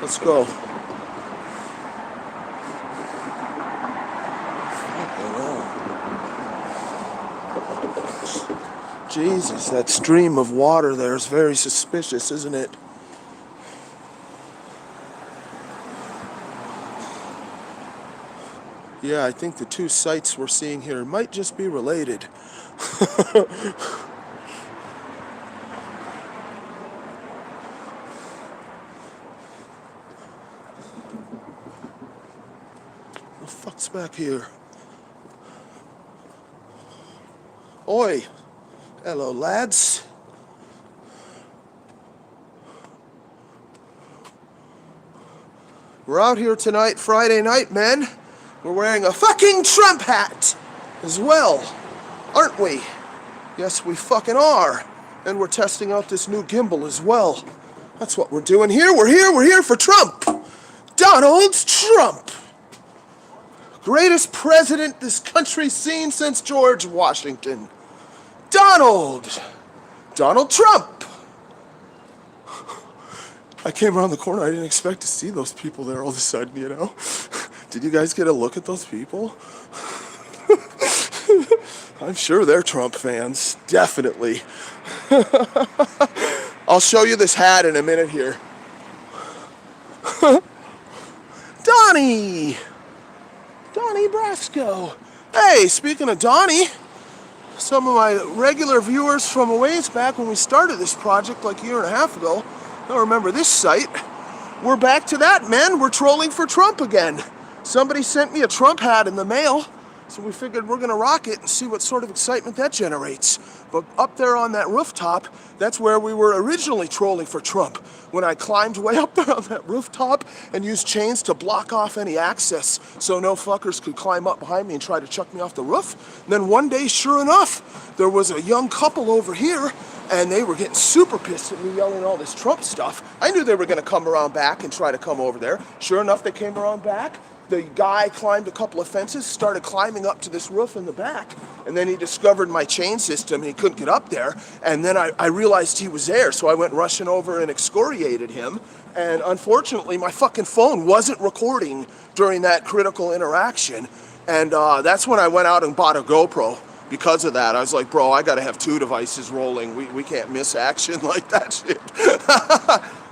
Let's go. Jesus, that stream of water there is very suspicious, isn't it? Yeah, I think the two sites we're seeing here might just be related. What the fuck's back here? Oi! Hello, lads. We're out here tonight, Friday night, men. We're wearing a fucking Trump hat as well, aren't we? Yes, we fucking are. And we're testing out this new gimbal as well. That's what we're doing here. We're here for Trump. Donald Trump. Greatest president this country's seen since George Washington. Donald Trump. I came around the corner. I didn't expect to see those people there all of a sudden, you know? Did you guys get a look at those people? I'm sure they're Trump fans. Definitely. I'll show you this hat in a minute here. Donnie Brasco. Hey, speaking of Donnie, some of my regular viewers from a ways back when we started this project like a year and a half ago, they'll remember this site. We're back to that, man. We're trolling for Trump again. Somebody sent me a Trump hat in the mail, so we figured we're gonna rock it and see what sort of excitement that generates. But up there on that rooftop, that's where we were originally trolling for Trump. When I climbed way up there on that rooftop and used chains to block off any access so no fuckers could climb up behind me and try to chuck me off the roof. And then one day, sure enough, there was a young couple over here and they were getting super pissed at me yelling all this Trump stuff. I knew they were gonna come around back and try to come over there. Sure enough, they came around back. The guy climbed a couple of fences, started climbing up to this roof in the back, and then he discovered my chain system and he couldn't get up there. And then I realized he was there, so I went rushing over and excoriated him. And unfortunately, my fucking phone wasn't recording during that critical interaction. And that's when I went out and bought a GoPro. Because of that, I was like, bro, I gotta have two devices rolling. We can't miss action like that shit.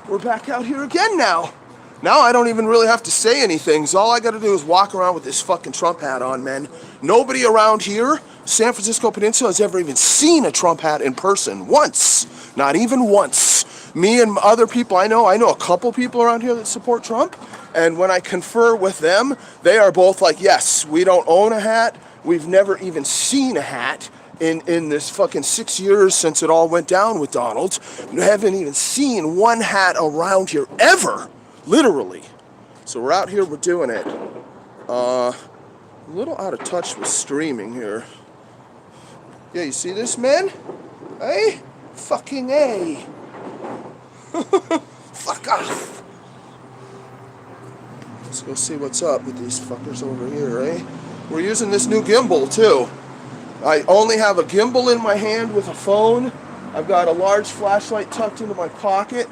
We're back out here again now. Now I don't even really have to say anything, so all I gotta do is walk around with this fucking Trump hat on, man. Nobody around here, San Francisco Peninsula, has ever even seen a Trump hat in person. Once. Not even once. Me and other people I know a couple people around here that support Trump, and when I confer with them, they are both like, yes, we don't own a hat, we've never even seen a hat in this fucking 6 years since it all went down with Donald. We haven't even seen one hat around here ever. Literally. So we're out here, we're doing it. A little out of touch with streaming here. Yeah, you see this, man? Hey? Fucking A. Fuck off. Let's go see what's up with these fuckers over here, eh? We're using this new gimbal, too. I only have a gimbal in my hand with a phone. I've got a large flashlight tucked into my pocket.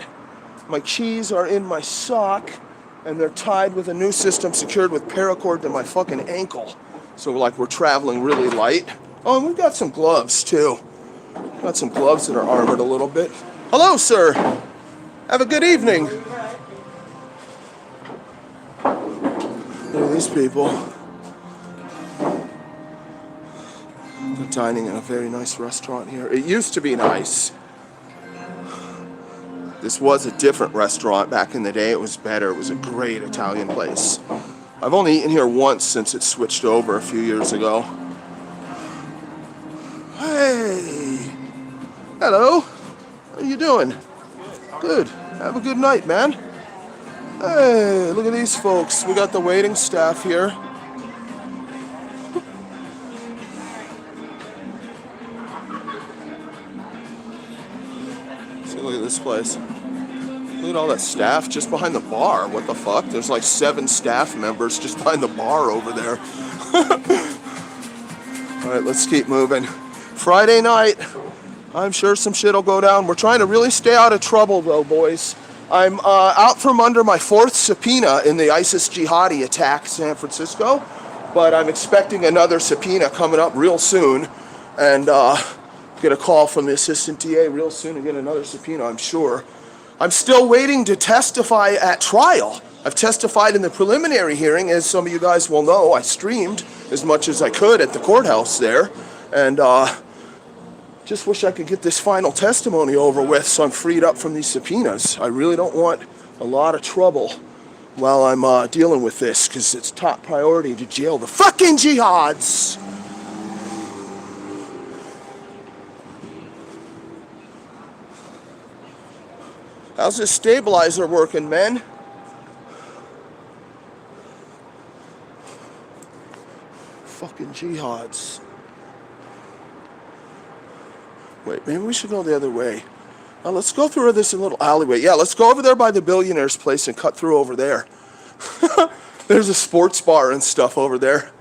My keys are in my sock, and they're tied with a new system secured with paracord to my fucking ankle. So like we're traveling really light. Oh, and we've got some gloves too. Got some gloves that are armored a little bit. Hello, sir. Have a good evening. Look at these people. They're dining in a very nice restaurant here. It used to be nice. This was a different restaurant back in the day. It was better. It was a great Italian place. I've only eaten here once since it switched over a few years ago. Hey. Hello. How you doing? Good. Have a good night, man. Hey, look at these folks. We got the waiting staff here. See, look at this place. Look at all that staff just behind the bar. What the fuck? There's like 7 staff members just behind the bar over there. All right, let's keep moving. Friday night. I'm sure some shit will go down. We're trying to really stay out of trouble, though, boys. I'm out from under my 4th subpoena in the ISIS jihadi attack in San Francisco, but I'm expecting another subpoena coming up real soon, and get a call from the assistant DA real soon and get another subpoena, I'm sure. I'm still waiting to testify at trial. I've testified in the preliminary hearing, as some of you guys will know. I streamed as much as I could at the courthouse there, and just wish I could get this final testimony over with so I'm freed up from these subpoenas. I really don't want a lot of trouble while I'm dealing with this, because it's top priority to jail the fucking jihads. How's this stabilizer working, men? Fucking jihads. Wait, maybe we should go the other way. Let's go through this little alleyway. Yeah, let's go over there by the billionaire's place and cut through over there. There's a sports bar and stuff over there.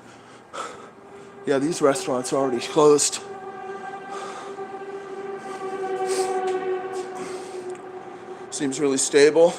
Yeah, these restaurants are already closed. Seems really stable.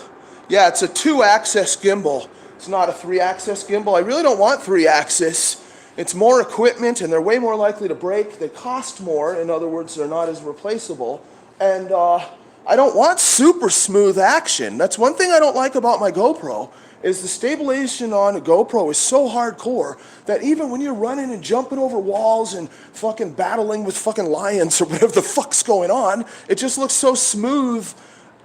Yeah, it's a 2-axis gimbal. It's not a 3-axis gimbal. I really don't want 3-axis. It's more equipment, and they're way more likely to break. They cost more. In other words, they're not as replaceable. And I don't want super smooth action. That's one thing I don't like about my GoPro, is the stabilization on a GoPro is so hardcore that even when you're running and jumping over walls and fucking battling with fucking lions or whatever the fuck's going on, it just looks so smooth.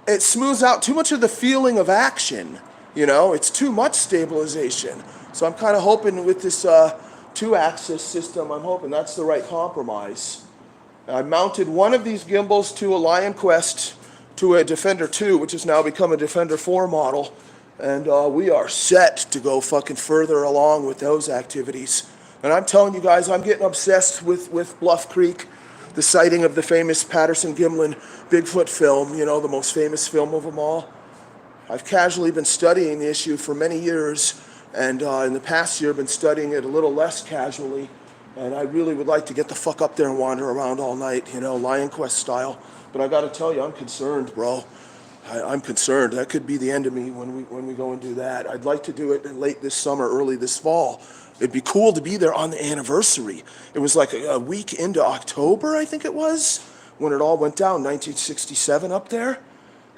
It smooths out too much of the feeling of action. You know, it's too much stabilization. So I'm kind of hoping with this 2-axis system, I'm hoping that's the right compromise. I mounted one of these gimbals to a Lion Quest to a Defender 2, which has now become a Defender 4 model, and we are set to go fucking further along with those activities. And I'm telling you guys, I'm getting obsessed with Bluff Creek, the sighting of the famous Patterson-Gimlin Bigfoot film, you know, the most famous film of them all. I've casually been studying the issue for many years, and in the past year, I've been studying it a little less casually, and I really would like to get the fuck up there and wander around all night, you know, Lion Quest style. But I gotta tell you, I'm concerned, bro. I'm concerned. That could be the end of me when we go and do that. I'd like to do it late this summer, early this fall. It'd be cool to be there on the anniversary. It was like a week into October, I think it was, when it all went down, 1967 up there.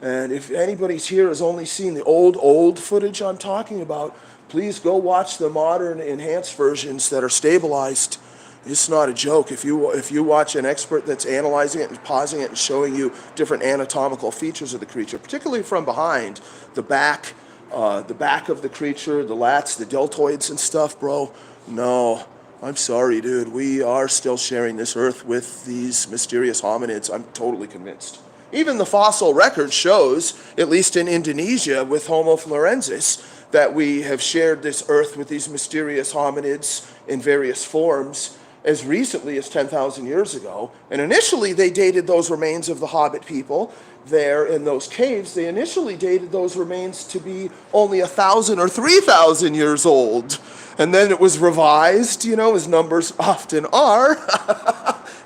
And if anybody's here has only seen the old footage I'm talking about, please go watch the modern enhanced versions that are stabilized. It's not a joke. If you watch an expert that's analyzing it and pausing it and showing you different anatomical features of the creature, particularly from behind, the back of the creature, the lats, the deltoids and stuff, bro, no, I'm sorry, dude. We are still sharing this earth with these mysterious hominids. I'm totally convinced. Even the fossil record shows, at least in Indonesia with Homo florensis, that we have shared this earth with these mysterious hominids in various forms as recently as 10,000 years ago. And initially they dated those remains of the Hobbit people there in those caves. They initially dated those remains to be only 1,000 or 3,000 years old. And then it was revised, you know, as numbers often are,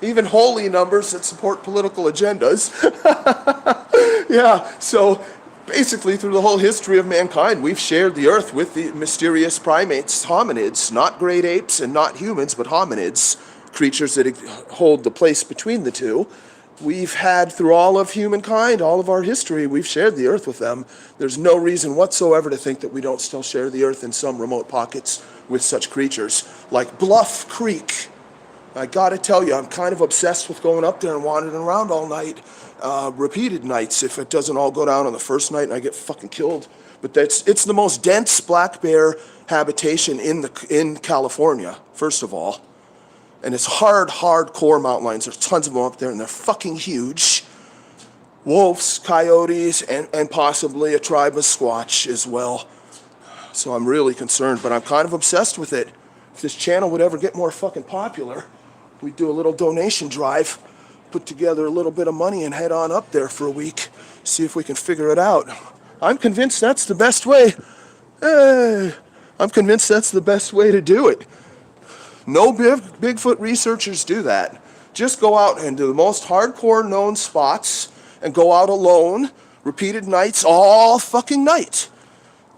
even holy numbers that support political agendas. Yeah, so basically, through the whole history of mankind, we've shared the earth with the mysterious primates, hominids, not great apes and not humans, but hominids, creatures that hold the place between the two. We've had, through all of humankind, all of our history, we've shared the earth with them. There's no reason whatsoever to think that we don't still share the earth in some remote pockets with such creatures, like Bluff Creek. I gotta tell you, I'm kind of obsessed with going up there and wandering around all night. Repeated nights if it doesn't all go down on the first night and I get fucking killed. But it's the most dense black bear habitation in California, first of all. And it's hardcore mountain lions. There's tons of them up there and they're fucking huge. Wolves, coyotes, and possibly a tribe of Squatch as well. So I'm really concerned, but I'm kind of obsessed with it. If this channel would ever get more fucking popular, we'd do a little donation drive, put together a little bit of money and head on up there for a week, see if we can figure it out. I'm convinced that's the best way. I'm convinced that's the best way to do it. No Bigfoot researchers do that. Just go out and do the most hardcore known spots and go out alone Repeated nights all fucking night.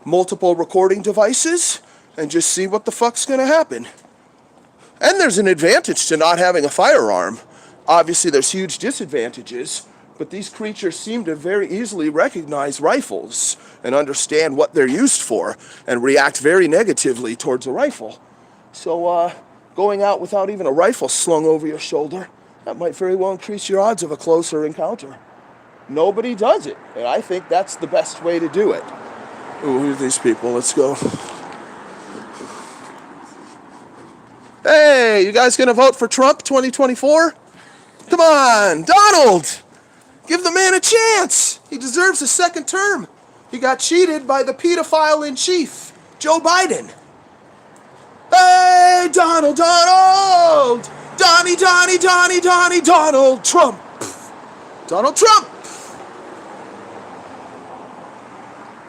Multiple recording devices, and just see what the fuck's gonna happen. And there's an advantage to not having a firearm. Obviously, there's huge disadvantages, but these creatures seem to very easily recognize rifles and understand what they're used for and react very negatively towards a rifle. So, going out without even a rifle slung over your shoulder, that might very well increase your odds of a closer encounter. Nobody does it, and I think that's the best way to do it. Ooh, who are these people? Let's go. Hey, you guys gonna vote for Trump 2024? Come on, Donald! Give the man a chance! He deserves a second term. He got cheated by the pedophile-in-chief, Joe Biden. Hey, Donald! Donnie, Donald Trump! Donald Trump!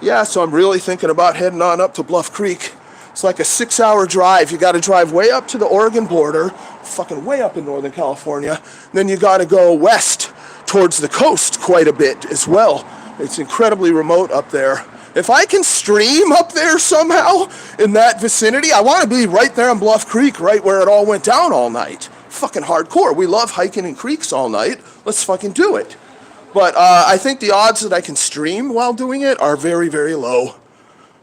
Yeah, so I'm really thinking about heading on up to Bluff Creek. It's like a 6-hour drive. You got to drive way up to the Oregon border, fucking way up in Northern California. Then you got to go west towards the coast quite a bit as well. It's incredibly remote up there. If I can stream up there somehow in that vicinity, I want to be right there on Bluff Creek, right where it all went down all night. Fucking hardcore. We love hiking in creeks all night. Let's fucking do it. But I think the odds that I can stream while doing it are very, very low.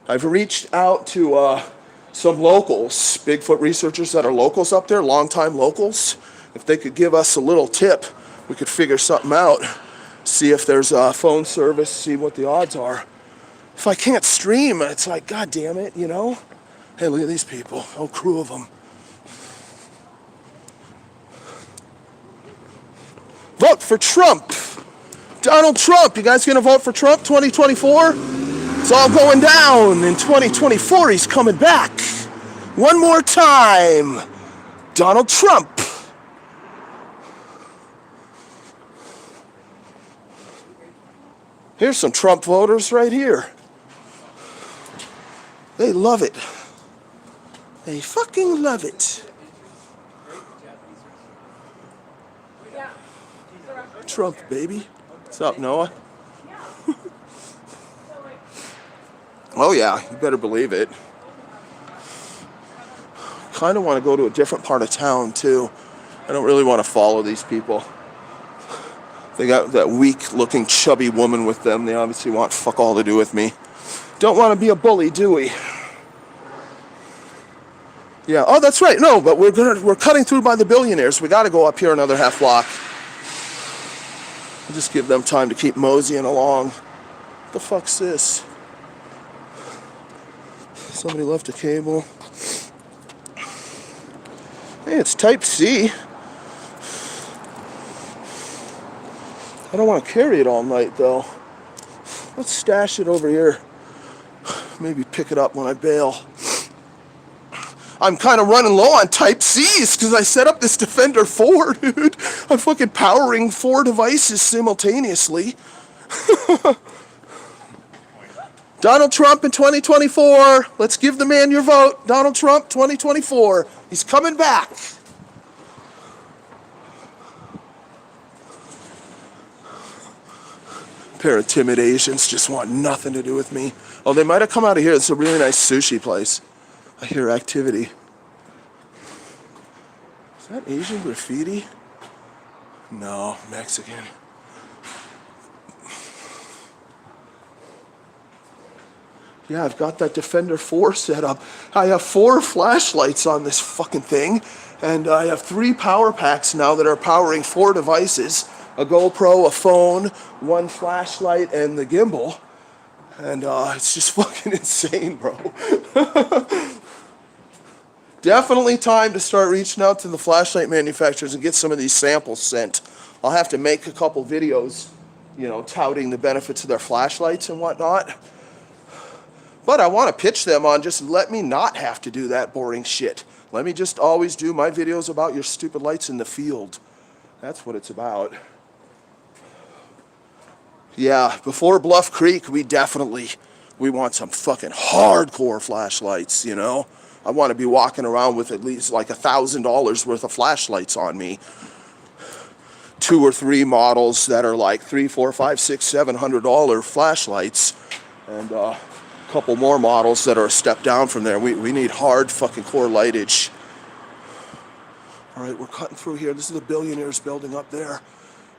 I've reached out to some locals, Bigfoot researchers that are locals up there, longtime locals. If they could give us a little tip, we could figure something out. See if there's a phone service, see what the odds are. If I can't stream, it's like, God damn it, you know? Hey, look at these people, a whole crew of them. Vote for Trump. Donald Trump. You guys gonna vote for Trump 2024? It's all going down. In 2024, he's coming back. One more time. Donald Trump. Here's some Trump voters right here. They love it. They fucking love it. Trump, baby. What's up, Noah? Oh yeah, you better believe it. Kind of want to go to a different part of town too. I don't really want to follow these people. They got that weak-looking, chubby woman with them. They obviously want fuck all to do with me. Don't want to be a bully, do we? Yeah. Oh, that's right. No, but we're cutting through by the billionaires. We got to go up here another half block. I'll just give them time to keep moseying along. What the fuck's this? Somebody left a cable. Hey, it's Type C. I don't want to carry it all night, though. Let's stash it over here. Maybe pick it up when I bail. I'm kind of running low on Type Cs because I set up this Defender 4, dude. I'm fucking powering 4 devices simultaneously. Donald Trump in 2024. Let's give the man your vote. Donald Trump 2024. He's coming back. A pair of timid Asians just want nothing to do with me. Oh, they might have come out of here. It's a really nice sushi place. I hear activity. Is that Asian graffiti? No, Mexican. Yeah, I've got that Defender 4 set up. I have 4 flashlights on this fucking thing, and I have 3 power packs now that are powering 4 devices. A GoPro, a phone, 1 flashlight, and the gimbal. And it's just fucking insane, bro. Definitely time to start reaching out to the flashlight manufacturers and get some of these samples sent. I'll have to make a couple videos, you know, touting the benefits of their flashlights and whatnot. But I want to pitch them on just let me not have to do that boring shit. Let me just always do my videos about your stupid lights in the field. That's what it's about. Yeah, before Bluff Creek, we want some fucking hardcore flashlights, you know? I want to be walking around with at least like $1,000 worth of flashlights on me. 2 or 3 models that are like $300, $400, $500, $600, $700 flashlights, and a couple more models that are a step down from there. We need hard fucking core lightage. All right, we're cutting through here. This is the billionaire's building up there,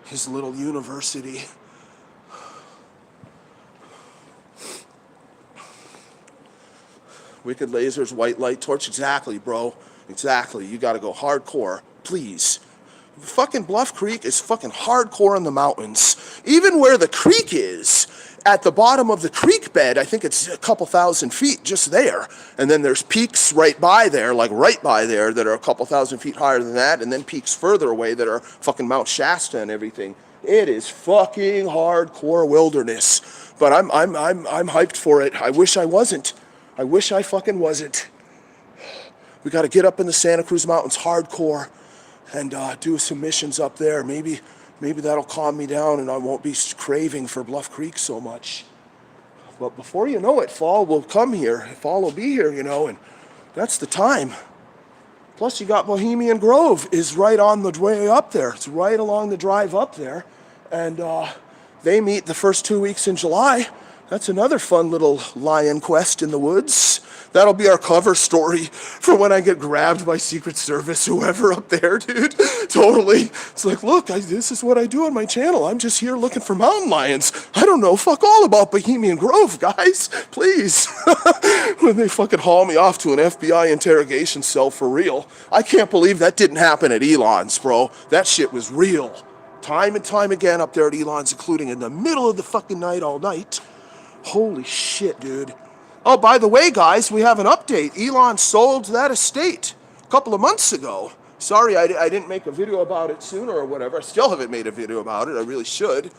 his little university. Wicked lasers, white light torch. Exactly, bro. Exactly. You got to go hardcore, please. Fucking Bluff Creek is fucking hardcore in the mountains. Even where the creek is, at the bottom of the creek bed, I think it's a couple thousand feet just there. And then there's peaks right by there, like right by there, that are a couple thousand feet higher than that. And then peaks further away that are fucking Mount Shasta and everything. It is fucking hardcore wilderness. But I'm hyped for it. I wish I wasn't. I wish I fucking wasn't. We got to get up in the Santa Cruz Mountains hardcore and do some missions up there. Maybe that'll calm me down and I won't be craving for Bluff Creek so much. But before you know it, fall will come here. Fall will be here, you know, and that's the time. Plus you got Bohemian Grove is right on the way up there. It's right along the drive up there. And they meet the first 2 weeks in July. That's another fun little lion quest in the woods. That'll be our cover story for when I get grabbed by Secret Service, whoever up there, dude. Totally. It's like, look, this is what I do on my channel. I'm just here looking for mountain lions. I don't know fuck all about Bohemian Grove, guys. Please. When they fucking haul me off to an FBI interrogation cell for real. I can't believe that didn't happen at Elon's, bro. That shit was real. Time and time again up there at Elon's, including in the middle of the fucking night all night. Holy shit, dude. Oh, by the way, guys, we have an update. Elon sold that estate a couple of months ago. Sorry, I didn't make a video about it sooner or whatever. I still haven't made a video about it. I really should.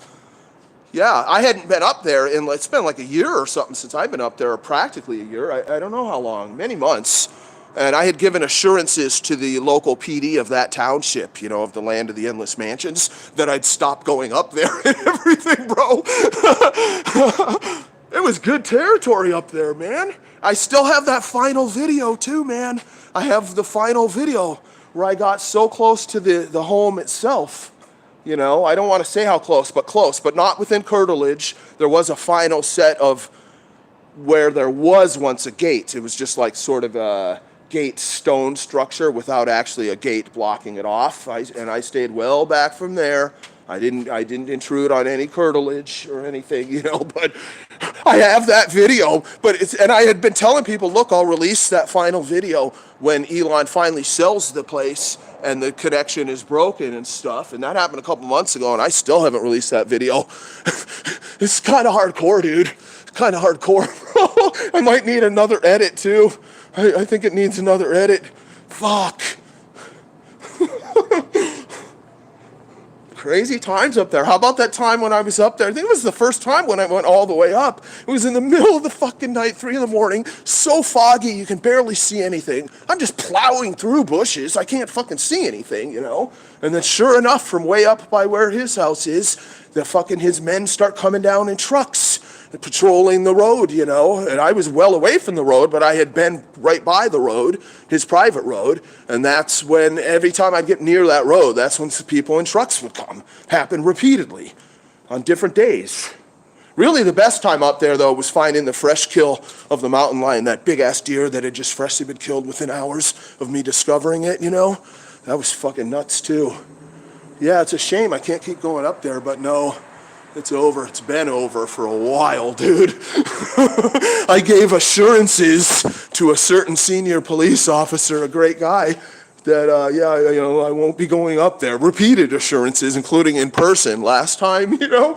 Yeah, I hadn't been up there in, it's been like a year or something since I've been up there, or practically a year. I don't know how long, many months. And I had given assurances to the local PD of that township, you know, of the land of the endless mansions, that I'd stop going up there and everything, bro. It was good territory up there, man. I still have that final video too, man. I have the final video where I got so close to the home itself. You know, I don't want to say how close, but not within curtilage. There was a final set of where there was once a gate. It was just like sort of a gate stone structure without actually a gate blocking it off. And I stayed well back from there. I didn't intrude on any curtilage or anything, you know, but I have that video. And I had been telling people, look, I'll release that final video when Elon finally sells the place and the connection is broken and stuff. And that happened a couple months ago, and I still haven't released that video. It's kind of hardcore, dude. Kind of hardcore. I might need another edit too. I think it needs another edit. Fuck. Crazy times up there. How about that time when I was up there? I think it was the first time when I went all the way up. It was in the middle of the fucking night, 3 in the morning, so foggy you can barely see anything. I'm just plowing through bushes. I can't fucking see anything, you know? And then sure enough, from way up by where his house is, his men start coming down in trucks, patrolling the road, you know, and I was well away from the road, but I had been right by the road, his private road, and that's when every time I'd get near that road, that's when people in trucks would come. Happened repeatedly on different days. Really the best time up there, though, was finding the fresh kill of the mountain lion, that big-ass deer that had just freshly been killed within hours of me discovering it, you know? That was fucking nuts, too. Yeah, it's a shame I can't keep going up there, but no. It's over. It's been over for a while, dude. I gave assurances to a certain senior police officer, a great guy, that, I won't be going up there. Repeated assurances, including in person last time, you know.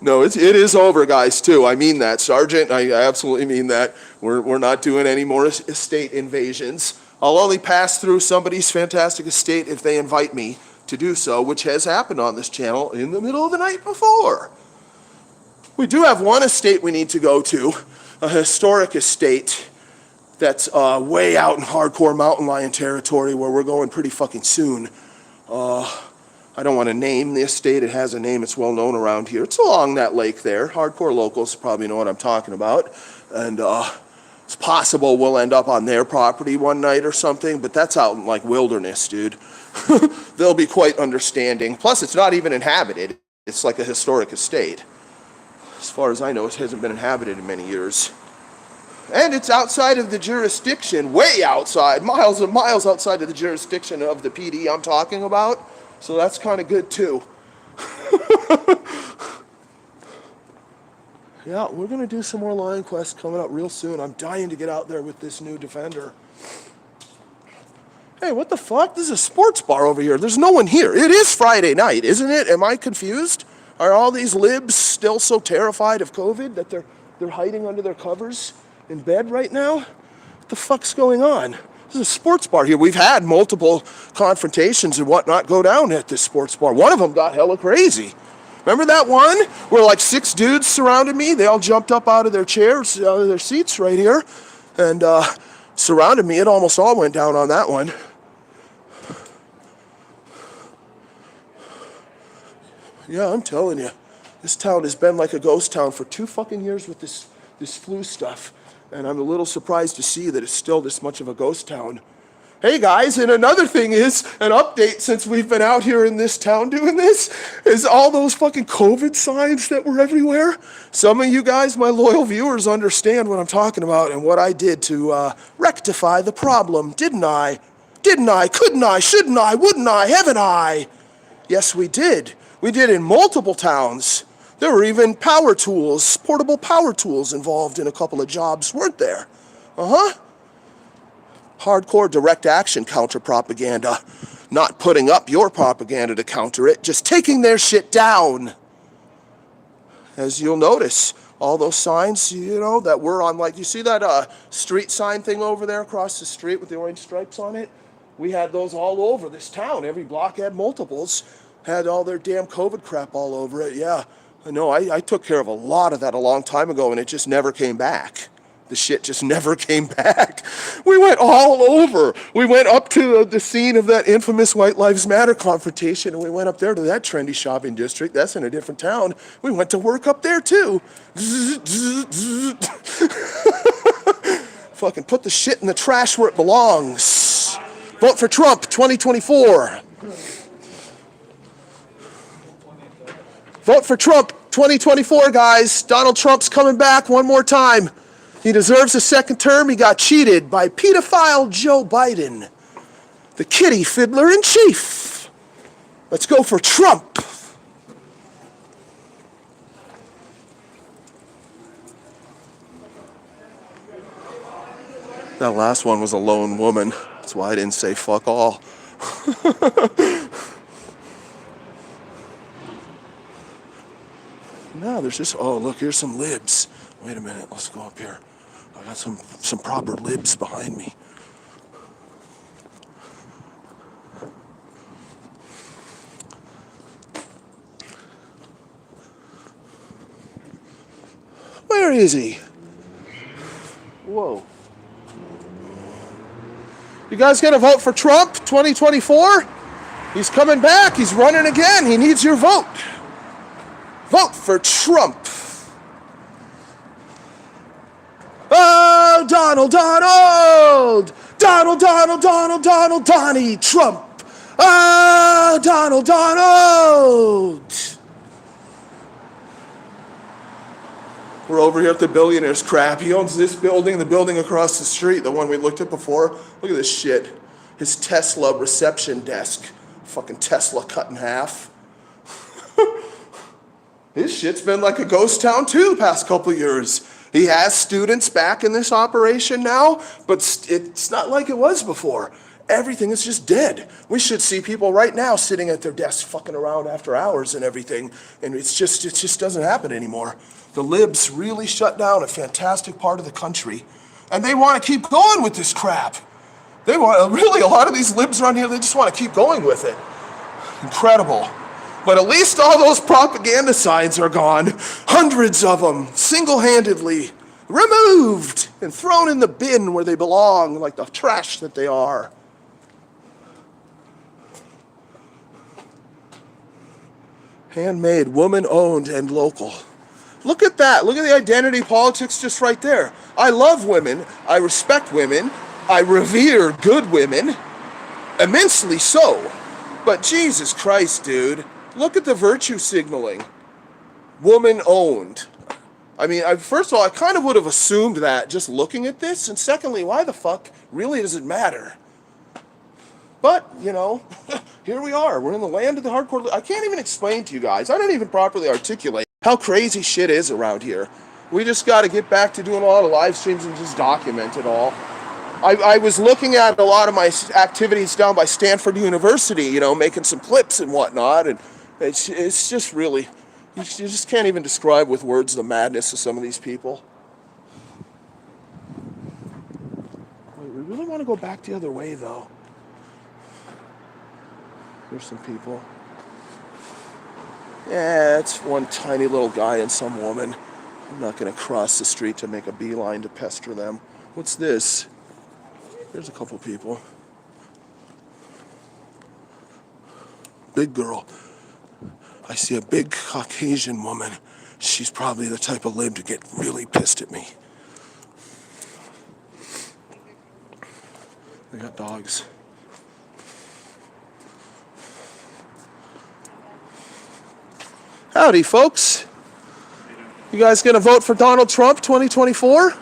No, it is over, guys, too. I mean that, Sergeant. I absolutely mean that. We're not doing any more estate invasions. I'll only pass through somebody's fantastic estate if they invite me to do so, which has happened on this channel in the middle of the night before. We do have one estate we need to go to, a historic estate that's way out in hardcore mountain lion territory where we're going pretty fucking soon. I don't want to name the estate. It has a name. It's well known around here. It's along that lake there. Hardcore locals probably know what I'm talking about. And it's possible we'll end up on their property one night or something, but that's out in like wilderness, dude. they'll be quite understanding. Plus, it's not even inhabited. It's like a historic estate. As far as I know, it hasn't been inhabited in many years. And it's outside of the jurisdiction, way outside, miles and miles outside of the jurisdiction of the PD I'm talking about. So that's kind of good too. Yeah, we're going to do some more Lion Quest coming up real soon. I'm dying to get out there with this new Defender. Hey, what the fuck? This is a sports bar over here. There's no one here. It is Friday night, isn't it? Am I confused? Are all these libs still so terrified of COVID that they're hiding under their covers in bed right now? What the fuck's going on? This is a sports bar here. We've had multiple confrontations and whatnot go down at this sports bar. One of them got hella crazy. Remember that one where like 6 dudes surrounded me? They all jumped up out of their chairs, out of their seats right here, and surrounded me. It almost all went down on that one. Yeah, I'm telling you, this town has been like a ghost town for 2 fucking years with this flu stuff. And I'm a little surprised to see that it's still this much of a ghost town. Hey guys, and another thing is, an update since we've been out here in this town doing this, is all those fucking COVID signs that were everywhere. Some of you guys, my loyal viewers, understand what I'm talking about and what I did to rectify the problem, didn't I? Didn't I? Couldn't I? Shouldn't I? Wouldn't I? Haven't I? Yes, we did. We did in multiple towns. There were even power tools, portable power tools involved in a couple of jobs, weren't there? Hardcore direct action counter-propaganda. Not putting up your propaganda to counter it, just taking their shit down. As you'll notice, all those signs, you know, that were on, like, you see that street sign thing over there across the street with the orange stripes on it? We had those all over this town. Every block had multiples. Had all their damn COVID crap all over it. Yeah, I know. I took care of a lot of that a long time ago, and it just never came back. The shit just never came back. We went all over. We went up to the scene of that infamous White Lives Matter confrontation, and we went up there to that trendy shopping district. That's in a different town. We went to work up there, too. Fucking put the shit in the trash where it belongs. Vote for Trump 2024. Vote for Trump 2024, guys. Donald Trump's coming back one more time. He deserves a second term. He got cheated by pedophile Joe Biden, the kitty fiddler in chief. Let's go for Trump. That last one was a lone woman. That's why I didn't say fuck all. No, there's just, oh, look, here's some libs. Wait a minute, let's go up here. I got some proper libs behind me. Where is he? Whoa. You guys gonna vote for Trump 2024? He's coming back, he's running again, he needs your vote. Vote for Trump. Oh, Donald, Donnie Trump. Oh, Donald. We're over here at the billionaire's crap. He owns this building, the building across the street, the one we looked at before. Look at this shit. His Tesla reception desk. Fucking Tesla cut in half. His shit's been like a ghost town too the past couple of years. He has students back in this operation now, but it's not like it was before. Everything is just dead. We should see people right now sitting at their desks fucking around after hours and everything, and it just doesn't happen anymore. The libs really shut down a fantastic part of the country, and they want to keep going with this crap. They want, really, a lot of these libs around here, they just want to keep going with it. Incredible. But at least all those propaganda signs are gone. Hundreds of them, single-handedly, removed and thrown in the bin where they belong, like the trash that they are. Handmade, woman-owned, and local. Look at that. Look at the identity politics just right there. I love women. I respect women. I revere good women. Immensely so. But Jesus Christ, dude. Look at the virtue signaling. Woman owned. I mean, first of all, I kind of would have assumed that just looking at this. And secondly, why the fuck really does it matter? But, you know, here we are. We're in the land of the hardcore. I can't even explain to you guys. I don't even properly articulate how crazy shit is around here. We just got to get back to doing a lot of live streams and just document it all. I was looking at a lot of my activities down by Stanford University, you know, making some clips and whatnot. And it's just really, you just can't even describe with words the madness of some of these people. Wait, we really want to go back the other way, though. There's some people. Yeah, it's one tiny little guy and some woman. I'm not going to cross the street to make a beeline to pester them. What's this? There's a couple people. Big girl. I see a big Caucasian woman. She's probably the type of lib to get really pissed at me. They got dogs. Howdy, folks. You guys gonna vote for Donald Trump 2024?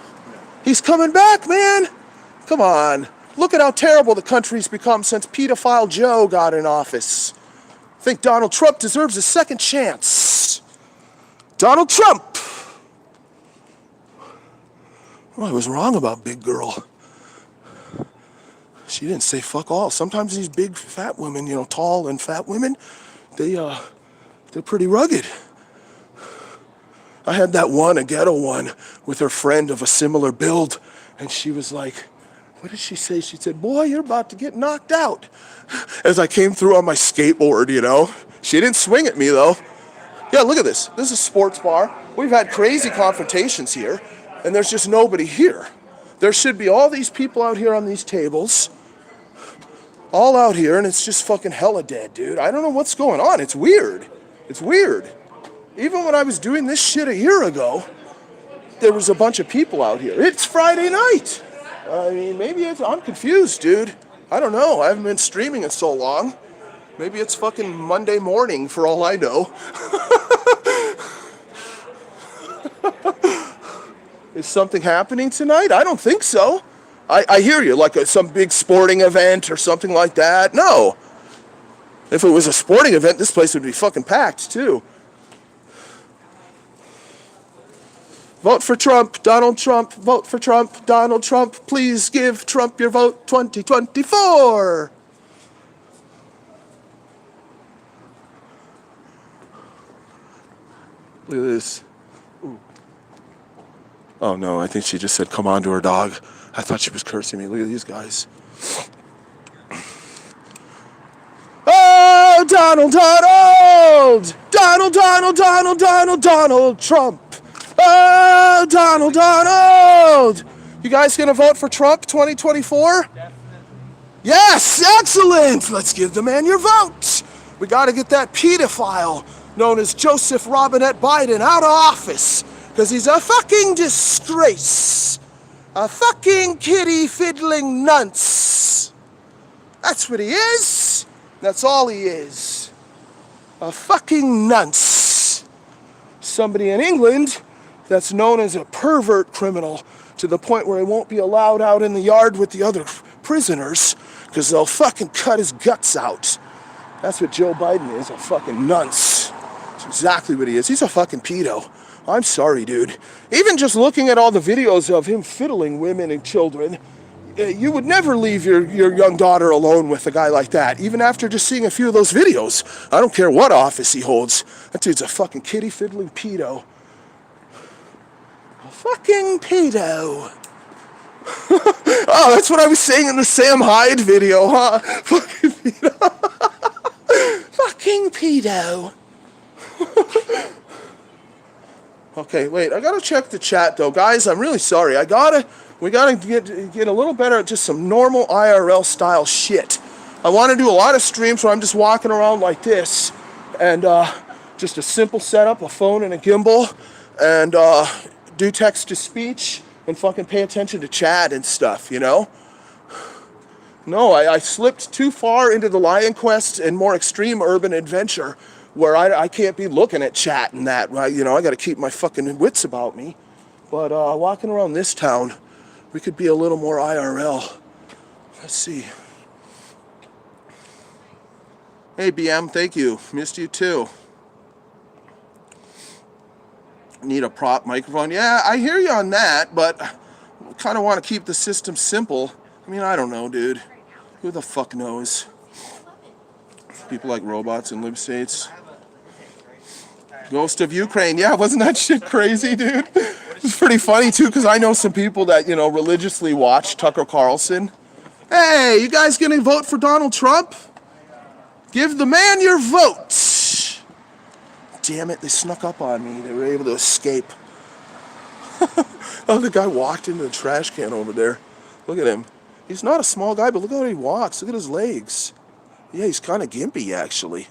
He's coming back, man. Come on. Look at how terrible the country's become since pedophile Joe got in office. I think Donald Trump deserves a second chance. Donald Trump. Well, I was wrong about Big Girl. She didn't say fuck all. Sometimes these big fat women, you know, tall and fat women, they're pretty rugged. I had that one, a ghetto one, with her friend of a similar build, and she was like, what did she say? She said, boy, you're about to get knocked out. As I came through on my skateboard, you know. She didn't swing at me, though. Yeah, look at this. This is a sports bar. We've had crazy confrontations here, and there's just nobody here. There should be all these people out here on these tables, all out here, and it's just fucking hella dead, dude. I don't know what's going on. It's weird. It's weird. Even when I was doing this shit a year ago, there was a bunch of people out here. It's Friday night. I mean, maybe I'm confused, dude. I don't know. I haven't been streaming in so long. Maybe it's fucking Monday morning for all I know. Is something happening tonight? I don't think so. I hear you, like some big sporting event or something like that. No. If it was a sporting event, this place would be fucking packed, too. Vote for Trump, Donald Trump, vote for Trump, Donald Trump. Please give Trump your vote 2024. Look at this. Ooh. Oh no, I think she just said come on to her dog. I thought she was cursing me. Look at these guys. Oh, Donald Trump. Oh, Donald! You guys gonna vote for Trump 2024? Definitely. Yes, excellent! Let's give the man your vote. We gotta get that pedophile known as Joseph Robinette Biden out of office, because he's a fucking disgrace. A fucking kitty fiddling nunce. That's what he is. That's all he is. A fucking nunce. Somebody in England that's known as a pervert criminal to the point where he won't be allowed out in the yard with the other prisoners because they'll fucking cut his guts out. That's what Joe Biden is, a fucking nunce. That's exactly what he is. He's a fucking pedo. I'm sorry, dude. Even just looking at all the videos of him fiddling women and children, you would never leave your young daughter alone with a guy like that, even after just seeing a few of those videos. I don't care what office he holds. That dude's a fucking kitty fiddling pedo. A fucking pedo. Oh, that's what I was saying in the Sam Hyde video, huh? Fucking pedo. Fucking pedo. Okay, wait, I gotta check the chat though. Guys, I'm really sorry. We gotta get a little better at just some normal IRL style shit. I wanna do a lot of streams where I'm just walking around like this and just a simple setup, a phone and a gimbal, and do text to speech and fucking pay attention to chat and stuff, you know? No, I slipped too far into the Lion Quest and more extreme urban adventure where I can't be looking at chat and that. You know, I got to keep my fucking wits about me. But walking around this town, we could be a little more IRL. Let's see. Hey, BM, thank you. Missed you too. Need a prop microphone. Yeah, I hear you on that, but kind of want to keep the system simple. I mean, I don't know, dude. Who the fuck knows? People like robots in lib states. Ghost of Ukraine. Yeah, wasn't that shit crazy, dude? It's pretty funny, too, because I know some people that, you know, religiously watch Tucker Carlson. Hey, you guys gonna vote for Donald Trump? Give the man your vote. Damn it, they snuck up on me. They were able to escape. Oh, the guy walked into the trash can over there. Look at him. He's not a small guy, but look how he walks. Look at his legs. Yeah, he's kind of gimpy, actually.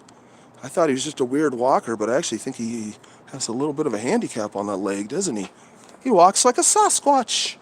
I thought he was just a weird walker, but I actually think he has a little bit of a handicap on that leg, doesn't he? He walks like a Sasquatch.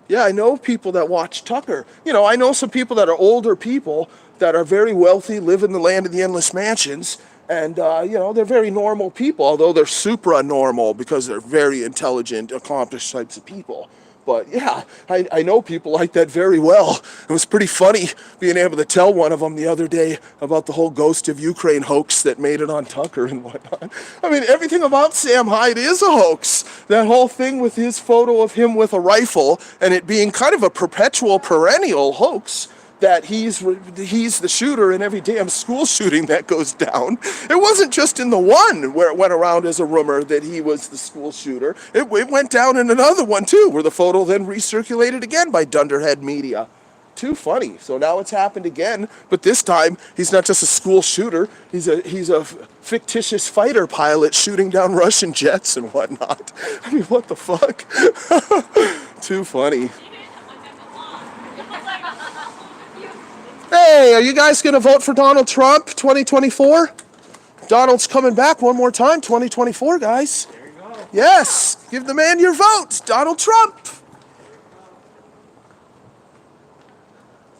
Yeah, I know people that watch Tucker. You know, I know some people that are older people that are very wealthy, live in the land of the endless mansions, and, you know, they're very normal people, although they're supra-normal because they're very intelligent, accomplished types of people. But, yeah, I know people like that very well. It was pretty funny being able to tell one of them the other day about the whole Ghost of Ukraine hoax that made it on Tucker and whatnot. I mean, everything about Sam Hyde is a hoax. That whole thing with his photo of him with a rifle and it being kind of a perpetual, perennial hoax, that he's the shooter in every damn school shooting that goes down. It wasn't just in the one where it went around as a rumor that he was the school shooter. It went down in another one too, where the photo then recirculated again by Dunderhead Media. Too funny. So now it's happened again, but this time he's not just a school shooter. He's a fictitious fighter pilot shooting down Russian jets and whatnot. I mean, what the fuck? Too funny. Hey, are you guys going to vote for Donald Trump 2024? Donald's coming back one more time, 2024, guys. There you go. Yes, give the man your vote, Donald Trump.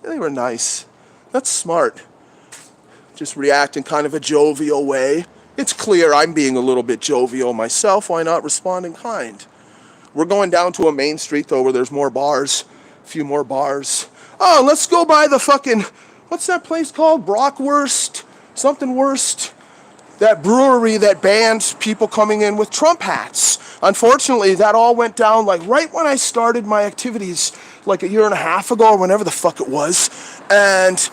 They were nice. That's smart. Just react in kind of a jovial way. It's clear I'm being a little bit jovial myself. Why not respond in kind? We're going down to a main street, though, where there's more bars. A few more bars. Oh, let's go by the fucking, what's that place called? Brockwurst? Something worst? That brewery that banned people coming in with Trump hats. Unfortunately, that all went down like right when I started my activities like a year and a half ago or whenever the fuck it was. And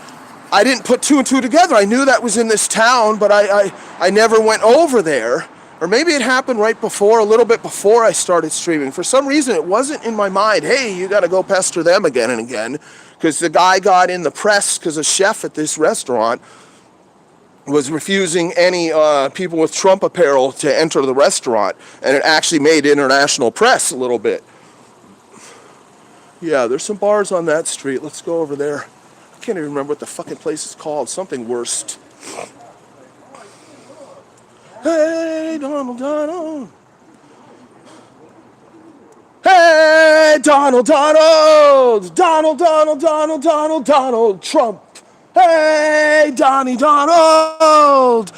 I didn't put two and two together. I knew that was in this town, but I never went over there. Or maybe it happened right before, a little bit before I started streaming. For some reason, it wasn't in my mind, hey, you got to go pester them again and again. Because the guy got in the press because a chef at this restaurant was refusing any people with Trump apparel to enter the restaurant. And it actually made international press a little bit. Yeah, there's some bars on that street. Let's go over there. I can't even remember what the fucking place is called. Something worst. Hey, Donald. Hey, Donald Trump. Hey, Donnie Trump.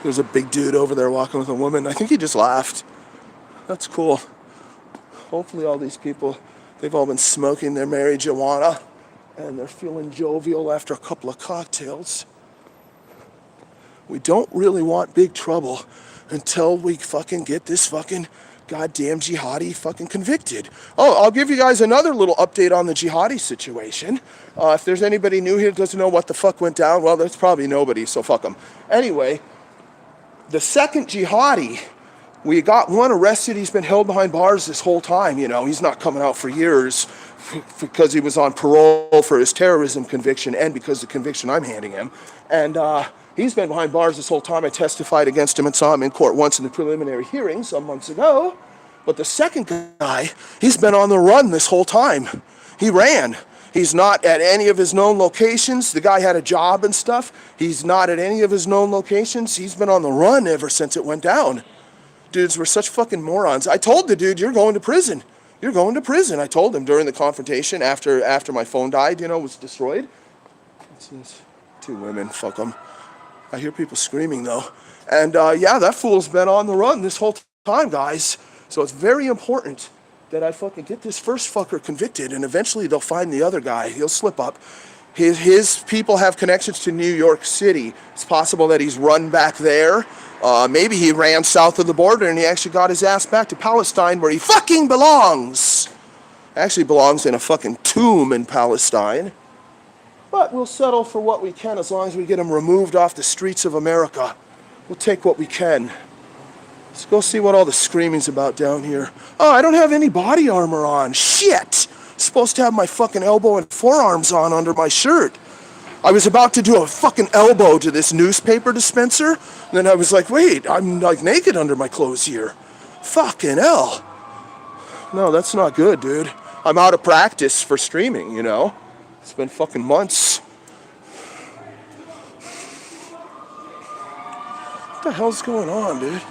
There's a big dude over there walking with a woman. I think he just laughed. That's cool. Hopefully all these people, they've all been smoking their marijuana and they're feeling jovial after a couple of cocktails. We don't really want big trouble until we fucking get this fucking goddamn jihadi fucking convicted. Oh, I'll give you guys another little update on the jihadi situation. If there's anybody new here that doesn't know what the fuck went down, well, there's probably nobody, so fuck them. Anyway, the second jihadi, we got one arrested. He's been held behind bars this whole time. You know, he's not coming out for years because he was on parole for his terrorism conviction and because the conviction I'm handing him. And he's been behind bars this whole time. I testified against him and saw him in court once in the preliminary hearing some months ago. But the second guy, he's been on the run this whole time. He ran. He's not at any of his known locations. The guy had a job and stuff. He's not at any of his known locations. He's been on the run ever since it went down. Dudes were such fucking morons. I told the dude, you're going to prison. You're going to prison. I told him during the confrontation after my phone died, was destroyed. It's 2 women, fuck them. I hear people screaming though. And yeah, that fool's been on the run this whole time, guys. So it's very important that I fucking get this first fucker convicted, and eventually they'll find the other guy. He'll slip up. His people have connections to New York City. It's possible that he's run back there. Maybe he ran south of the border and he actually got his ass back to Palestine where he fucking belongs. Actually belongs in a fucking tomb in Palestine. But we'll settle for what we can as long as we get him removed off the streets of America. We'll take what we can. Let's go see what all the screaming's about down here. Oh, I don't have any body armor on. Shit! Supposed to have my fucking elbow and forearms on under my shirt. I was about to do a fucking elbow to this newspaper dispenser, and then I was like, wait, I'm like naked under my clothes here. Fucking hell. No, that's not good, dude. I'm out of practice for streaming, It's been fucking months. What the hell's going on, dude?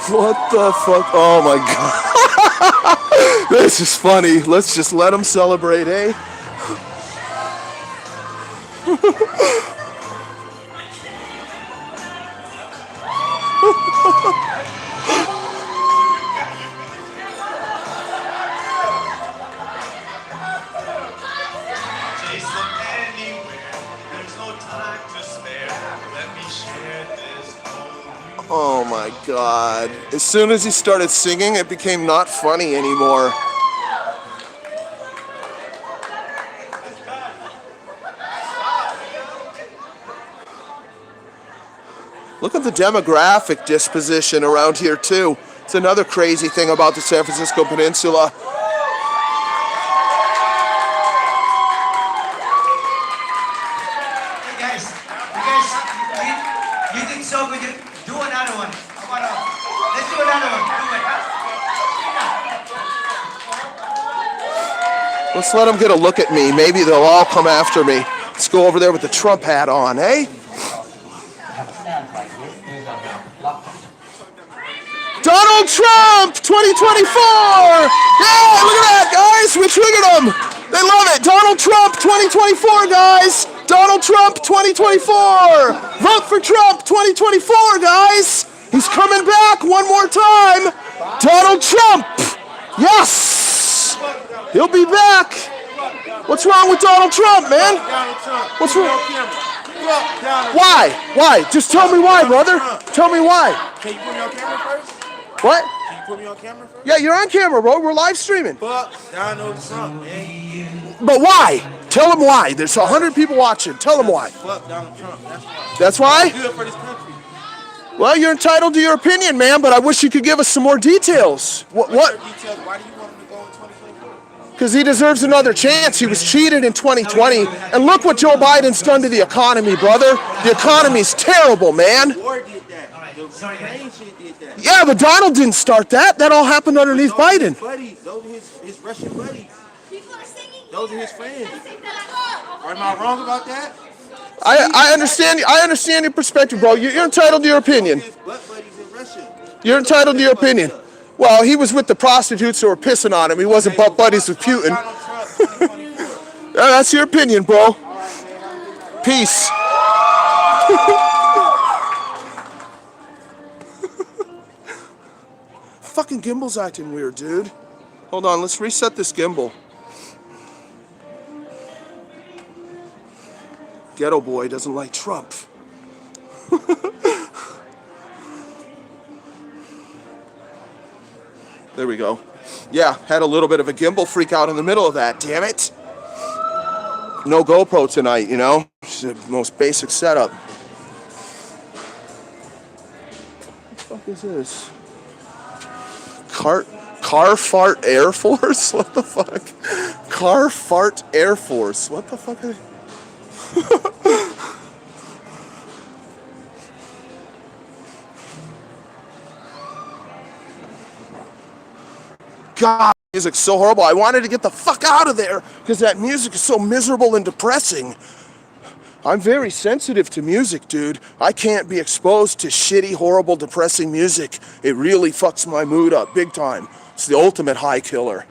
What the fuck? Oh my god. This is funny. Let's just let them celebrate, eh? Oh my god. As soon as he started singing, it became not funny anymore. Look at the demographic disposition around here too. It's another crazy thing about the San Francisco Peninsula. Hey guys, you did so good. Do another one. Let's do another one. Do it. Let's let them get a look at me. Maybe they'll all come after me. Let's go over there with the Trump hat on, eh? Donald Trump 2024! Yeah, look at that, guys! We triggered them! They love it! Donald Trump 2024, guys! Donald Trump 2024! Vote for Trump 2024, guys! He's coming back one more time! Donald Trump! Yes! He'll be back! What's wrong with Donald Trump, man? What's wrong? Why? Why? Just tell me why, brother. Tell me why. Can you put me on camera first? What? Can you put me on camera first? Yeah, you're on camera, bro. We're live streaming. Fuck Donald Trump, man. But why? Tell them why. There's 100 people watching. Tell them why. Fuck Donald Trump. That's why. That's why? Good for this country. Well, you're entitled to your opinion, man, but I wish you could give us some more details. What? Details? Why do you want him to go in 2024? Because he deserves another chance. He was cheated in 2020. And look what Joe Biden's done to the economy, brother. The economy's terrible, man. War did that. The Ukraine shit did that. Yeah, but Donald didn't start that. That all happened underneath Biden. Those are his Russian buddies. People are singing. Those are his friends. Am I wrong about that? I understand your perspective, bro. You're entitled to your opinion. His butt buddies in Russia. You're entitled to your opinion. Well, he was with the prostitutes who were pissing on him. He wasn't butt buddies with Putin. Donald Trump 2024. That's your opinion, bro. Peace. Fucking gimbal's acting weird, dude. Hold on, let's reset this gimbal. Ghetto boy doesn't like Trump. There we go. Yeah, had a little bit of a gimbal freak out in the middle of that, damn it. No GoPro tonight, you know? It's the most basic setup. What the fuck is this? Car Fart Air Force? What the fuck? Car Fart Air Force. What the fuck are they? God, music's so horrible. I wanted to get the fuck out of there because that music is so miserable and depressing. I'm very sensitive to music, dude. I can't be exposed to shitty, horrible, depressing music. It really fucks my mood up big time. It's the ultimate high killer.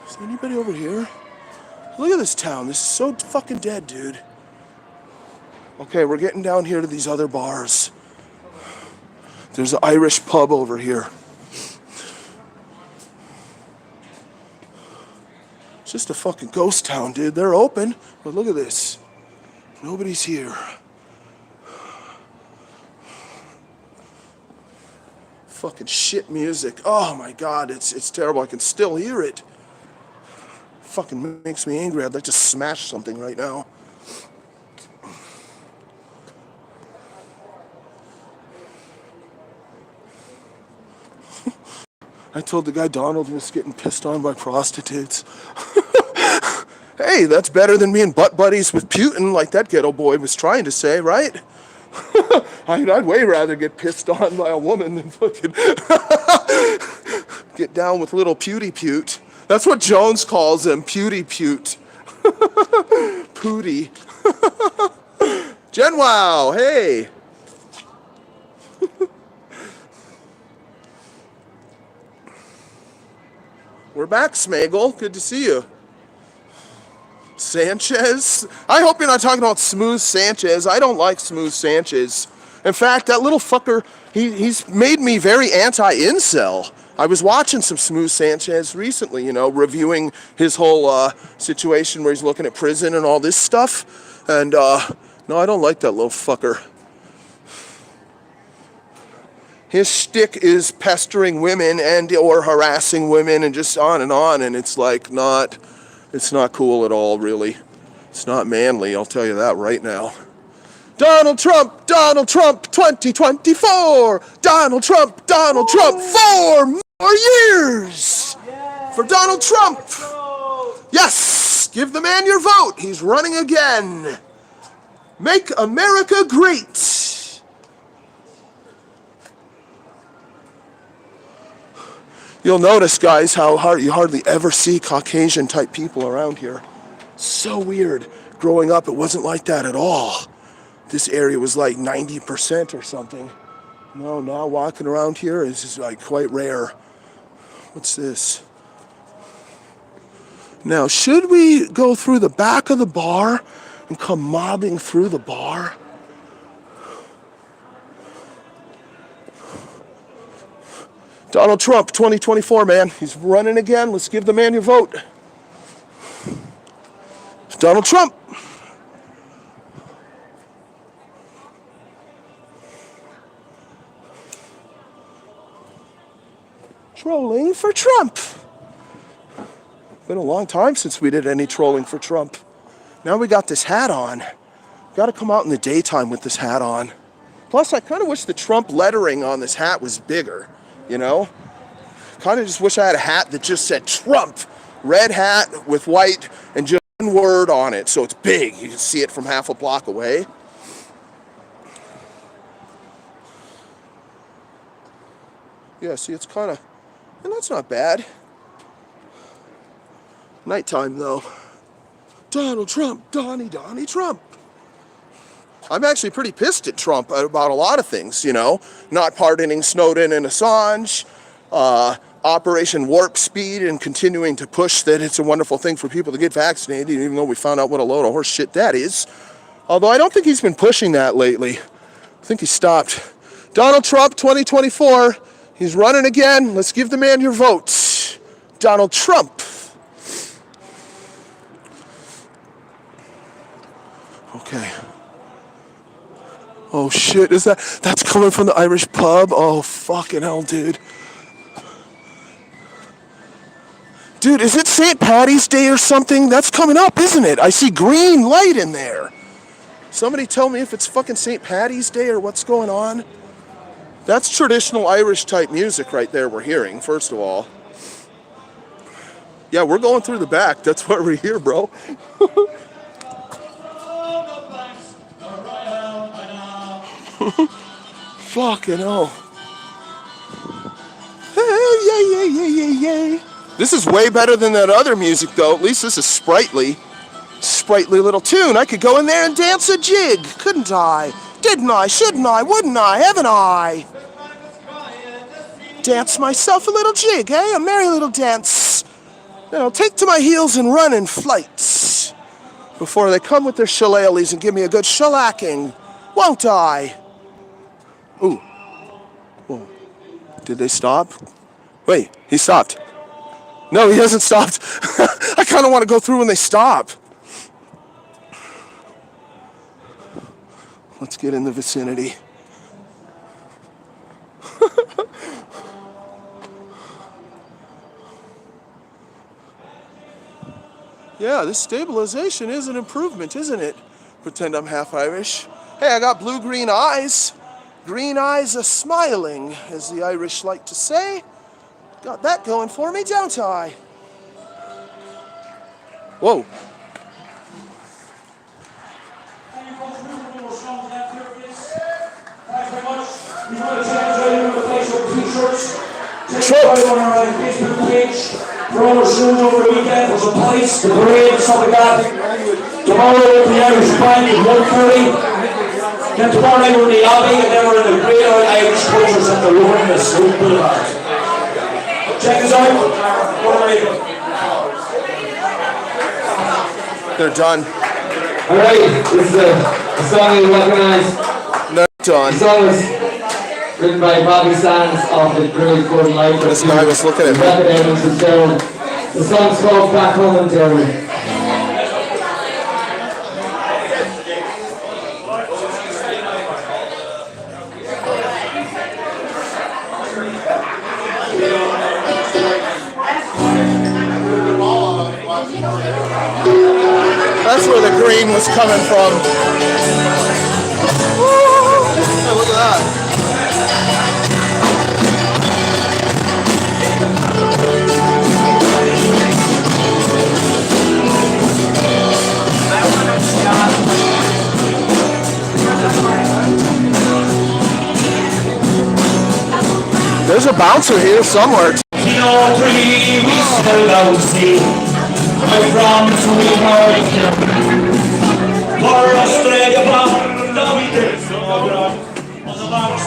Is anybody over here? Look at this town. This is so fucking dead, dude. Okay, we're getting down here to these other bars. There's an Irish pub over here. It's just a fucking ghost town, dude. They're open, but look at this. Nobody's here. Fucking shit music. Oh my God, it's terrible. I can still hear it. Fucking makes me angry. I'd like to smash something right now. I told the guy Donald was getting pissed on by prostitutes. Hey, that's better than being butt buddies with Putin, like that ghetto boy was trying to say, right? I'd way rather get pissed on by a woman than fucking get down with little Pewty Pute. That's what Jones calls him, Pewty Pute. Pooty. Jen Wow, hey. We're back, Smagel. Good to see you. Sanchez? I hope you're not talking about Smooth Sanchez. I don't like Smooth Sanchez. In fact, that little fucker, he's made me very anti-incel. I was watching some Smooth Sanchez recently, you know, reviewing his whole situation where he's looking at prison and all this stuff. And, no, I don't like that little fucker. His shtick is pestering women and or harassing women and just on, and it's like it's not cool at all, really. It's not manly, I'll tell you that right now. Donald Trump, 2024! Donald Trump, 4 more years! For Donald Trump! Yes! Give the man your vote! He's running again! Make America great! You'll notice, guys, how you hardly ever see Caucasian-type people around here. So weird. Growing up, it wasn't like that at all. This area was like 90% or something. No, now walking around here is just like quite rare. What's this? Now, should we go through the back of the bar and come mobbing through the bar? Donald Trump, 2024, man. He's running again. Let's give the man your vote. Donald Trump. Trolling for Trump. Been a long time since we did any trolling for Trump. Now we got this hat on. Got to come out in the daytime with this hat on. Plus, I kind of wish the Trump lettering on this hat was bigger. You know? Kind of just wish I had a hat that just said Trump. Red hat with white and just one word on it. So it's big. You can see it from half a block away. Yeah, see, it's kind of... And that's not bad. Nighttime, though. Donald Trump. Donnie Trump. I'm actually pretty pissed at Trump about a lot of things, you know. Not pardoning Snowden and Assange, Operation Warp Speed, and continuing to push that it's a wonderful thing for people to get vaccinated, even though we found out what a load of horse shit that is. Although I don't think he's been pushing that lately. I think he stopped. Donald Trump, 2024. He's running again. Let's give the man your vote. Donald Trump. Okay. Oh shit, that's coming from the Irish pub? Oh fucking hell, dude. Dude, is it St. Paddy's Day or something? That's coming up, isn't it? I see green light in there. Somebody tell me if it's fucking St. Paddy's Day or what's going on. That's traditional Irish type music right there we're hearing, first of all. Yeah, we're going through the back. That's why we're here, bro. Fucking hell. yay. This is way better than that other music, though. At least this is sprightly. Sprightly little tune. I could go in there and dance a jig, couldn't I? Didn't I? Shouldn't I? Wouldn't I? Haven't I? Dance myself a little jig, eh? A merry little dance. Then I'll take to my heels and run in flight before they come with their shillelaghs and give me a good shellacking, won't I? Ooh. Whoa. Did they stop? Wait, he stopped. No, he hasn't stopped. I kind of want to go through when they stop. Let's get in the vicinity. Yeah, this stabilization is an improvement, isn't it? Pretend I'm half Irish. Hey, I got blue-green eyes. Green eyes a-smiling, as the Irish like to say. Got that going for me, don't I? Whoa. On our Facebook page for all our shows over the weekend for some pints, the parade and stuff like that. Tomorrow the Irish Band is 1:30. Then tomorrow night we're in the Abbey and then we're in the Great Irish Culture Centre over in the Slope Boulevard. Check us out. They're done. Alright, this is a song you recognize. They're done. The song was written by Bobby Sands of the Great Gordon Life. This guy was looking at me. The song's called Back Home in Derry. That's where the green was coming from. Hey, look at that. There's a bouncer here somewhere.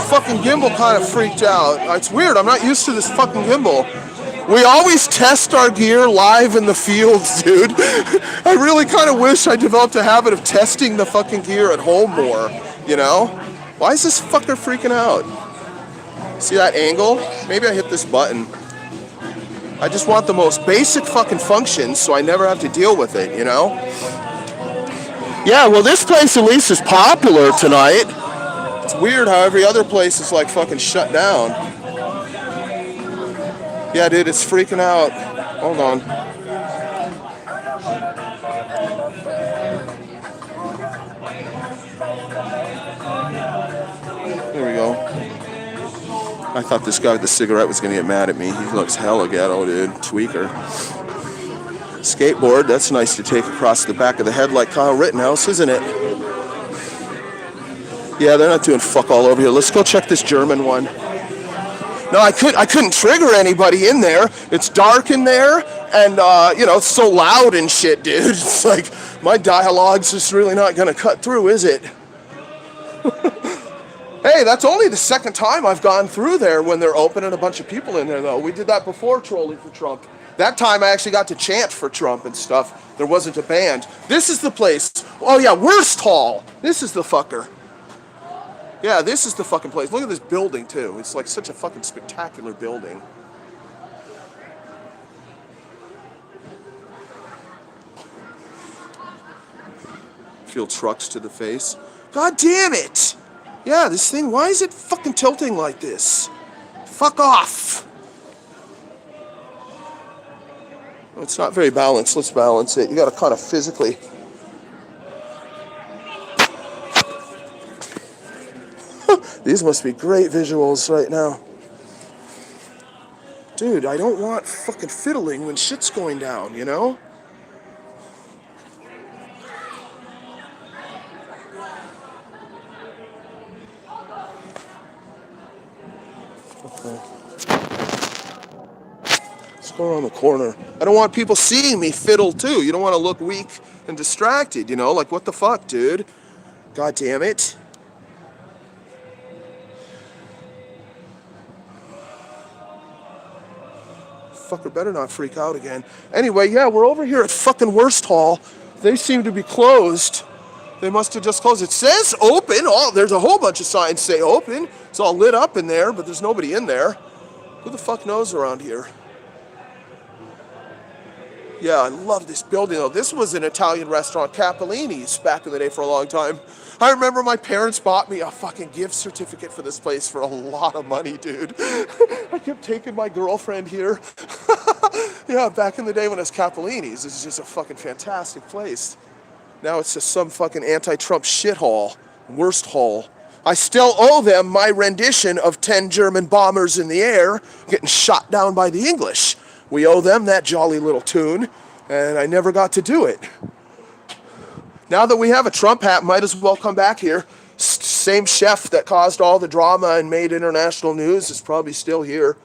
Fucking gimbal kind of freaked out. It's weird, I'm not used to this fucking gimbal. We always test our gear live in the fields, dude. I really kind of wish I developed a habit of testing the fucking gear at home more, you know? Why is this fucker freaking out? See that angle? Maybe I hit this button. I just want the most basic fucking functions so I never have to deal with it, you know? Yeah, well this place at least is popular tonight. It's weird how every other place is like fucking shut down. Yeah, dude, it's freaking out. Hold on. There we go. I thought this guy with the cigarette was gonna get mad at me. He looks hella ghetto, dude. Tweaker. Skateboard, that's nice to take across the back of the head like Kyle Rittenhouse, isn't it? Yeah, they're not doing fuck all over here. Let's go check this German one. No, I couldn't trigger anybody in there. It's dark in there, and you know, it's so loud and shit, dude. It's like my dialogue's just really not gonna cut through, is it? Hey, that's only the second time I've gone through there when they're open and a bunch of people in there, though. We did that before trolling for Trump. That time I actually got to chant for Trump and stuff. There wasn't a band. This is the place. Oh yeah, Worst Hall. This is the fucker. Yeah, this is the fucking place. Look at this building, too. It's like such a fucking spectacular building. Feel trucks to the face. God damn it! Yeah, this thing, why is it fucking tilting like this? Fuck off! Well, it's not very balanced. Let's balance it. You gotta kind of physically... These must be great visuals right now. Dude, I don't want fucking fiddling when shit's going down, you know? Okay. Let's go around the corner. I don't want people seeing me fiddle too. You don't want to look weak and distracted, you know? Like, what the fuck, dude? God damn it. Fucker better not freak out again. Anyway, yeah, we're over here at fucking Worst Hall. They seem to be closed. They must have just closed. It says open. Oh, there's a whole bunch of signs say open. It's all lit up in there, but there's nobody in there. Who the fuck knows around here? Yeah, I love this building though. This was an Italian restaurant, Capellini's, back in the day for a long time. I remember my parents bought me a fucking gift certificate for this place for a lot of money, dude. I kept taking my girlfriend here. Yeah, back in the day when it was Capellini's. This is just a fucking fantastic place. Now it's just some fucking anti-Trump shithole. Worst hole. I still owe them my rendition of 10 German bombers in the air getting shot down by the English. We owe them that jolly little tune, and I never got to do it. Now that we have a Trump hat, might as well come back here. Same chef that caused all the drama and made international news is probably still here.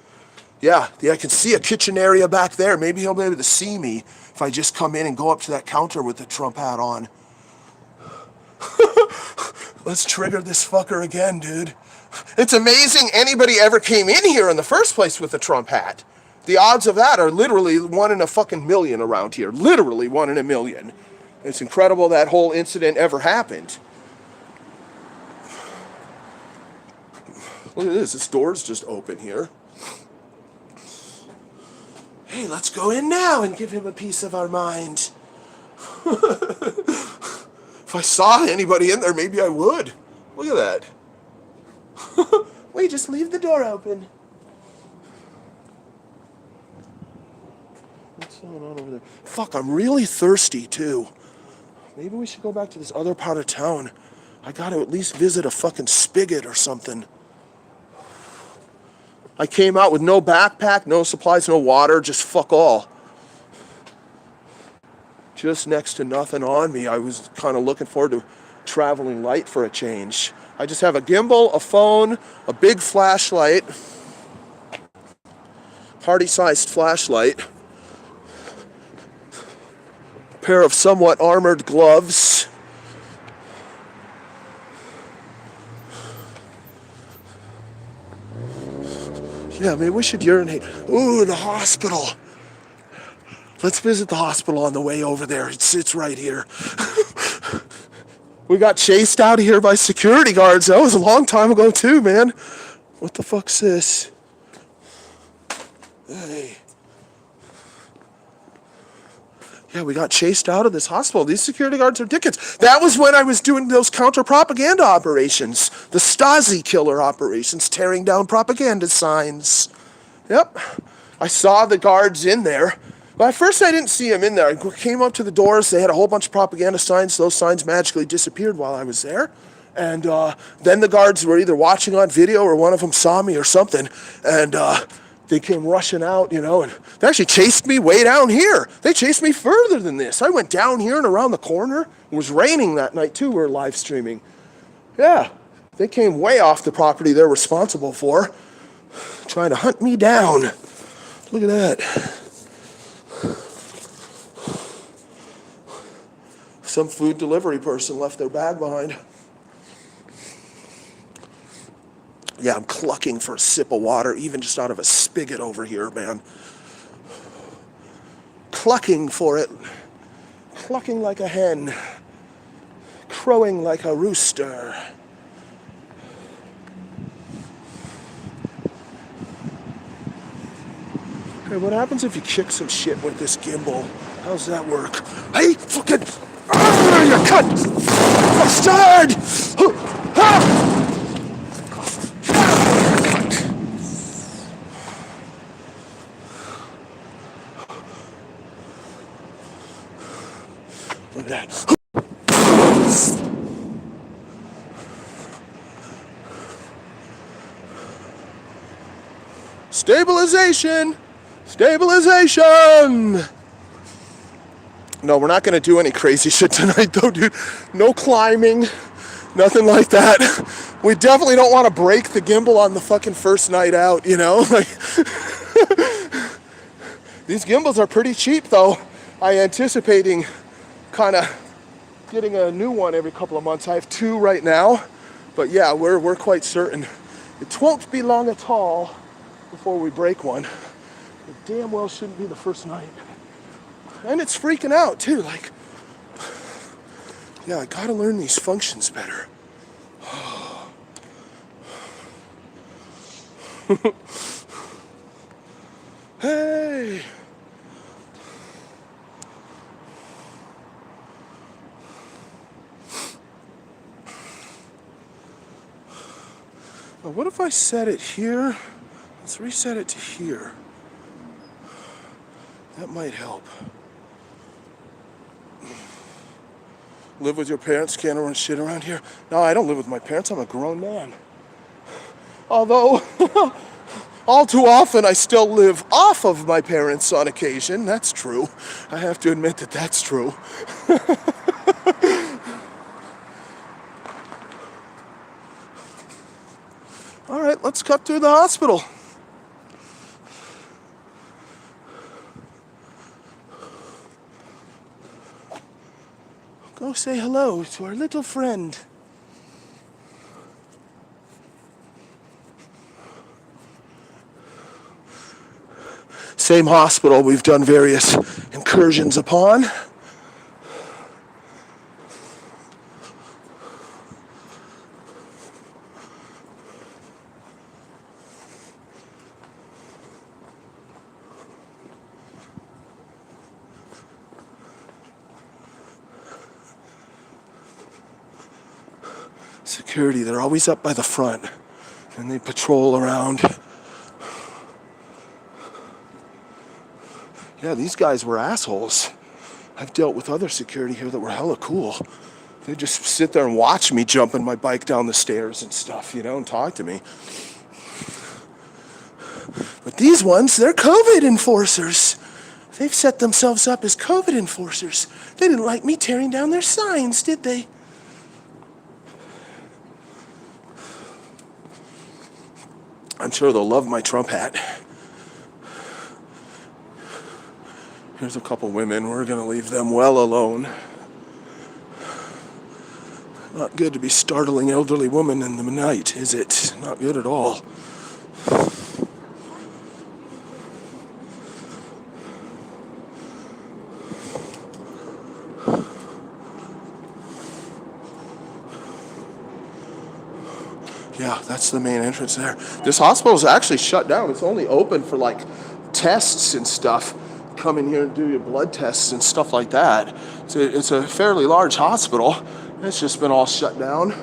Yeah, I can see a kitchen area back there. Maybe he'll be able to see me if I just come in and go up to that counter with the Trump hat on. Let's trigger this fucker again, dude. It's amazing anybody ever came in here in the first place with a Trump hat. The odds of that are literally 1 in a fucking million around here. Literally 1 in a million. It's incredible that whole incident ever happened. Look at this. This door's just open here. Hey, let's go in now and give him a piece of our mind. If I saw anybody in there, maybe I would. Look at that. Wait, just leave the door open. What's going on over there? Fuck, I'm really thirsty too. Maybe we should go back to this other part of town. I gotta at least visit a fucking spigot or something. I came out with no backpack, no supplies, no water, just fuck all. Just next to nothing on me. I was kind of looking forward to traveling light for a change. I just have a gimbal, a phone, a big flashlight, party-sized flashlight, a pair of somewhat armored gloves, yeah, maybe we should urinate. Ooh, the hospital. Let's visit the hospital on the way over there. It's right here. We got chased out of here by security guards. That was a long time ago too, man. What the fuck's this? Hey. Yeah, we got chased out of this hospital. These security guards are dickheads. That was when I was doing those counter-propaganda operations. The Stasi killer operations, tearing down propaganda signs. Yep. I saw the guards in there. Well, at first I didn't see them in there. I came up to the doors. They had a whole bunch of propaganda signs. Those signs magically disappeared while I was there. And then the guards were either watching on video or one of them saw me or something. And they came rushing out, you know, and they actually chased me way down here. They chased me further than this. I went down here and around the corner. It was raining that night too. We were live streaming. Yeah, they came way off the property they're responsible for, trying to hunt me down. Look at that. Some food delivery person left their bag behind. Yeah, I'm clucking for a sip of water, even just out of a spigot over here, man. Clucking for it. Clucking like a hen. Crowing like a rooster. Okay, what happens if you kick some shit with this gimbal? How's that work? Hey, fucking... Oh, you cunt! Bastard! Ah! Look at that. Stabilization! Stabilization! No, we're not going to do any crazy shit tonight, though, dude. No climbing, nothing like that. We definitely don't want to break the gimbal on the fucking first night out, you know? Like, These gimbals are pretty cheap though. I anticipating kind of getting a new one every couple of months. I have 2 right now, but yeah, we're quite certain it won't be long at all before we break one. It damn well shouldn't be the first night. And it's freaking out too, like, yeah, I gotta learn these functions better. Hey! Now what if I set it here? Let's reset it to here. That might help. Live with your parents, can't run shit around here. No, I don't live with my parents, I'm a grown man. Although, all too often I still live off of my parents on occasion. That's true. I have to admit that that's true. All right, let's cut through the hospital. Go say hello to our little friend. Same hospital we've done various incursions upon. Security, they're always up by the front and they patrol around. Yeah, these guys were assholes. I've dealt with other security here that were hella cool. They just sit there and watch me jumping my bike down the stairs and stuff, you know, and talk to me. But these ones, they're COVID enforcers. They've set themselves up as COVID enforcers. They didn't like me tearing down their signs, did they? I'm sure they'll love my Trump hat. Here's a couple women. We're going to leave them well alone. Not good to be startling elderly women in the night, is it? Not good at all. Yeah, that's the main entrance there. This hospital is actually shut down. It's only open for like tests and stuff. Come in here and do your blood tests and stuff like that. It's a fairly large hospital. It's just been all shut down.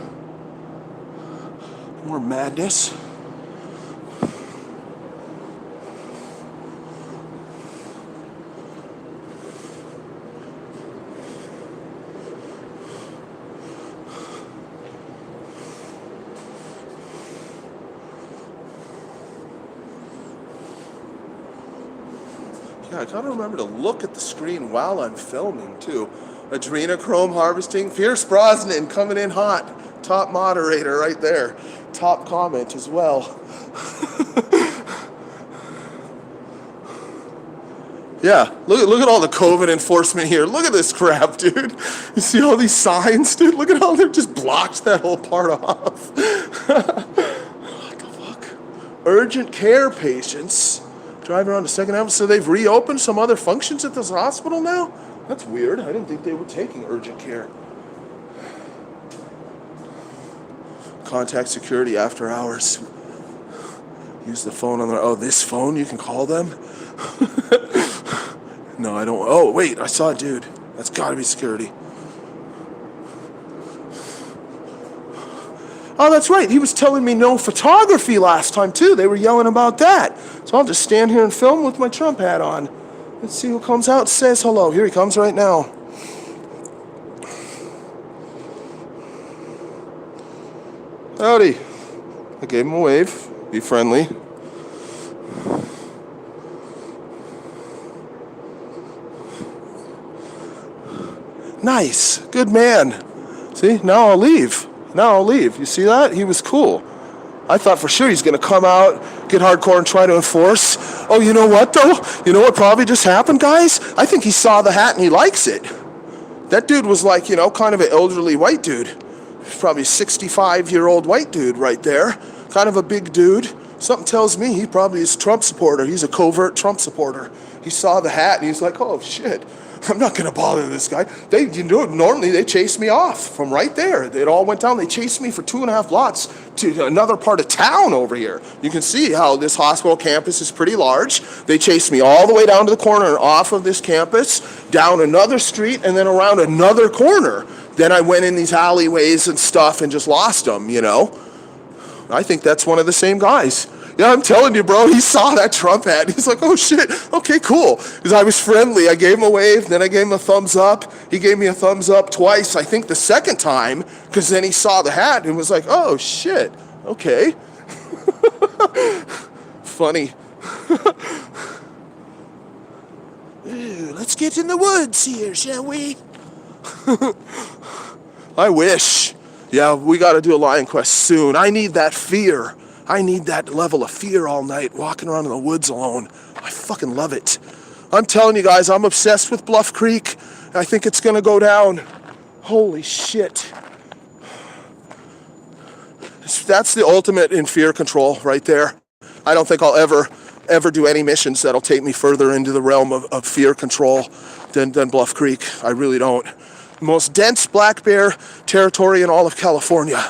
More madness. Yeah, I gotta remember to look at the screen while I'm filming too. Adrenochrome harvesting, Pierce Brosnan coming in hot. Top moderator right there. Top comment as well. Yeah, look at all the COVID enforcement here. Look at this crap, dude. You see all these signs, dude? Look at how they've just blocked that whole part off. What the fuck? Urgent care patients. Driving around the second half, so they've reopened some other functions at this hospital now? That's weird. I didn't think they were taking urgent care. Contact security after hours. Use the phone on their, oh, this phone, you can call them? No, I don't, oh, wait, I saw a dude. That's gotta be security. Oh, that's right. He was telling me no photography last time, too. They were yelling about that. So I'll just stand here and film with my Trump hat on. Let's see who comes out and says hello. Here he comes right now. Howdy. I gave him a wave. Be friendly. Nice. Good man. See, now I'll leave. Now I'll leave. You see that? He was cool. I thought for sure he's going to come out, get hardcore, and try to enforce. Oh, you know what, though? You know what probably just happened, guys? I think he saw the hat and he likes it. That dude was like, you know, kind of an elderly white dude. Probably a 65-year-old white dude right there. Kind of a big dude. Something tells me he probably is a Trump supporter. He's a covert Trump supporter. He saw the hat and he's like, oh, shit. I'm not going to bother this guy. Normally they chase me off from right there. It all went down. They chased me for 2.5 blocks to another part of town over here. You can see how this hospital campus is pretty large. They chased me all the way down to the corner and off of this campus, down another street, and then around another corner. Then I went in these alleyways and stuff and just lost them, you know. I think that's one of the same guys. Yeah, I'm telling you, bro, he saw that Trump hat. He's like, oh, shit, okay, cool. Because I was friendly. I gave him a wave, then I gave him a thumbs up. He gave me a thumbs up twice, I think the second time, because then he saw the hat and was like, oh, shit, okay. Funny. Let's get in the woods here, shall we? I wish. Yeah, we got to do a lion quest soon. I need that fear. I need that level of fear all night, walking around in the woods alone. I fucking love it. I'm telling you guys, I'm obsessed with Bluff Creek. I think it's going to go down. Holy shit. That's the ultimate in fear control right there. I don't think I'll ever do any missions that'll take me further into the realm of fear control than Bluff Creek. I really don't. Most dense black bear territory in all of California.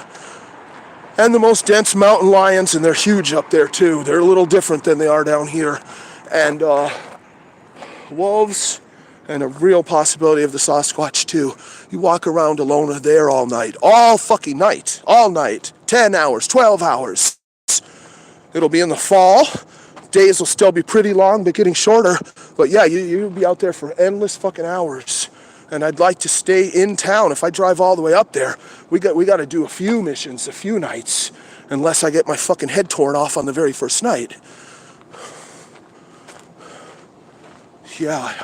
And the most dense mountain lions, and they're huge up there too. They're a little different than they are down here. And wolves, and a real possibility of the Sasquatch too. You walk around alone there all night. All fucking night. All night. 10 hours, 12 hours. It'll be in the fall. Days will still be pretty long, but getting shorter. But yeah, you'll be out there for endless fucking hours. And I'd like to stay in town. If I drive all the way up there, we got to do a few missions, a few nights, unless I get my fucking head torn off on the very first night. Yeah,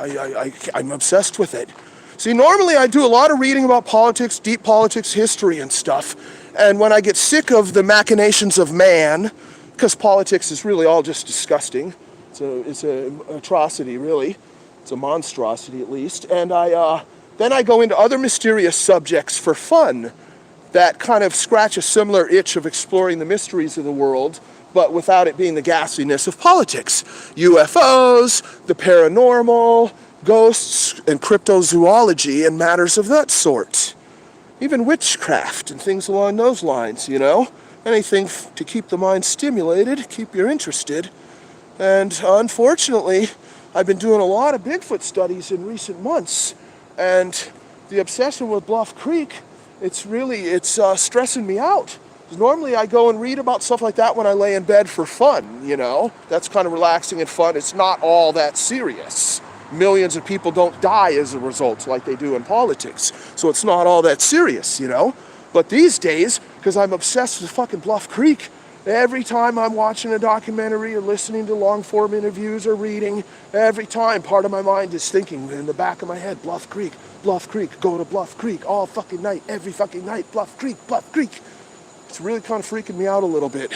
I'm obsessed with it. See, normally I do a lot of reading about politics, deep politics, history and stuff. And when I get sick of the machinations of man, because politics is really all just disgusting. It's an atrocity, really. It's a monstrosity, at least. And then I go into other mysterious subjects for fun that kind of scratch a similar itch of exploring the mysteries of the world, but without it being the ghastliness of politics. UFOs, the paranormal, ghosts, and cryptozoology, and matters of that sort. Even witchcraft and things along those lines, you know? Anything to keep the mind stimulated, keep you interested. And unfortunately, I've been doing a lot of Bigfoot studies in recent months, and the obsession with Bluff Creek, it's stressing me out. Normally I go and read about stuff like that when I lay in bed for fun, you know? That's kind of relaxing and fun. It's not all that serious. Millions of people don't die as a result like they do in politics, so it's not all that serious, you know? But these days, because I'm obsessed with fucking Bluff Creek, every time I'm watching a documentary or listening to long-form interviews or reading, every time part of my mind is thinking in the back of my head, Bluff Creek, go to Bluff Creek all fucking night, every fucking night, Bluff Creek. It's really kind of freaking me out a little bit.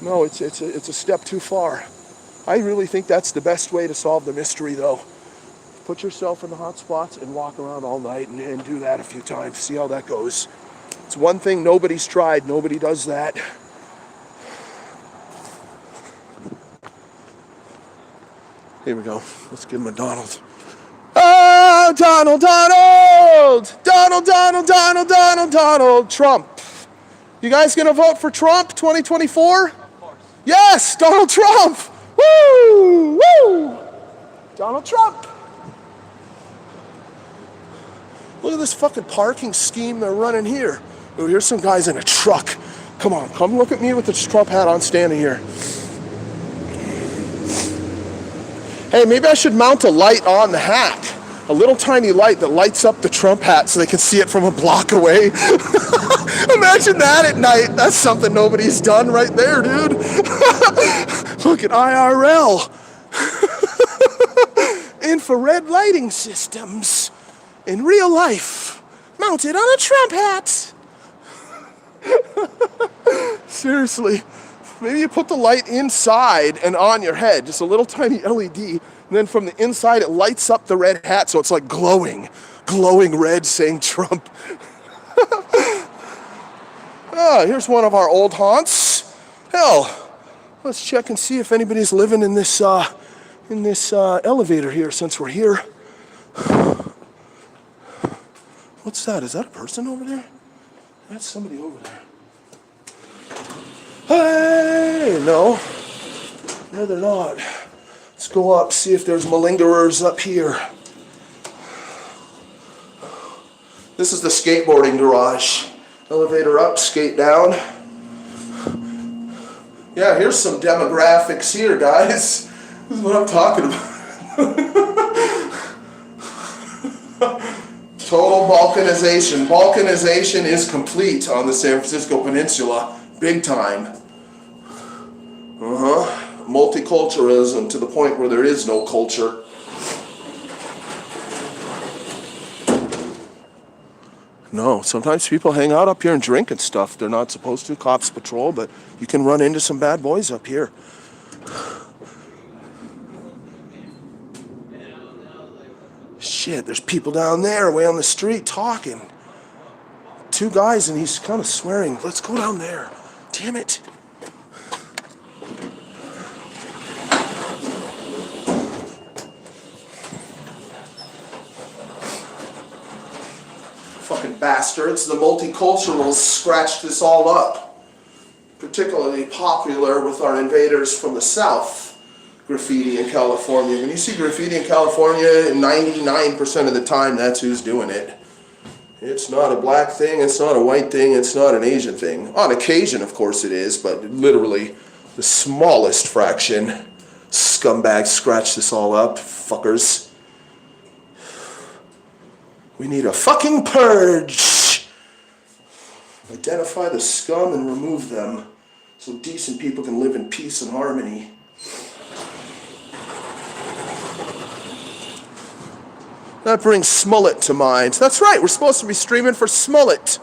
No, it's a step too far. I really think that's the best way to solve the mystery, though. Put yourself in the hot spots and walk around all night and do that a few times. See how that goes. It's one thing nobody's tried. Nobody does that. Here we go. Let's give him a Donald. Oh, Donald Trump. You guys gonna vote for Trump 2024? Of course. Yes, Donald Trump. Woo! Donald Trump. Look at this fucking parking scheme they're running here. Oh, here's some guys in a truck. Come on, come look at me with this Trump hat on standing here. Hey, maybe I should mount a light on the hat. A little tiny light that lights up the Trump hat so they can see it from a block away. Imagine that at night. That's something nobody's done right there, dude. Look at IRL. Infrared lighting systems in real life, mounted on a Trump hat. Seriously, Maybe you put the light inside and on your head, just a little tiny LED, and then from the inside it lights up the red hat so it's like glowing red saying Trump. Here's one of our old haunts. Hell, let's check and see if anybody's living in this elevator here since we're here. What's that? Is that a person over there? That's somebody over there. Hey, no, they're not. Let's go up, see if there's malingerers up here. This is the skateboarding garage. Elevator up, skate down. Yeah, here's some demographics here, guys. This is what I'm talking about. Total balkanization. Balkanization is complete on the San Francisco Peninsula. Big time. Multiculturalism to the point where there is no culture. No, sometimes people hang out up here and drink and stuff. They're not supposed to. Cops patrol, but you can run into some bad boys up here. Shit, there's people down there way on the street talking. Two guys and he's kind of swearing. Let's go down there. Damn it. Fucking bastards. The multiculturals scratched this all up. Particularly popular with our invaders from the south. Graffiti in California. When you see graffiti in California, 99% of the time that's who's doing it. It's not a black thing, it's not a white thing, it's not an Asian thing. On occasion, of course it is, but literally the smallest fraction. Scumbags scratch this all up, fuckers. We need a fucking purge. Identify the scum and remove them so decent people can live in peace and harmony. That brings Smollet to mind. That's right, we're supposed to be streaming for Smollet.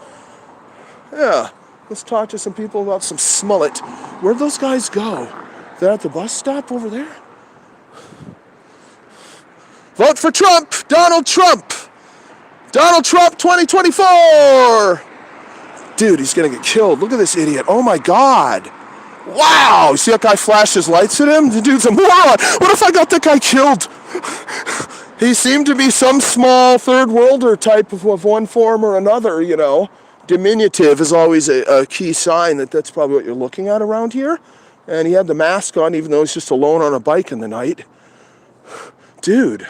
Yeah, let's talk to some people about some Smollet. Where'd those guys go? They're at the bus stop over there? Vote for Trump! Donald Trump! Donald Trump 2024! Dude, he's gonna get killed. Look at this idiot. Oh my God. Wow! You see that guy flash his lights at him? The dude's a moron! What if I got that guy killed? He seemed to be some small third worlder type of one form or another, you know. Diminutive is always a key sign that that's probably what you're looking at around here. And he had the mask on even though he's just alone on a bike in the night. Dude,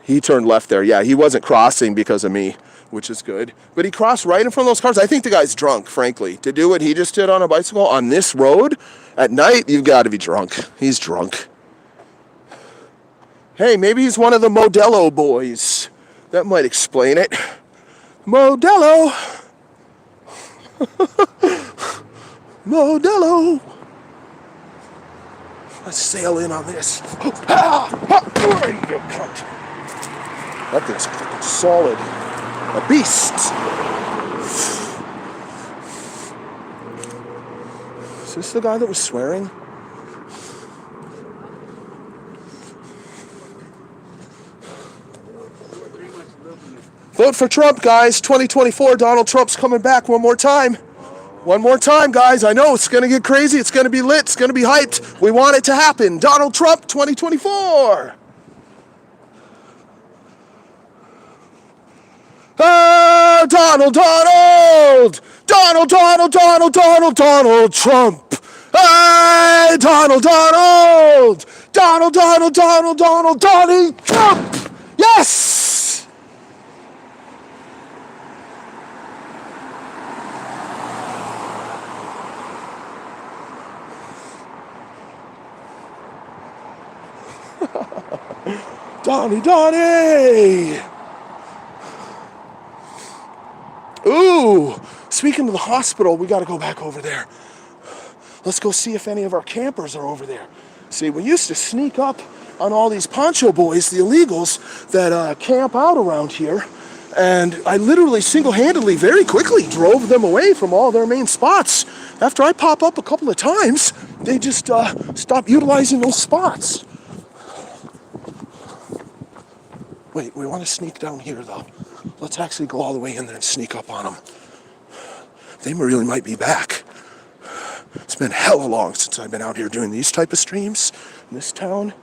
he turned left there. Yeah, he wasn't crossing because of me, which is good. But he crossed right in front of those cars. I think the guy's drunk, frankly. To do what he just did on a bicycle on this road at night, you've got to be drunk. He's drunk. Hey, maybe he's one of the Modelo boys. That might explain it. Modelo. Modelo. Let's sail in on this. That thing's fucking solid. A beast. Is this the guy that was swearing? Vote for Trump, guys. 2024, Donald Trump's coming back one more time. One more time, guys. I know it's going to get crazy. It's going to be lit. It's going to be hyped. We want it to happen. Donald Trump 2024. Oh, Donald Trump. Hey, Donald Trump. Yes. Donnie! Ooh, speaking of the hospital, we got to go back over there. Let's go see if any of our campers are over there. See, we used to sneak up on all these poncho boys, the illegals, that camp out around here. And I literally single-handedly, very quickly, drove them away from all their main spots. After I pop up a couple of times, they just stopped utilizing those spots. Wait, we want to sneak down here though. Let's actually go all the way in there and sneak up on them. They really might be back. It's been hella long since I've been out here doing these type of streams in this town.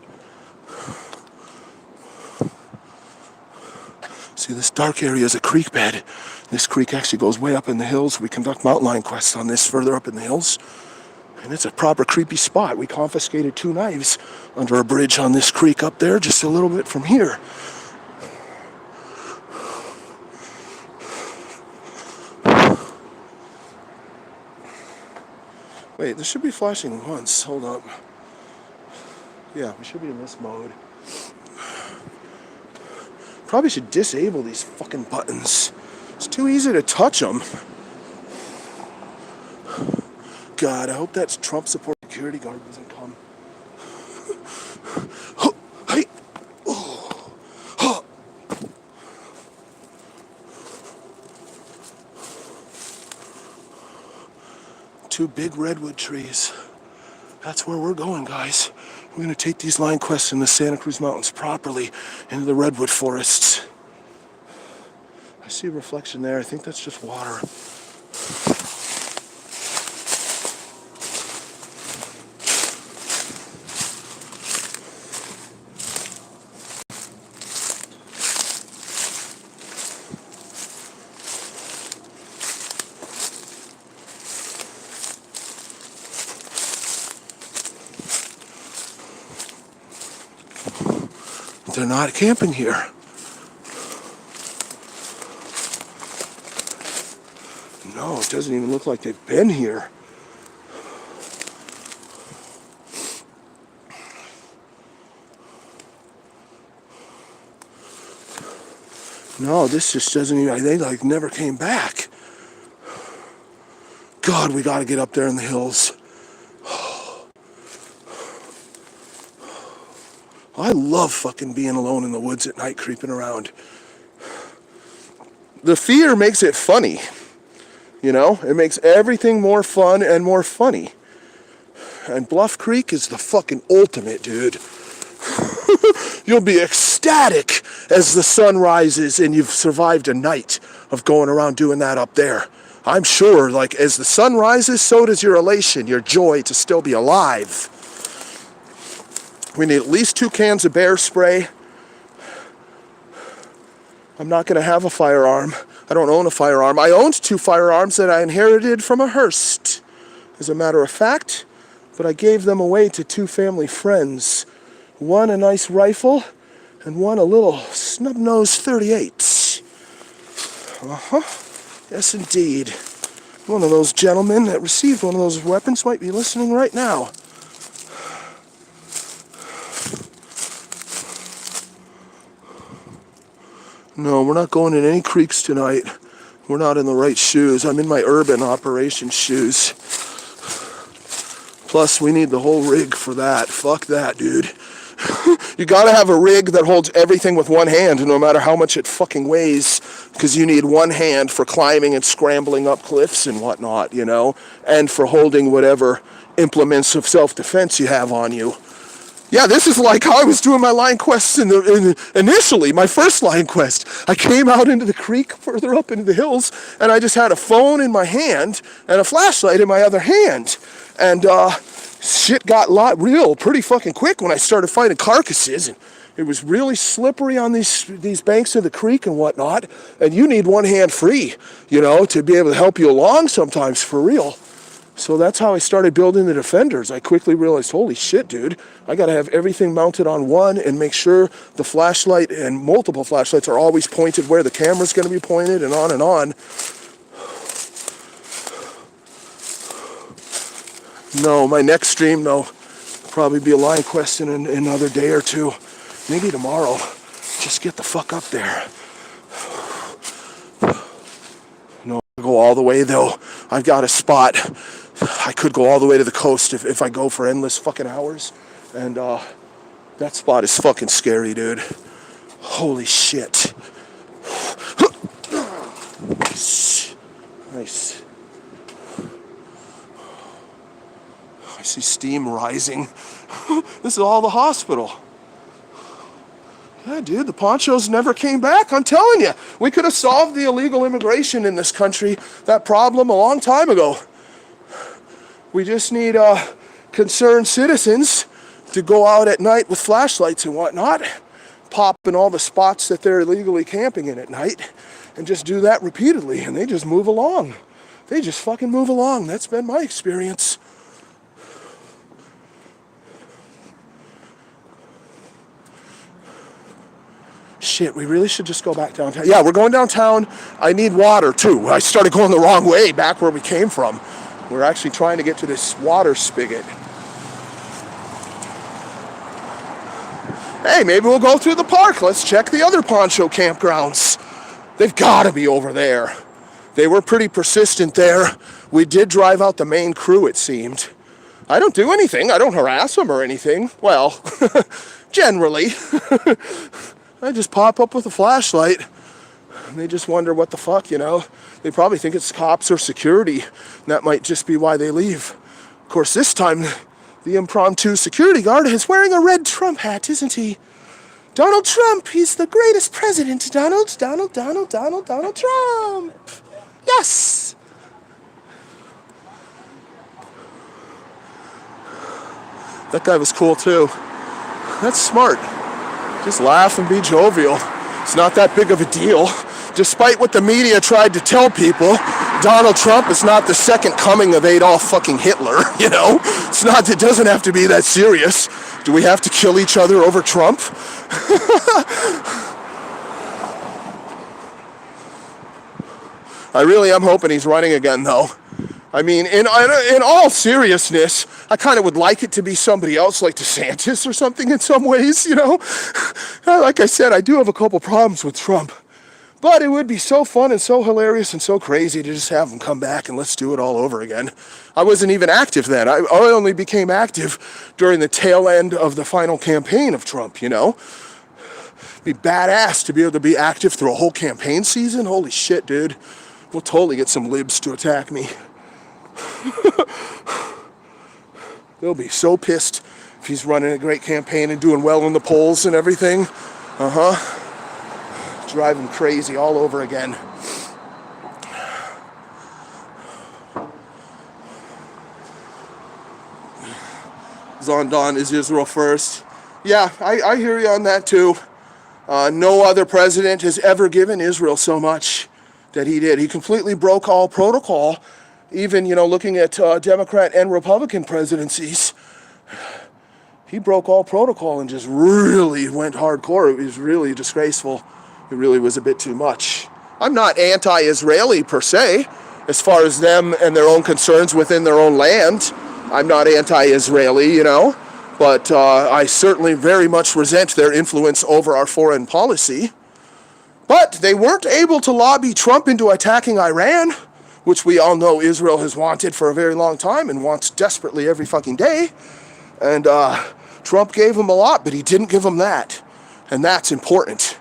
See, this dark area is a creek bed. This creek actually goes way up in the hills. We conduct mountain lion quests on this further up in the hills. And it's a proper creepy spot. We confiscated 2 knives under a bridge on this creek up there, just a little bit from here. Wait, there should be flashing once. Hold up. Yeah, we should be in this mode. Probably should disable these fucking buttons. It's too easy to touch them. God, I hope that Trump support security guard doesn't come. Hey. Two big redwood trees. That's where we're going, guys. We're going to take these line quests in the Santa Cruz Mountains properly into the redwood forests. I see a reflection there. I think that's just water. They're not camping here. No, it doesn't even look like they've been here. No, this just doesn't even, they like never came back. God, we gotta get up there in the hills. I love fucking being alone in the woods at night, creeping around. The fear makes it funny. You know, it makes everything more fun and more funny. And Bluff Creek is the fucking ultimate, dude. You'll be ecstatic as the sun rises and you've survived a night of going around doing that up there. I'm sure, like, as the sun rises, so does your elation, your joy to still be alive. We need at least 2 cans of bear spray. I'm not going to have a firearm. I don't own a firearm. I owned 2 firearms that I inherited from a hearse, as a matter of fact, but I gave them away to 2 family friends. One a nice rifle, and one a little snub-nosed .38. Yes, indeed. One of those gentlemen that received one of those weapons might be listening right now. No, we're not going in any creeks tonight. We're not in the right shoes. I'm in my urban operation shoes. Plus, we need the whole rig for that. Fuck that, dude. You gotta have a rig that holds everything with one hand, no matter how much it fucking weighs, because you need one hand for climbing and scrambling up cliffs and whatnot, you know, and for holding whatever implements of self-defense you have on you. Yeah, this is like how I was doing my line quests initially, my first line quest. I came out into the creek further up into the hills, and I just had a phone in my hand and a flashlight in my other hand. And shit got real pretty fucking quick when I started finding carcasses. And it was really slippery on these banks of the creek and whatnot. And you need one hand free, you know, to be able to help you along sometimes, for real. So that's how I started building the Defenders. I quickly realized, holy shit, dude, I gotta have everything mounted on one and make sure the flashlight and multiple flashlights are always pointed where the camera's gonna be pointed, and on and on. No, my next stream, though, will probably be a line quest in another day or 2. Maybe tomorrow. Just get the fuck up there. No, I'll go all the way, though. I've got a spot. I could go all the way to the coast if I go for endless fucking hours. And that spot is fucking scary, dude. Holy shit. Nice. I see See steam rising. This is all the hospital. Yeah, dude, the ponchos never came back. I'm telling you, we could have solved the illegal immigration in this country, that problem, a long time ago. We just need concerned citizens to go out at night with flashlights and whatnot, pop in all the spots that they're illegally camping in at night, and just do that repeatedly, and they just move along. They just fucking move along. That's been my experience. Shit, we really should just go back downtown. Yeah, we're going downtown. I need water, too. I started going the wrong way back where we came from. We're actually trying to get to this water spigot. Hey, maybe we'll go through the park. Let's check the other poncho campgrounds. They've got to be over there. They were pretty persistent there. We did drive out the main crew, it seemed. I don't do anything. I don't harass them or anything. Well, generally. I just pop up with a flashlight. And they just wonder what the fuck, you know. They probably think it's cops or security. And that might just be why they leave. Of course, this time, the impromptu security guard is wearing a red Trump hat, isn't he? Donald Trump, he's the greatest president. Donald Trump. Yes! That guy was cool too. That's smart. Just laugh and be jovial. It's not that big of a deal. Despite what the media tried to tell people, Donald Trump is not the second coming of Adolf fucking Hitler, you know? It's not, it doesn't have to be that serious. Do we have to kill each other over Trump? I really am hoping he's running again, though. I mean, in all seriousness, I kind of would like it to be somebody else, like DeSantis or something in some ways, you know? Like I said, I do have a couple problems with Trump. But it would be so fun and so hilarious and so crazy to just have him come back and let's do it all over again. I wasn't even active then. I only became active during the tail end of the final campaign of Trump, you know? It'd be badass to be able to be active through a whole campaign season. Holy shit, dude. We'll totally get some libs to attack me. They'll be so pissed if he's running a great campaign and doing well in the polls and everything. Drive him crazy all over again. Zondan is Israel first. Yeah, I hear you on that too. No other president has ever given Israel so much that he did. He completely broke all protocol. Even, you know, looking at Democrat and Republican presidencies, he broke all protocol and just really went hardcore. It was really disgraceful. It really was a bit too much. I'm not anti-Israeli per se, as far as them and their own concerns within their own land. I'm not anti-Israeli, you know, but I certainly very much resent their influence over our foreign policy. But they weren't able to lobby Trump into attacking Iran, which we all know Israel has wanted for a very long time and wants desperately every fucking day. And Trump gave him a lot, but he didn't give him that. And that's important.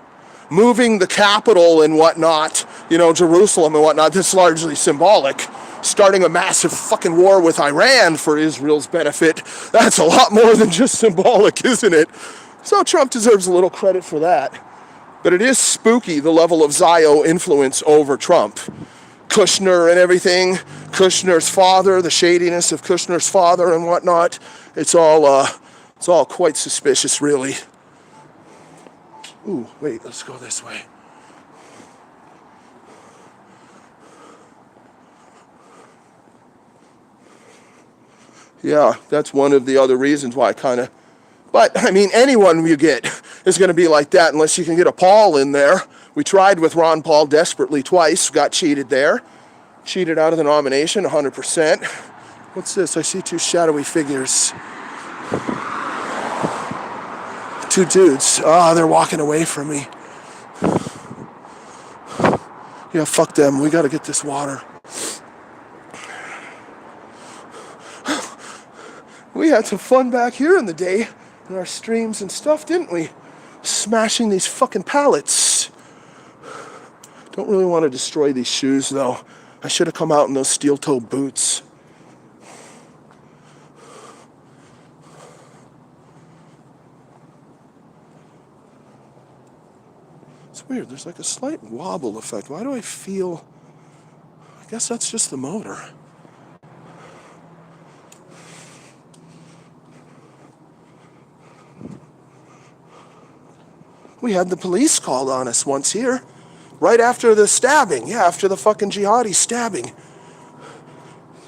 Moving the capital and whatnot, you know, Jerusalem and whatnot, that's largely symbolic. Starting a massive fucking war with Iran for Israel's benefit, that's a lot more than just symbolic, isn't it? So Trump deserves a little credit for that. But it is spooky, the level of Zio influence over Trump. Kushner and everything, Kushner's father, the shadiness of Kushner's father and whatnot, it's all quite suspicious, really. Ooh, wait, let's go this way. Yeah, that's one of the other reasons why I kind of... But, I mean, anyone you get is going to be like that unless you can get a Paul in there. We tried with Ron Paul desperately twice, got cheated there. Cheated out of the nomination, 100%. What's this? I see two shadowy figures. Two dudes. Ah, they're walking away from me. Yeah, fuck them. We got to get this water. We had some fun back here in the day in our streams and stuff, didn't we? Smashing these fucking pallets. Don't really want to destroy these shoes, though. I should have come out in those steel-toe boots. weird. There's like a slight wobble effect. Why do I feel... I guess that's just the motor. We had the police called on us once here. Right after the stabbing. Yeah, after the fucking jihadi stabbing.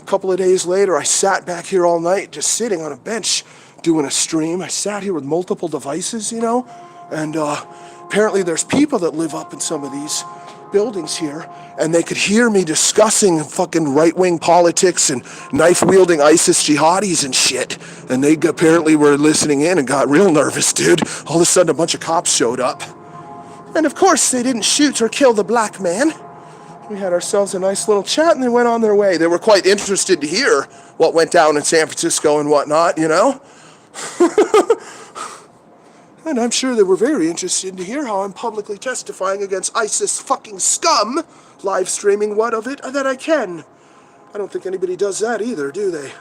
A couple of days later, I sat back here all night, just sitting on a bench, doing a stream. I sat here with multiple devices, you know, and apparently there's people that live up in some of these buildings here, and they could hear me discussing fucking right-wing politics and knife-wielding ISIS jihadis and shit, and they apparently were listening in and got real nervous, dude. All of a sudden, a bunch of cops showed up. And of course, they didn't shoot or kill the black man. We had ourselves a nice little chat, and they went on their way. They were quite interested to hear what went down in San Francisco and whatnot, you know? And I'm sure they were very interested to hear how I'm publicly testifying against ISIS fucking scum, live streaming what of it that I can. I don't think anybody does that either, do they?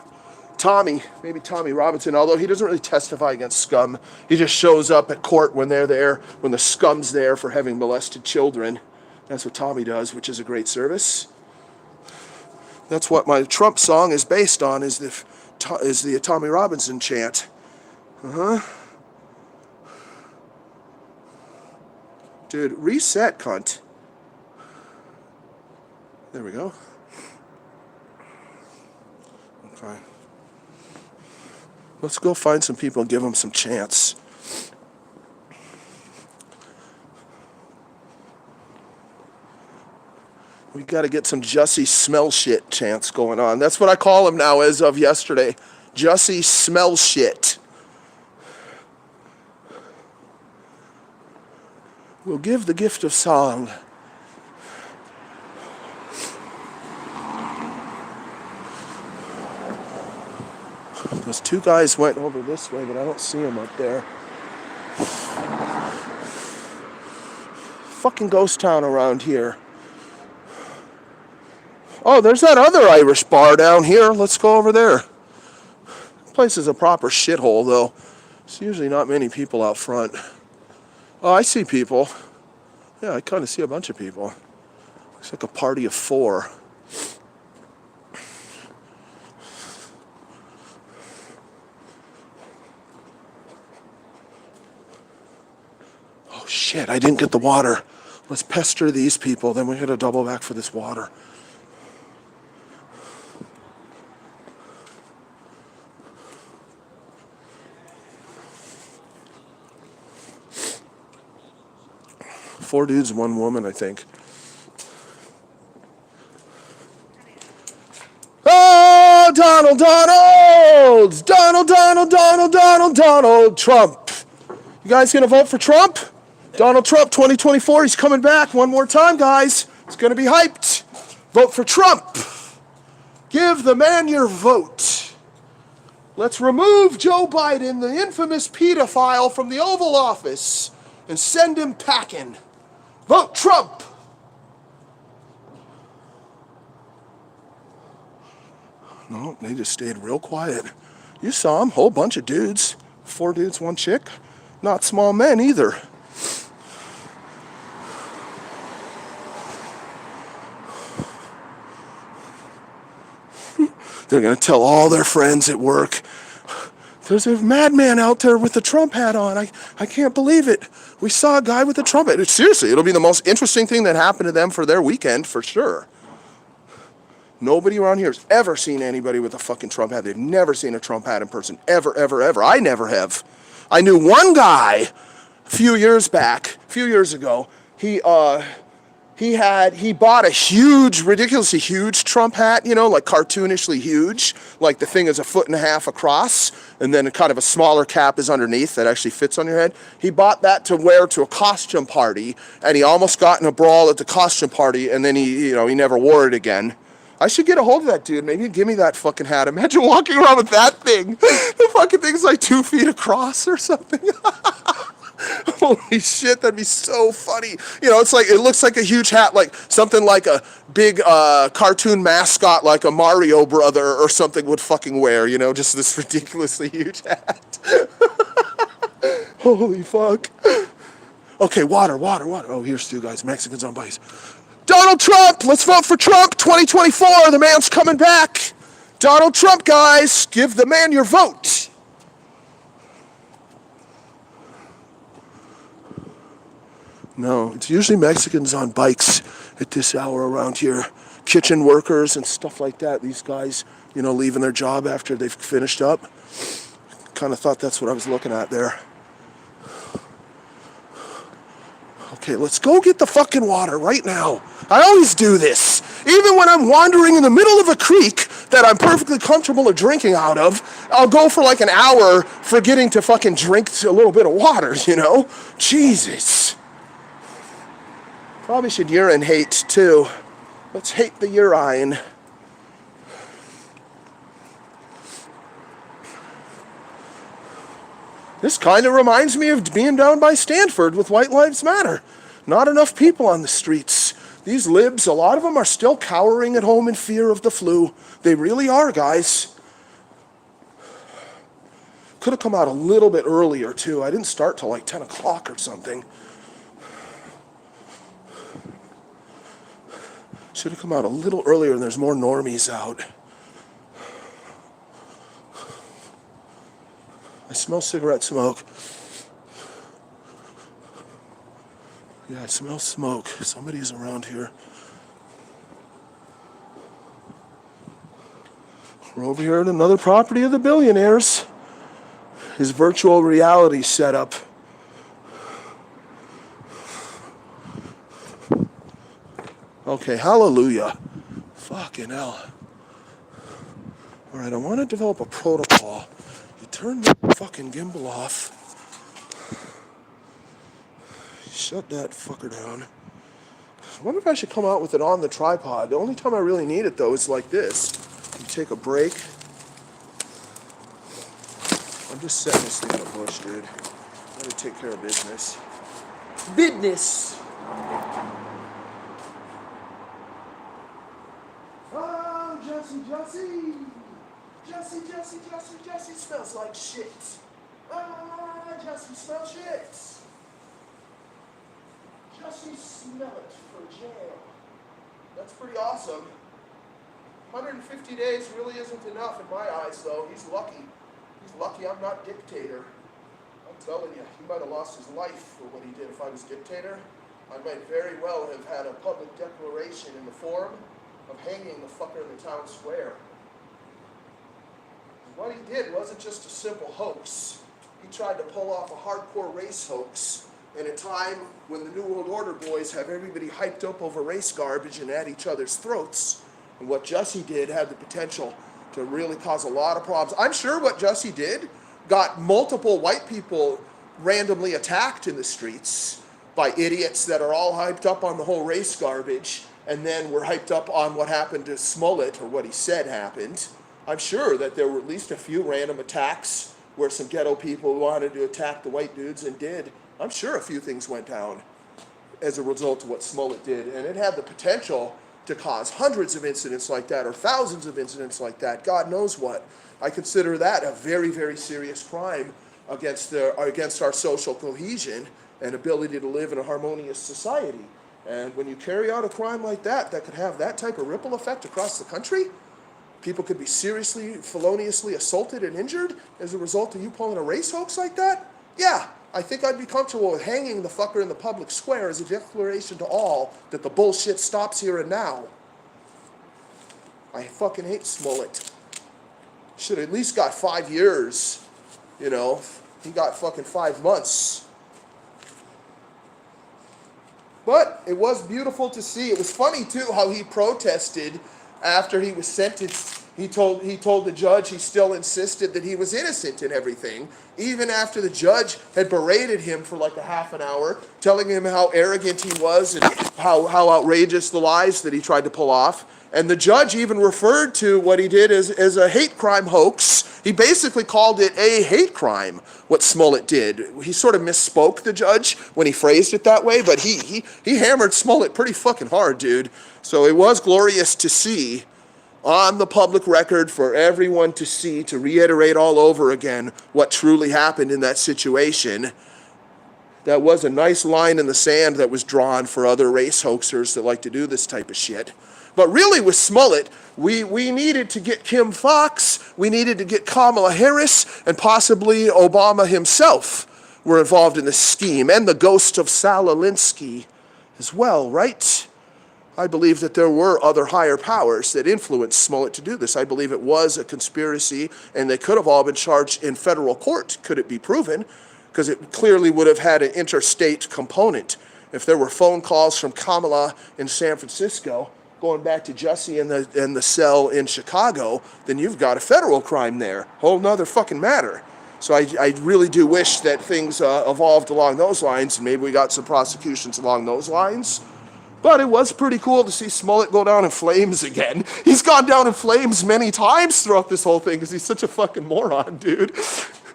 Tommy, maybe Tommy Robinson, although he doesn't really testify against scum. He just shows up at court when they're there, when the scum's there for having molested children. That's what Tommy does, which is a great service. That's what my Trump song is based on, is the Tommy Robinson chant. Dude, reset, cunt. There we go. Okay. Let's go find some people and give them some chance. We got to get some Jussie Smellshit chants going on. That's what I call him now as of yesterday. Jussie Smellshit. We'll give the gift of song. Those two guys went over this way, but I don't see them up there. Fucking ghost town around here. Oh, there's that other Irish bar down here. Let's go over there. This place is a proper shithole, though. There's usually not many people out front. Oh, I see people. Yeah, I kind of see a bunch of people. Looks like a party of 4. Oh, shit, I didn't get the water. Let's pester these people, then we gotta double back for this water. Four dudes and one woman, I think. Oh, Donald Trump. You guys gonna vote for Trump? Donald Trump 2024, he's coming back one more time, guys. It's gonna be hyped. Vote for Trump. Give the man your vote. Let's remove Joe Biden, the infamous pedophile, from the Oval Office and send him packing. Vote Trump! No, they just stayed real quiet. You saw them, whole bunch of dudes. 4 dudes, 1 chick. Not small men either. They're gonna tell all their friends at work, there's a madman out there with the Trump hat on. I can't believe it. We saw a guy with a Trump hat. Seriously, it'll be the most interesting thing that happened to them for their weekend, for sure. Nobody around here has ever seen anybody with a fucking Trump hat. They've never seen a Trump hat in person. Ever, ever, ever. I never have. I knew one guy a few years ago. He bought a huge, ridiculously huge Trump hat, you know, like cartoonishly huge. Like the thing is 1.5 feet across, and then kind of a smaller cap is underneath that actually fits on your head. He bought that to wear to a costume party, and he almost got in a brawl at the costume party, and then he never wore it again. I should get a hold of that dude. Maybe he'd give me that fucking hat. Imagine walking around with that thing. The fucking thing's like 2 feet across or something. Holy shit, that'd be so funny. You know, it looks like a huge hat, like something like a big cartoon mascot like a Mario brother or something would fucking wear, you know, just this ridiculously huge hat. Holy fuck. Okay, water. Oh, here's two guys, Mexicans on bikes. Donald Trump, let's vote for Trump, 2024, the man's coming back. Donald Trump, guys, give the man your vote. No, it's usually Mexicans on bikes at this hour around here. Kitchen workers and stuff like that. These guys, leaving their job after they've finished up. Kind of thought that's what I was looking at there. Okay, let's go get the fucking water right now. I always do this. Even when I'm wandering in the middle of a creek that I'm perfectly comfortable of drinking out of, I'll go for like an hour forgetting to fucking drink a little bit of water, Jesus. Probably should urinate too. Let's hate the urine. This kind of reminds me of being down by Stanford with White Lives Matter. Not enough people on the streets. These libs, a lot of them are still cowering at home in fear of the flu. They really are, guys. Could have come out a little bit earlier, too. I didn't start till like 10 o'clock or something. Should have come out a little earlier and there's more normies out. I smell cigarette smoke. Yeah, I smell smoke. Somebody's around here. We're over here at another property of the billionaires. His virtual reality setup. Okay, hallelujah. Fucking hell. All right, I want to develop a protocol. You turn the fucking gimbal off. Shut that fucker down. I wonder if I should come out with it on the tripod. The only time I really need it, though, is like this. You take a break. I'm just setting this thing in a bush, dude. I'm gonna take care of business. Business! Oh, Jussie smells like shit. Jussie smells shit. Jussie Smollet for jail. That's pretty awesome. 150 days really isn't enough in my eyes, though. He's lucky. He's lucky I'm not dictator. I'm telling you, he might have lost his life for what he did. If I was dictator, I might very well have had a public declaration in the form of hanging the fucker in the town square. What he did wasn't just a simple hoax. He tried to pull off a hardcore race hoax in a time when the New World Order boys have everybody hyped up over race garbage and at each other's throats. And what Jussie did had the potential to really cause a lot of problems. I'm sure what Jussie did got multiple white people randomly attacked in the streets by idiots that are all hyped up on the whole race garbage and then were hyped up on what happened to Smollet or what he said happened. I'm sure that there were at least a few random attacks where some ghetto people wanted to attack the white dudes and did. I'm sure a few things went down as a result of what Smollet did, and it had the potential to cause hundreds of incidents like that or thousands of incidents like that. God knows what. I consider that a very, very serious crime against our social cohesion and ability to live in a harmonious society. And when you carry out a crime like that could have that type of ripple effect across the country, people could be seriously, feloniously assaulted and injured as a result of you pulling a race hoax like that? Yeah, I think I'd be comfortable with hanging the fucker in the public square as a declaration to all that the bullshit stops here and now. I fucking hate Smollet. Should have at least got 5 years, you know. He got fucking 5 months. But it was beautiful to see. It was funny, too, how he protested after he was sentenced. He told the judge he still insisted that he was innocent and everything, even after the judge had berated him for like a half an hour, telling him how arrogant he was and how outrageous the lies that he tried to pull off. And the judge even referred to what he did as a hate crime hoax. He basically called it a hate crime, what Smollet did. He sort of misspoke, the judge, when he phrased it that way, but he hammered Smollet pretty fucking hard, dude. So it was glorious to see on the public record for everyone to see, to reiterate all over again what truly happened in that situation, That was a nice line in the sand that was drawn for other race hoaxers that like to do this type of shit. But really with Smollet, we needed to get Kim Fox, we needed to get Kamala Harris, and possibly Obama himself were involved in this scheme, and the ghost of Saul Alinsky as well, right? I believe that there were other higher powers that influenced Smollet to do this. I believe it was a conspiracy, and they could have all been charged in federal court, could it be proven, because it clearly would have had an interstate component. If there were phone calls from Kamala in San Francisco, going back to Jussie and the cell in Chicago, then you've got a federal crime there. Whole nother fucking matter. So I really do wish that things evolved along those lines, and maybe we got some prosecutions along those lines. But it was pretty cool to see Smollet go down in flames again. He's gone down in flames many times throughout this whole thing because he's such a fucking moron, dude.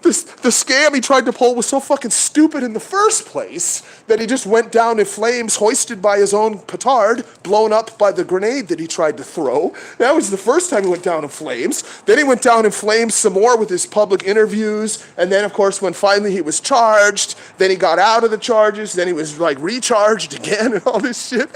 The scam he tried to pull was so fucking stupid in the first place that he just went down in flames, hoisted by his own petard, blown up by the grenade that he tried to throw. That was the first time he went down in flames. Then he went down in flames some more with his public interviews. And then, of course, when finally he was charged, then he got out of the charges. Then he was like recharged again and all this shit.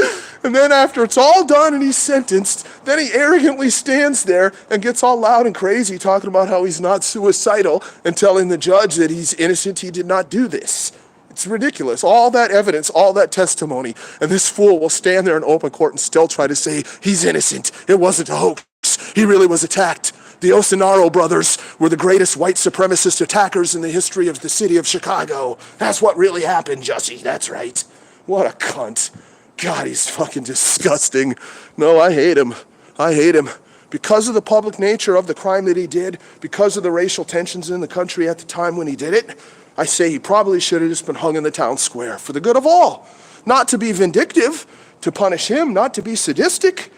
And then after it's all done and he's sentenced, then he arrogantly stands there and gets all loud and crazy talking about how he's not suicidal and telling the judge that he's innocent, he did not do this. It's ridiculous. All that evidence, all that testimony, and this fool will stand there in open court and still try to say he's innocent. It wasn't a hoax. He really was attacked. The Osunaro brothers were the greatest white supremacist attackers in the history of the city of Chicago. That's what really happened, Jussie. That's right. What a cunt. God, he's fucking disgusting. No, I hate him. I hate him. Because of the public nature of the crime that he did, because of the racial tensions in the country at the time when he did it, I say he probably should have just been hung in the town square for the good of all. Not to be vindictive, to punish him, not to be sadistic,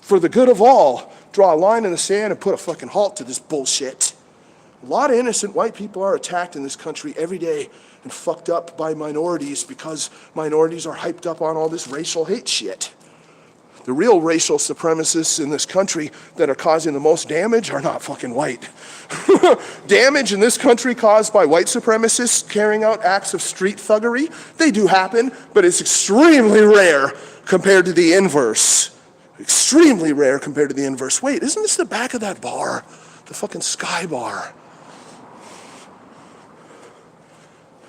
for the good of all. Draw a line in the sand and put a fucking halt to this bullshit. A lot of innocent white people are attacked in this country every day and fucked up by minorities because minorities are hyped up on all this racial hate shit. The real racial supremacists in this country that are causing the most damage are not fucking white. Damage in this country caused by white supremacists carrying out acts of street thuggery, they do happen, but it's extremely rare compared to the inverse. Extremely rare compared to the inverse. Wait, isn't this the back of that bar? The fucking Sky Bar.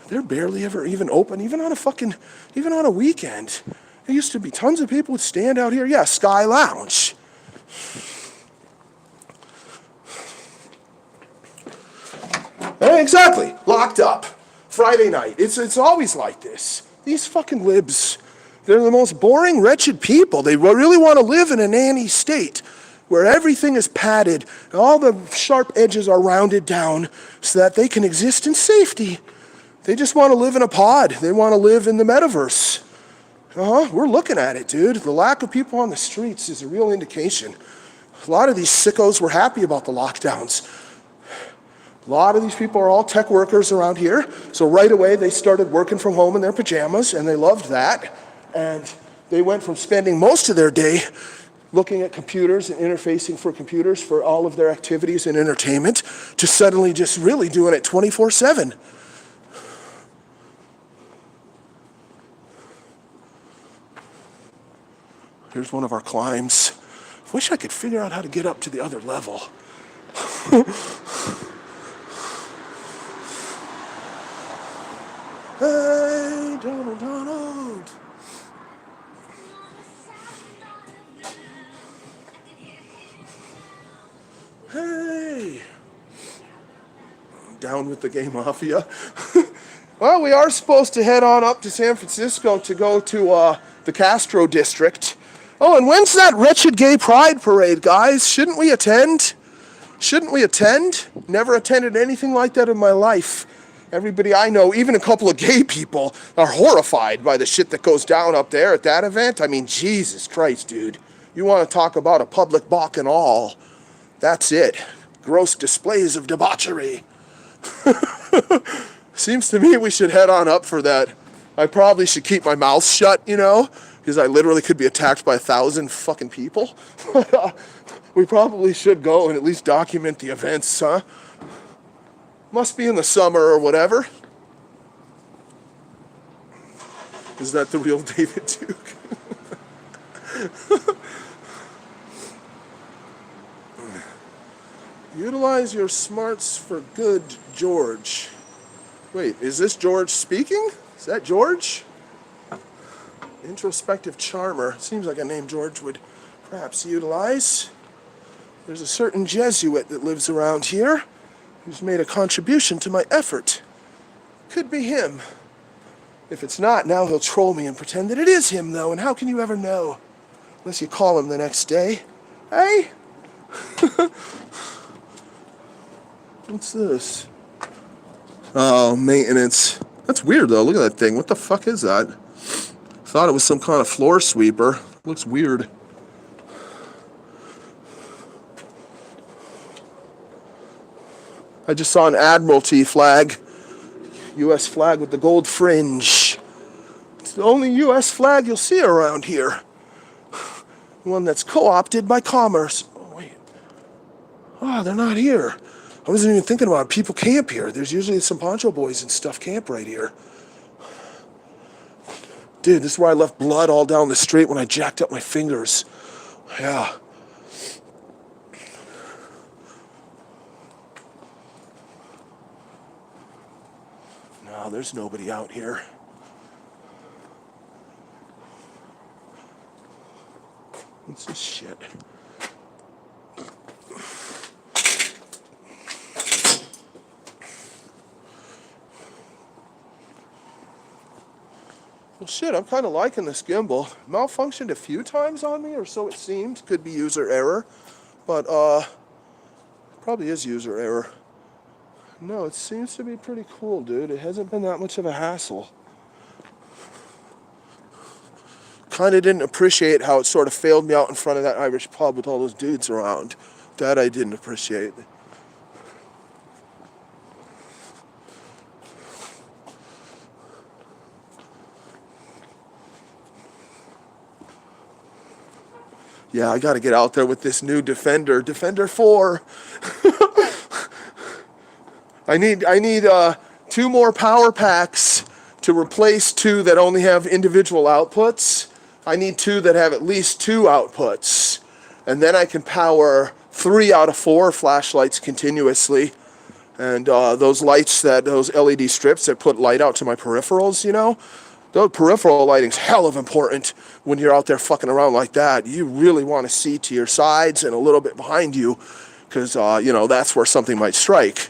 They're barely ever even open, even on a weekend. There used to be tons of people would stand out here. Yeah, Sky Lounge. Exactly. Locked up. Friday night. It's always like this. These fucking libs, they're the most boring, wretched people. They really want to live in a nanny state where everything is padded, and all the sharp edges are rounded down so that they can exist in safety. They just want to live in a pod. They want to live in the metaverse. We're looking at it, dude. The lack of people on the streets is a real indication. A lot of these sickos were happy about the lockdowns. A lot of these people are all tech workers around here. So right away, they started working from home in their pajamas, and they loved that. And they went from spending most of their day looking at computers and interfacing for computers for all of their activities and entertainment to suddenly just really doing it 24/7. Here's one of our climbs. Wish I could figure out how to get up to the other level. Hey, Donald. Hey. Down with the gay mafia. Well, we are supposed to head on up to San Francisco to go to the Castro district. Oh, and when's that wretched gay pride parade, guys? Shouldn't we attend? Shouldn't we attend? Never attended anything like that in my life. Everybody I know, even a couple of gay people, are horrified by the shit that goes down up there at that event. I mean, Jesus Christ, dude. You want to talk about a public balk and all. That's it. Gross displays of debauchery. Seems to me we should head on up for that. I probably should keep my mouth shut, because I literally could be attacked by 1,000 fucking people. We probably should go and at least document the events, huh? Must be in the summer or whatever. Is that the real David Duke? Utilize your smarts for good, George. Wait, is this George speaking? Is that George? Introspective charmer. Seems like a name George would perhaps utilize. There's a certain Jesuit that lives around here who's made a contribution to my effort. Could be him. If it's not, now he'll troll me and pretend that it is him, though, and how can you ever know? Unless you call him the next day. Hey? What's this? Oh, maintenance. That's weird, though. Look at that thing. What the fuck is that? Thought it was some kind of floor sweeper. Looks weird. I just saw an Admiralty flag. U.S. flag with the gold fringe. It's the only U.S. flag you'll see around here. One that's co-opted by commerce. Oh, wait. Oh, they're not here. I wasn't even thinking about it. People camp here. There's usually some poncho boys and stuff camp right here. Dude, this is where I left blood all down the street when I jacked up my fingers. Yeah. No, there's nobody out here. What's this shit? Well, shit, I'm kind of liking this gimbal. Malfunctioned a few times on me, or so it seemed. Could be user error, but probably is user error. No, it seems to be pretty cool, dude. It hasn't been that much of a hassle. Kind of didn't appreciate how it sort of failed me out in front of that Irish pub with all those dudes around. That I didn't appreciate. Yeah, I got to get out there with this new Defender 4. I need 2 more power packs to replace 2 that only have individual outputs. I need 2 that have at least 2 outputs. And then I can power 3 out of 4 flashlights continuously. And those lights, those LED strips that put light out to my peripherals, you know, those peripheral lighting's hell of important when you're out there fucking around like that. You really want to see to your sides and a little bit behind you because, you know, that's where something might strike.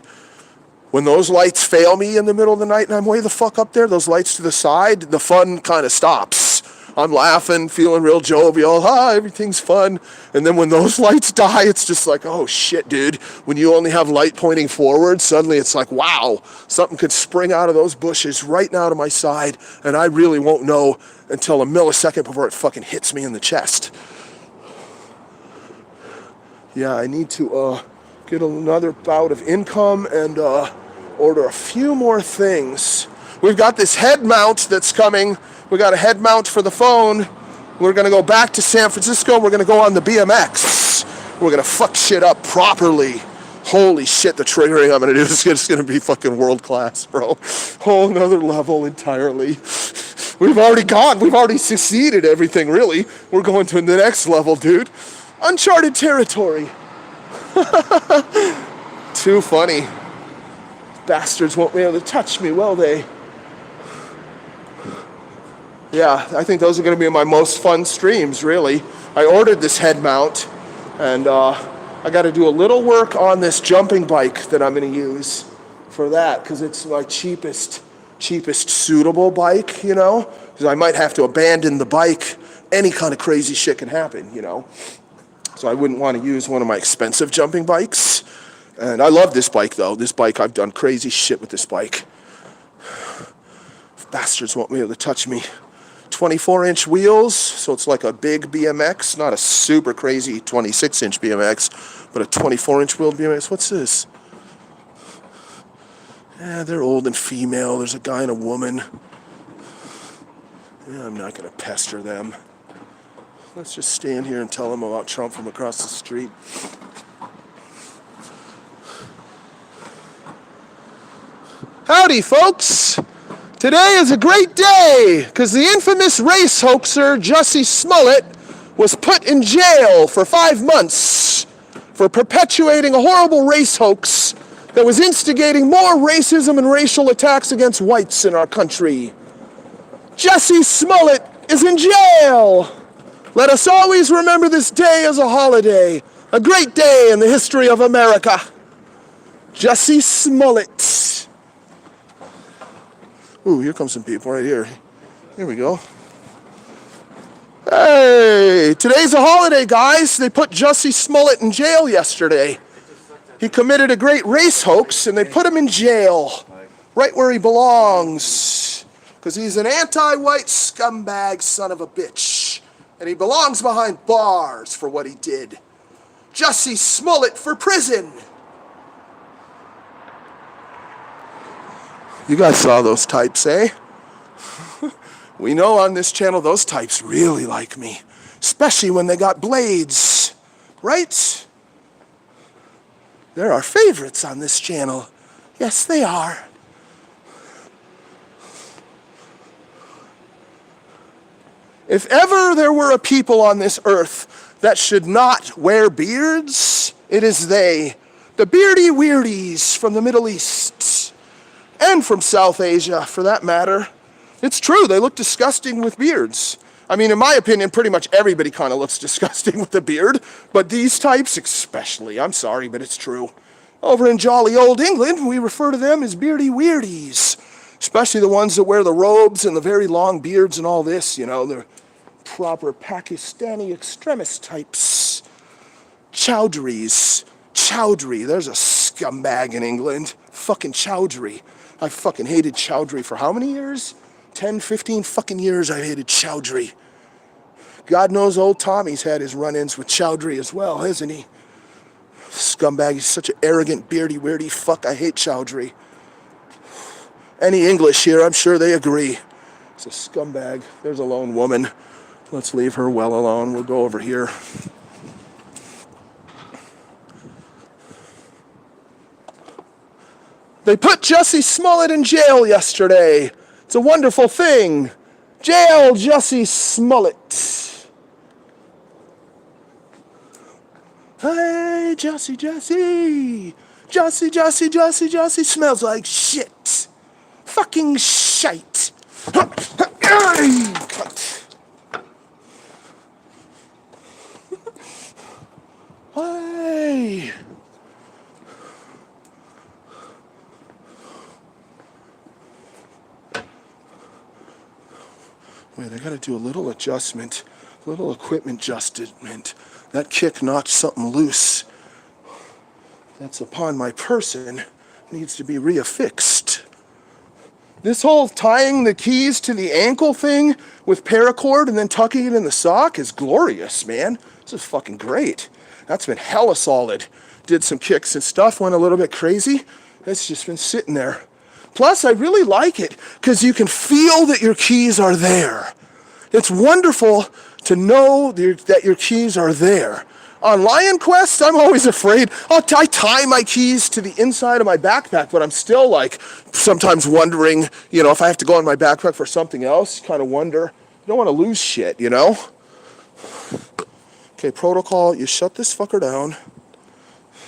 When those lights fail me in the middle of the night and I'm way the fuck up there, those lights to the side, the fun kind of stops. I'm laughing, feeling real jovial. Everything's fun. And then when those lights die, it's just like, oh shit, dude. When you only have light pointing forward, suddenly it's like, wow, something could spring out of those bushes right now to my side, and I really won't know until a millisecond before it fucking hits me in the chest. Yeah, I need to get another bout of income and order a few more things. We've got this head mount that's coming. We got a head mount for the phone. We're going to go back to San Francisco. We're going to go on the BMX. We're going to fuck shit up properly. Holy shit, the triggering I'm going to do is just going to be fucking world class, bro. Whole nother level entirely. We've already succeeded everything, really. We're going to the next level, dude. Uncharted territory. Too funny. Bastards won't be able to touch me, will they? Yeah, I think those are going to be my most fun streams, really. I ordered this head mount, and I got to do a little work on this jumping bike that I'm going to use for that, because it's my cheapest suitable bike, you know? Because I might have to abandon the bike. Any kind of crazy shit can happen, you know? So I wouldn't want to use one of my expensive jumping bikes. And I love this bike, though. This bike, I've done crazy shit with this bike. Bastards won't be able to touch me. 24-inch wheels, so it's like a big BMX, not a super crazy 26-inch BMX, but a 24-inch wheeled BMX. What's this? Yeah, they're old and female. There's a guy and a woman. Yeah, I'm not going to pester them. Let's just stand here and tell them about Trump from across the street. Howdy, folks. Today is a great day because the infamous race hoaxer Jussie Smollet was put in jail for 5 months for perpetuating a horrible race hoax that was instigating more racism and racial attacks against whites in our country. Jussie Smollet is in jail. Let us always remember this day as a holiday, a great day in the history of America. Jussie Smollet. Ooh, here comes some people right here. Here we go. Hey, today's a holiday, guys. They put Jussie Smollet in jail yesterday. He committed a great race hoax, and they put him in jail, right where he belongs, because he's an anti-white scumbag son of a bitch, and he belongs behind bars for what he did. Jussie Smollet for prison. You guys saw those types, eh? We know on this channel those types really like me, especially when they got blades, right? They're our favorites on this channel. Yes, they are. If ever there were a people on this earth that should not wear beards, it is they. The beardy weirdies from the Middle East. And from South Asia, for that matter. It's true, they look disgusting with beards. I mean, in my opinion, pretty much everybody kind of looks disgusting with a beard, but these types especially. I'm sorry, but it's true. Over in jolly old England, we refer to them as beardy weirdies, especially the ones that wear the robes and the very long beards and all this, you know, the proper Pakistani extremist types. Chowdhuries. Chowdhury, there's a scumbag in England. Fucking Chowdhury. I fucking hated Chowdhury for how many years? 10, 15 fucking years I hated Chowdhury. God knows old Tommy's had his run-ins with Chowdhury as well, hasn't he? Scumbag, he's such an arrogant, beardy, weirdy fuck. I hate Chowdhury. Any English here, I'm sure they agree. He's a scumbag. There's a lone woman. Let's leave her well alone. We'll go over here. They put Jussie Smollet in jail yesterday. It's a wonderful thing. Jail Jussie Smollet. Hey, Jussie, Jussie. Jussie, Jussie, Jussie, Jussie smells like shit. Fucking shite. Hey. Wait, I gotta do a little adjustment, a little equipment adjustment. That kick knocked something loose. That's upon my person. Needs to be reaffixed. This whole tying the keys to the ankle thing with paracord and then tucking it in the sock is glorious, man. This is fucking great. That's been hella solid. Did some kicks and stuff, went a little bit crazy. It's just been sitting there. Plus, I really like it because you can feel that your keys are there. It's wonderful to know that your keys are there. On Lion Quest, I'm always afraid. I tie my keys to the inside of my backpack, but I'm still like sometimes wondering, you know, if I have to go in my backpack for something else, kind of wonder. You don't want to lose shit, you know? Okay, protocol, you shut this fucker down.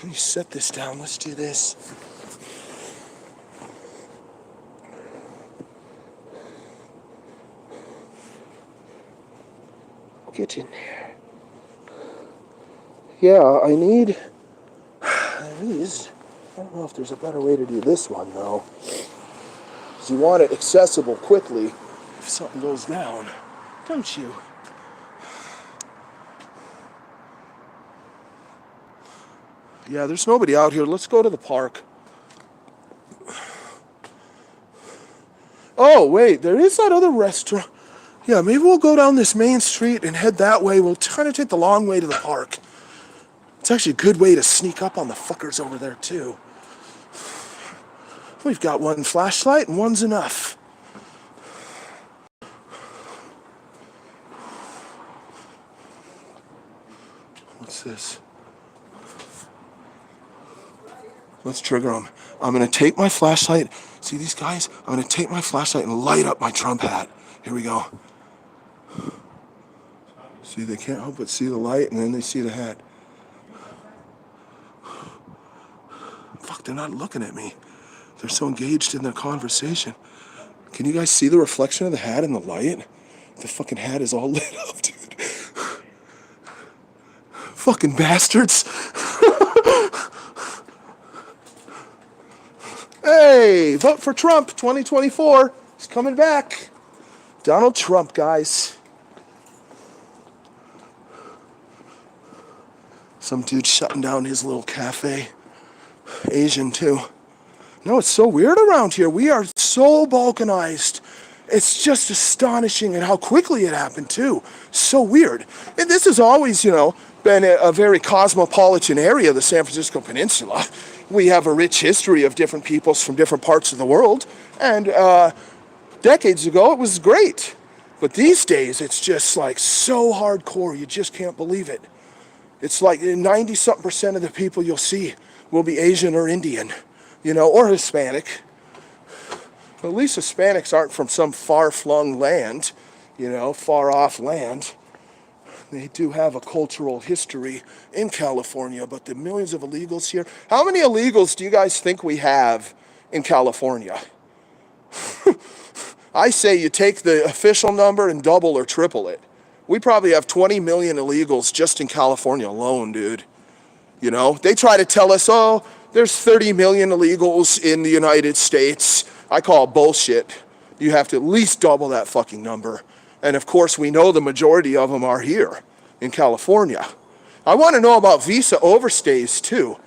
You set this down. Let's do this. Get in there. Yeah, I need these. I don't know if there's a better way to do this one, though. Because you want it accessible quickly if something goes down, don't you? Yeah, there's nobody out here. Let's go to the park. Oh, wait, there is that other restaurant. Yeah, maybe we'll go down this main street and head that way. We'll kind of take the long way to the park. It's actually a good way to sneak up on the fuckers over there, too. We've got one flashlight and one's enough. What's this? Let's trigger them. I'm going to take my flashlight. See these guys? I'm going to take my flashlight and light up my Trump hat. Here we go. See, they can't help but see the light, and then they see the hat. Fuck, they're not looking at me. They're so engaged in their conversation. Can you guys see the reflection of the hat in the light? The fucking hat is all lit up, dude. Fucking bastards. Hey, vote for Trump 2024. He's coming back. Donald Trump, guys. Some dude shutting down his little cafe. Asian, too. No, it's so weird around here. We are so balkanized. It's just astonishing and how quickly it happened, too. So weird. And this has always, been a very cosmopolitan area, the San Francisco Peninsula. We have a rich history of different peoples from different parts of the world. And decades ago, it was great. But these days, it's just like so hardcore, you just can't believe it. It's like 90-something% of the people you'll see will be Asian or Indian, or Hispanic. At least Hispanics aren't from some far-flung land, far-off land. They do have a cultural history in California, but the millions of illegals here. How many illegals do you guys think we have in California? I say you take the official number and double or triple it. We probably have 20 million illegals just in California alone, dude. They try to tell us, oh, there's 30 million illegals in the United States. I call it bullshit. You have to at least double that fucking number. And of course, we know the majority of them are here in California. I want to know about visa overstays too.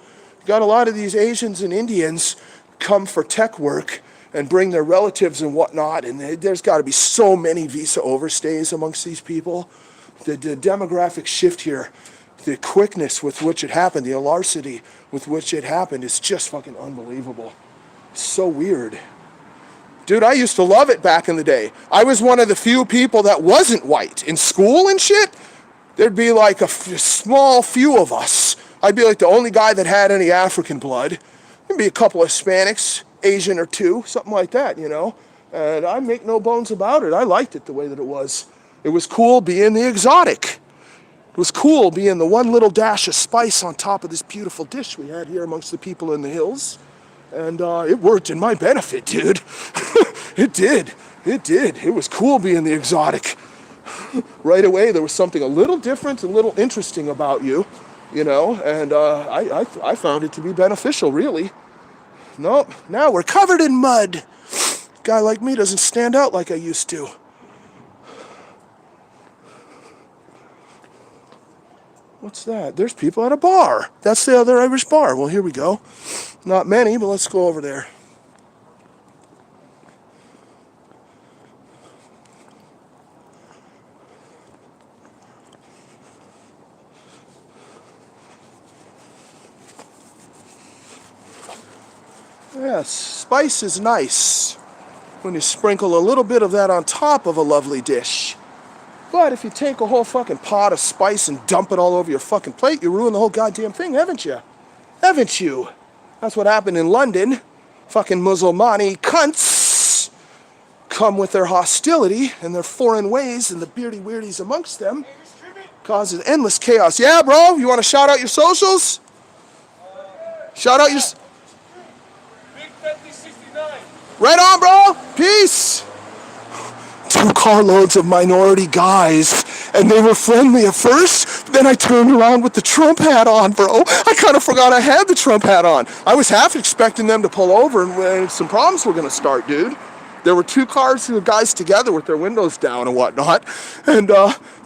You got a lot of these Asians and Indians come for tech work and bring their relatives and whatnot, and there's got to be so many visa overstays amongst these people. The demographic shift here, the quickness with which it happened, the alarcity with which it happened is just fucking unbelievable. It's so weird. Dude, I used to love it back in the day. I was one of the few people that wasn't white. In school and shit, there'd be like a small few of us. I'd be like the only guy that had any African blood. There'd be a couple of Hispanics, Asian or two, something like that, And I make no bones about it. I liked it the way that it was. It was cool being the exotic. It was cool being the one little dash of spice on top of this beautiful dish we had here amongst the people in the hills. And it worked in my benefit, dude. It did. It did. It was cool being the exotic. Right away, there was something a little different, a little interesting about you, and I found it to be beneficial, really. Nope. Now we're covered in mud. A guy like me doesn't stand out like I used to. What's that? There's people at a bar. That's the other Irish bar. Well, here we go. Not many, but let's go over there. Yes, spice is nice when you sprinkle a little bit of that on top of a lovely dish. But if you take a whole fucking pot of spice and dump it all over your fucking plate, you ruin the whole goddamn thing, haven't you? Haven't you? That's what happened in London. Fucking Musulmani cunts come with their hostility and their foreign ways and the beardy weirdies amongst them. Causes endless chaos. Yeah, bro, you want to shout out your socials? Shout out your... Right on, bro. Peace. 2 carloads of minority guys, and they were friendly at first. Then I turned around with the Trump hat on, bro. I kind of forgot I had the Trump hat on. I was half expecting them to pull over, and some problems were going to start, dude. There were 2 cars, 2 guys together with their windows down and whatnot, and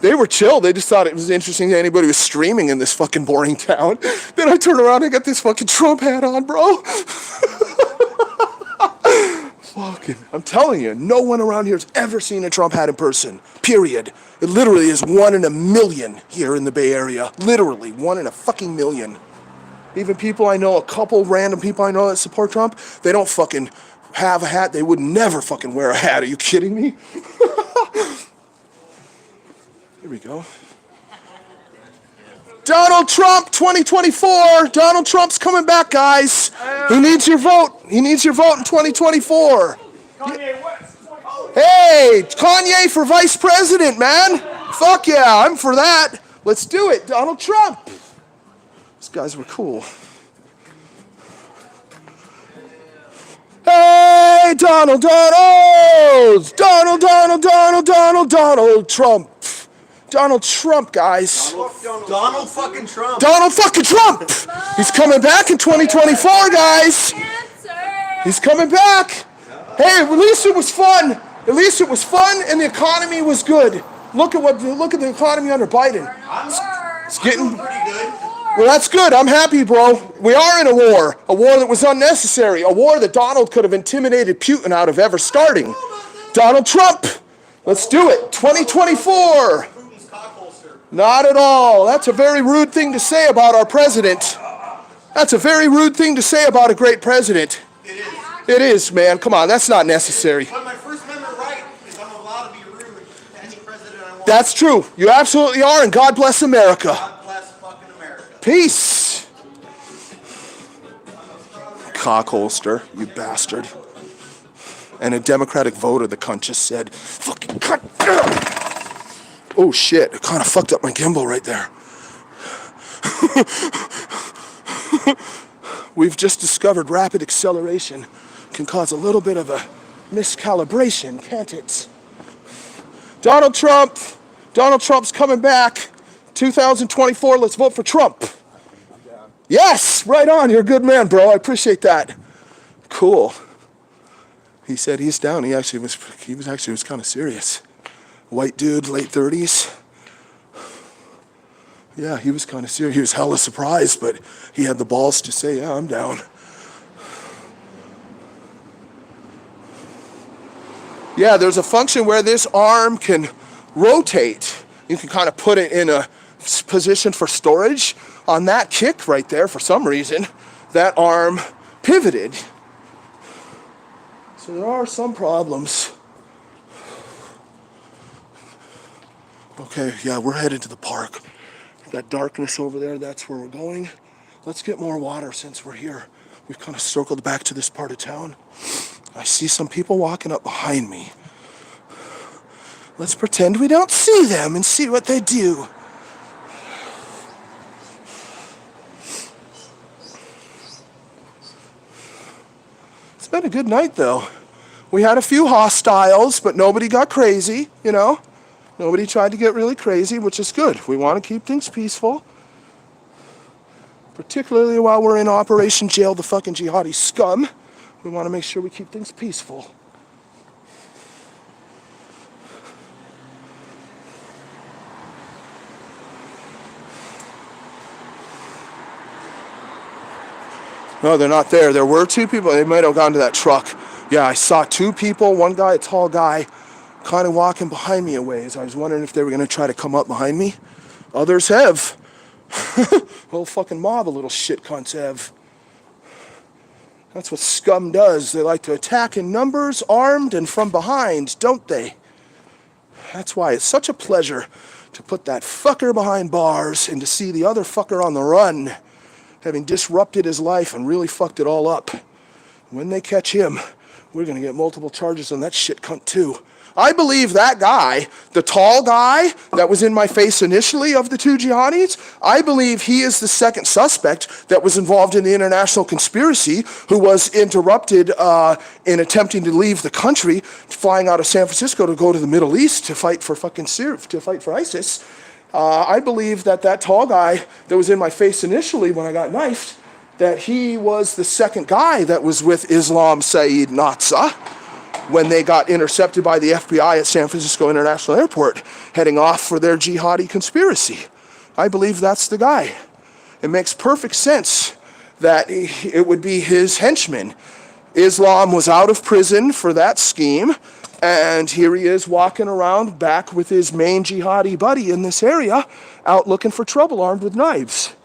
they were chill. They just thought it was interesting that anybody was streaming in this fucking boring town. Then I turned around and got this fucking Trump hat on, bro. Fucking, I'm telling you, no one around here has ever seen a Trump hat in person, period. It literally is 1 in a million here in the Bay Area. Literally, 1 in a fucking million. Even people I know, a couple random people I know that support Trump, they don't fucking have a hat. They would never fucking wear a hat. Are you kidding me? Here we go. Donald Trump 2024. Donald Trump's coming back, guys. He needs your vote. He needs your vote in 2024. Hey, Kanye for vice president, man. Fuck yeah, I'm for that. Let's do it, Donald Trump. These guys were cool. Hey, Donald Trump. Donald Trump, guys. Donald fucking Trump. Donald fucking Trump. He's coming back in 2024, guys. He's coming back. Hey, at least it was fun. At least it was fun, and the economy was good. Look at the economy under Biden. It's getting pretty good. well. That's good. I'm happy, bro. We are in a war that was unnecessary, a war that Donald could have intimidated Putin out of ever starting. Donald Trump, let's do it. 2024. Not at all. That's a very rude thing to say about our president. That's a very rude thing to say about a great president. It is. It is, man. Come on, that's not necessary. But my First Amendment right is I'm allowed to be rude to any president I want. That's true. You absolutely are, and God bless America. God bless fucking America. Peace. Cockholster, you bastard. And a Democratic voter, the cunt just said, fucking cut. Oh shit, it kind of fucked up my gimbal right there. We've just discovered rapid acceleration can cause a little bit of a miscalibration, can't it? Donald Trump's coming back. 2024, let's vote for Trump. Yes, right on, you're a good man, bro, I appreciate that. Cool. He said he's down, he was kind of serious. White dude, late 30s. Yeah, he was kind of serious. He was hella surprised, but he had the balls to say, yeah, I'm down. Yeah, there's a function where this arm can rotate. You can kind of put it in a position for storage. On that kick right there, for some reason, that arm pivoted. So there are some problems. Okay, yeah, we're headed to the park. That darkness over there, that's where we're going. Let's get more water since we're here. We've kind of circled back to this part of town. I see some people walking up behind me. Let's pretend we don't see them and see what they do. It's been a good night, though. We had a few hostiles, but nobody got crazy, you know? Nobody tried to get really crazy, which is good. We want to keep things peaceful. Particularly while we're in Operation Jail the fucking jihadi scum. We want to make sure we keep things peaceful. No, they're not there. There were two people. They might have gone to that truck. Yeah, I saw two people. One guy, a tall guy, kind of walking behind me a ways. I was wondering if they were going to try to come up behind me. Others have. Whole fucking mob of little shit cunts have. That's what scum does. They like to attack in numbers, armed, and from behind, don't they? That's why it's such a pleasure to put that fucker behind bars and to see the other fucker on the run, having disrupted his life and really fucked it all up. When they catch him, we're going to get multiple charges on that shit cunt too. I believe that guy, the tall guy that was in my face initially of the two jihadis, I believe he is the second suspect that was involved in the international conspiracy who was interrupted in attempting to leave the country, flying out of San Francisco to go to the Middle East to fight for ISIS. I believe that tall guy that was in my face initially when I got knifed, that he was the second guy that was with Islam Saeed Natsa when they got intercepted by the FBI at San Francisco International Airport, heading off for their jihadi conspiracy. I believe that's the guy. It makes perfect sense that it would be his henchman. Islam was out of prison for that scheme, and here he is walking around back with his main jihadi buddy in this area, out looking for trouble armed with knives.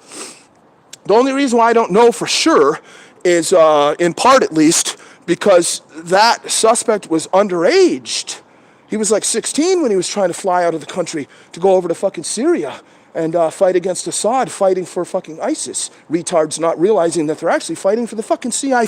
The only reason why I don't know for sure is, in part at least, because that suspect was underaged. He was like 16 when he was trying to fly out of the country to go over to fucking Syria. and fight against Assad, fighting for fucking ISIS. Retards not realizing that they're actually fighting for the fucking CIA.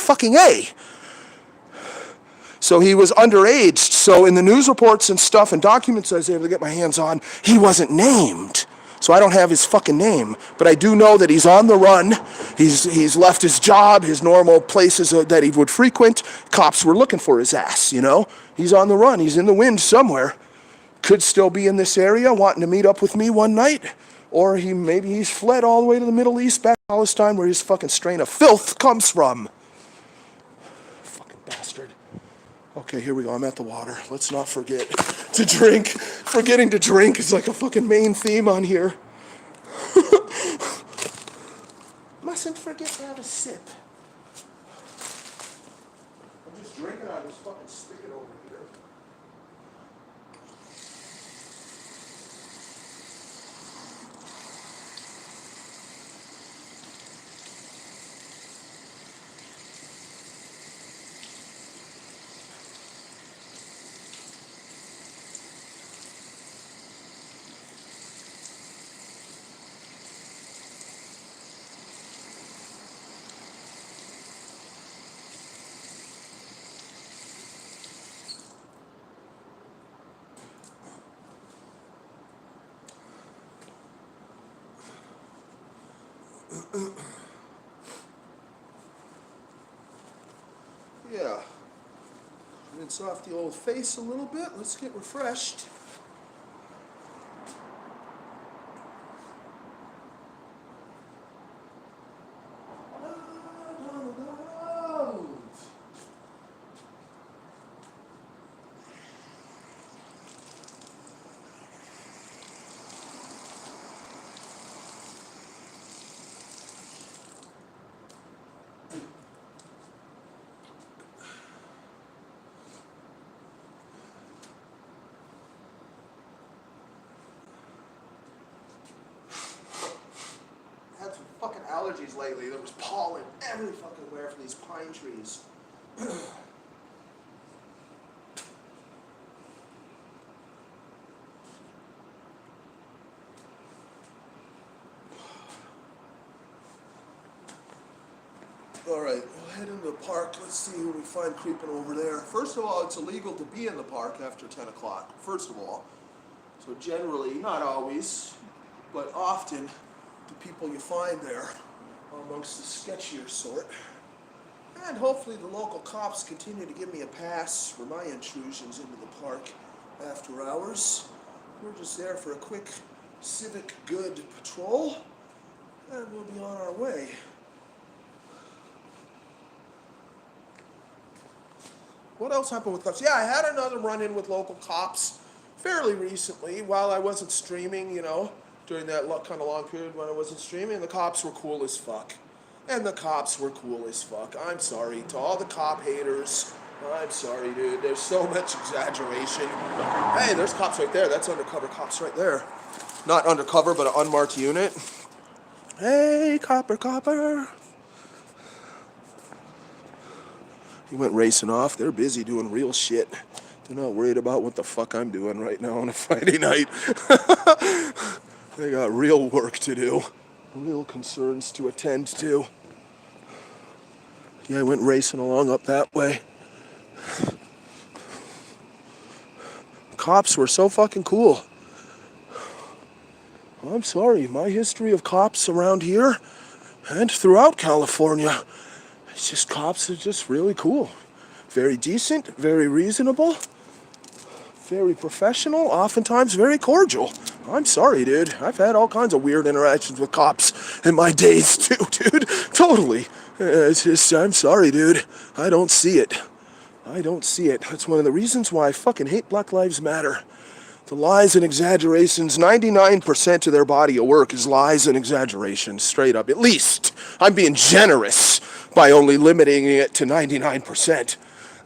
So he was underage. So in the news reports and stuff and documents I was able to get my hands on, he wasn't named. So I don't have his fucking name. But I do know that he's on the run. He's left his job, his normal places that he would frequent. Cops were looking for his ass, you know? He's on the run. He's in the wind somewhere. Could still be in this area wanting to meet up with me one night. Or maybe he's fled all the way to the Middle East, back to Palestine, where his fucking strain of filth comes from. Fucking bastard. Okay, here we go. I'm at the water. Let's not forget to drink. Forgetting to drink is like a fucking main theme on here. Mustn't forget to have a sip. I'm just drinking out of this fucking spigot over here. Yeah. Rinse off the old face a little bit. Let's get refreshed. Fucking allergies lately. There was pollen every fucking where from these pine trees. Alright, we'll head into the park. Let's see who we find creeping over there. First of all, it's illegal to be in the park after 10 o'clock. First of all. So generally, not always, but often, the people you find there are amongst the sketchier sort. And hopefully the local cops continue to give me a pass for my intrusions into the park after hours. We're just there for a quick civic good patrol, and we'll be on our way. What else happened with cops? Yeah, I had another run-in with local cops fairly recently while I wasn't streaming, you know, during that kind of long period when I wasn't streaming. The cops were cool as fuck. And the cops were cool as fuck. I'm sorry to all the cop haters. I'm sorry, dude. There's so much exaggeration. Hey, there's cops right there. That's undercover cops right there. Not undercover, but an unmarked unit. Hey, copper. He went racing off. They're busy doing real shit. They're not worried about what the fuck I'm doing right now on a Friday night. They got real work to do. Real concerns to attend to. Yeah, I went racing along up that way. Cops were so fucking cool. I'm sorry, my history of cops around here and throughout California, it's just cops are just really cool. Very decent, very reasonable, very professional, oftentimes very cordial. I'm sorry, dude. I've had all kinds of weird interactions with cops in my days too, dude. Totally. It's just, I'm sorry, dude. I don't see it. That's one of the reasons why I fucking hate Black Lives Matter. The lies and exaggerations, 99% of their body of work is lies and exaggerations, straight up. At least, I'm being generous by only limiting it to 99%.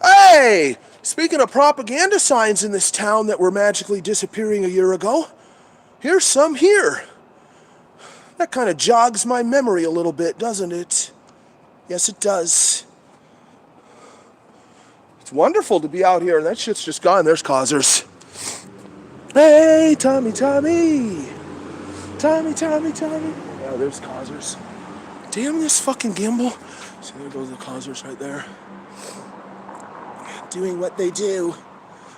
Hey! Speaking of propaganda signs in this town that were magically disappearing a year ago, here's some here. That kind of jogs my memory a little bit, doesn't it? Yes, it does. It's wonderful to be out here, and that shit's just gone. There's causers. Hey, Tommy. Tommy. Yeah, there's causers. Damn this fucking gimbal. See, there goes the causers right there. Doing what they do.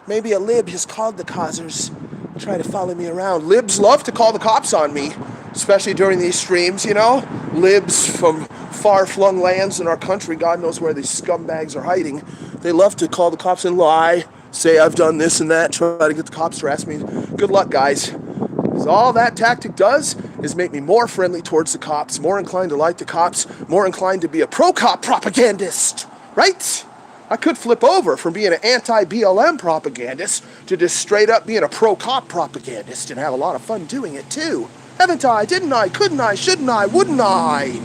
Maybe a lib has called the causers. Try to follow me around. Libs love to call the cops on me, especially during these streams, you know? Libs from far-flung lands in our country, God knows where these scumbags are hiding. They love to call the cops and lie, say I've done this and that, try to get the cops to harass me. Good luck, guys. Because all that tactic does is make me more friendly towards the cops, more inclined to like the cops, more inclined to be a pro-cop propagandist, right? I could flip over from being an anti-BLM propagandist to just straight up being a pro-cop propagandist and have a lot of fun doing it too. Haven't I? Didn't I? Couldn't I? Shouldn't I? Wouldn't I?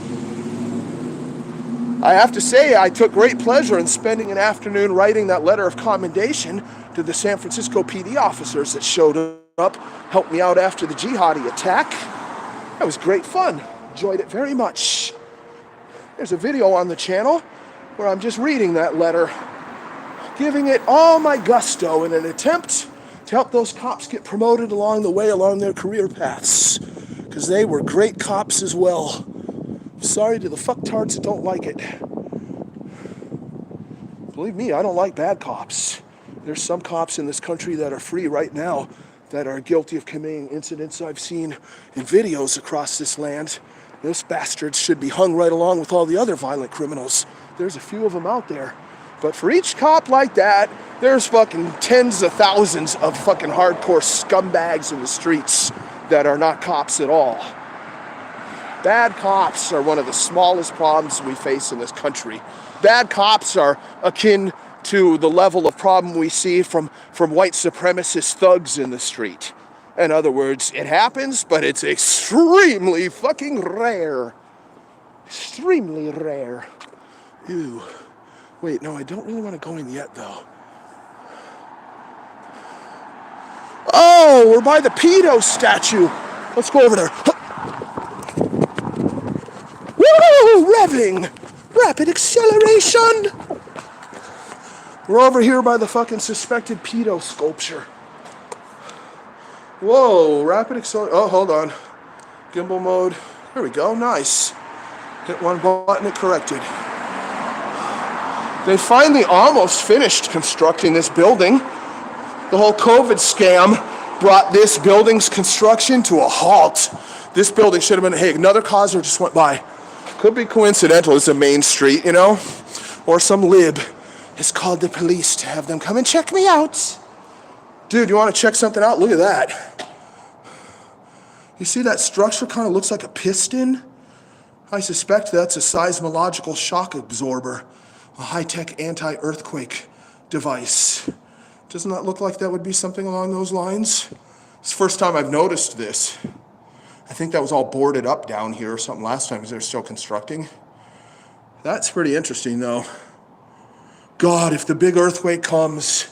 I have to say I took great pleasure in spending an afternoon writing that letter of commendation to the San Francisco PD officers that showed up, helped me out after the jihadi attack. That was great fun. Enjoyed it very much. There's a video on the channel where I'm just reading that letter, giving it all my gusto in an attempt to help those cops get promoted along the way, along their career paths, because they were great cops as well. Sorry to the fucktards that don't like it. Believe me, I don't like bad cops. There's some cops in this country that are free right now that are guilty of committing incidents I've seen in videos across this land. Those bastards should be hung right along with all the other violent criminals. There's a few of them out there. But for each cop like that, there's fucking tens of thousands of fucking hardcore scumbags in the streets that are not cops at all. Bad cops are one of the smallest problems we face in this country. Bad cops are akin to the level of problem we see from white supremacist thugs in the street. In other words, it happens, but it's extremely fucking rare. Extremely rare. Ew. Wait, no, I don't really want to go in yet, though. Oh, we're by the pedo statue. Let's go over there. Woo! Revving! Rapid acceleration! We're over here by the fucking suspected pedo sculpture. Whoa, rapid acceleration. Oh, hold on. Gimbal mode. There we go, nice. Hit one button, it corrected. They finally almost finished constructing this building. The whole COVID scam brought this building's construction to a halt. This building should have been, hey, another causer just went by. Could be coincidental, it's a main street, you know? Or some lib has called the police to have them come and check me out. Dude, you want to check something out? Look at that. You see that structure kind of looks like a piston? I suspect that's a seismological shock absorber, a high-tech anti-earthquake device. Doesn't that look like that would be something along those lines? It's the first time I've noticed this. I think that was all boarded up down here or something last time because they're still constructing. That's pretty interesting, though. God, if the big earthquake comes,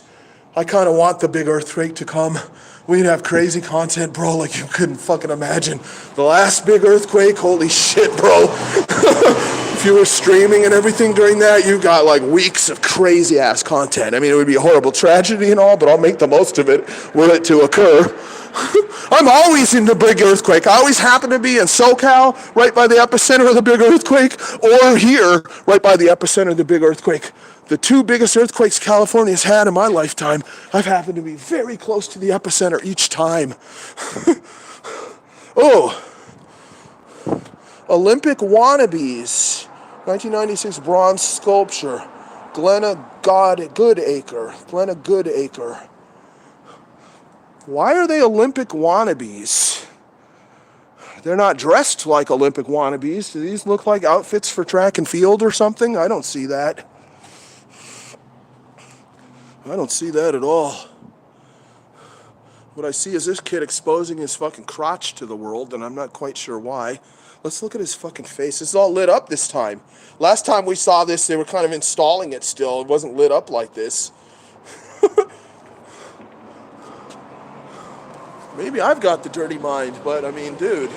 I kind of want the big earthquake to come. We'd have crazy content, bro, like you couldn't fucking imagine. The last big earthquake, holy shit, bro. If you were streaming and everything during that, you got like weeks of crazy ass content. I mean, it would be a horrible tragedy and all, but I'll make the most of it were it to occur. I'm always in the big earthquake. I always happen to be in SoCal, right by the epicenter of the big earthquake, or here, right by the epicenter of the big earthquake. The two biggest earthquakes California's had in my lifetime, I've happened to be very close to the epicenter each time. Oh, Olympic wannabes, 1996 bronze sculpture, Glenna Goodacre. Why are they Olympic wannabes? They're not dressed like Olympic wannabes. Do these look like outfits for track and field or something? I don't see that. I don't see that at all. What I see is this kid exposing his fucking crotch to the world, and I'm not quite sure why. Let's look at his fucking face. This is all lit up this time. Last time we saw this, they were kind of installing it still. It wasn't lit up like this. Maybe I've got the dirty mind, but I mean, dude.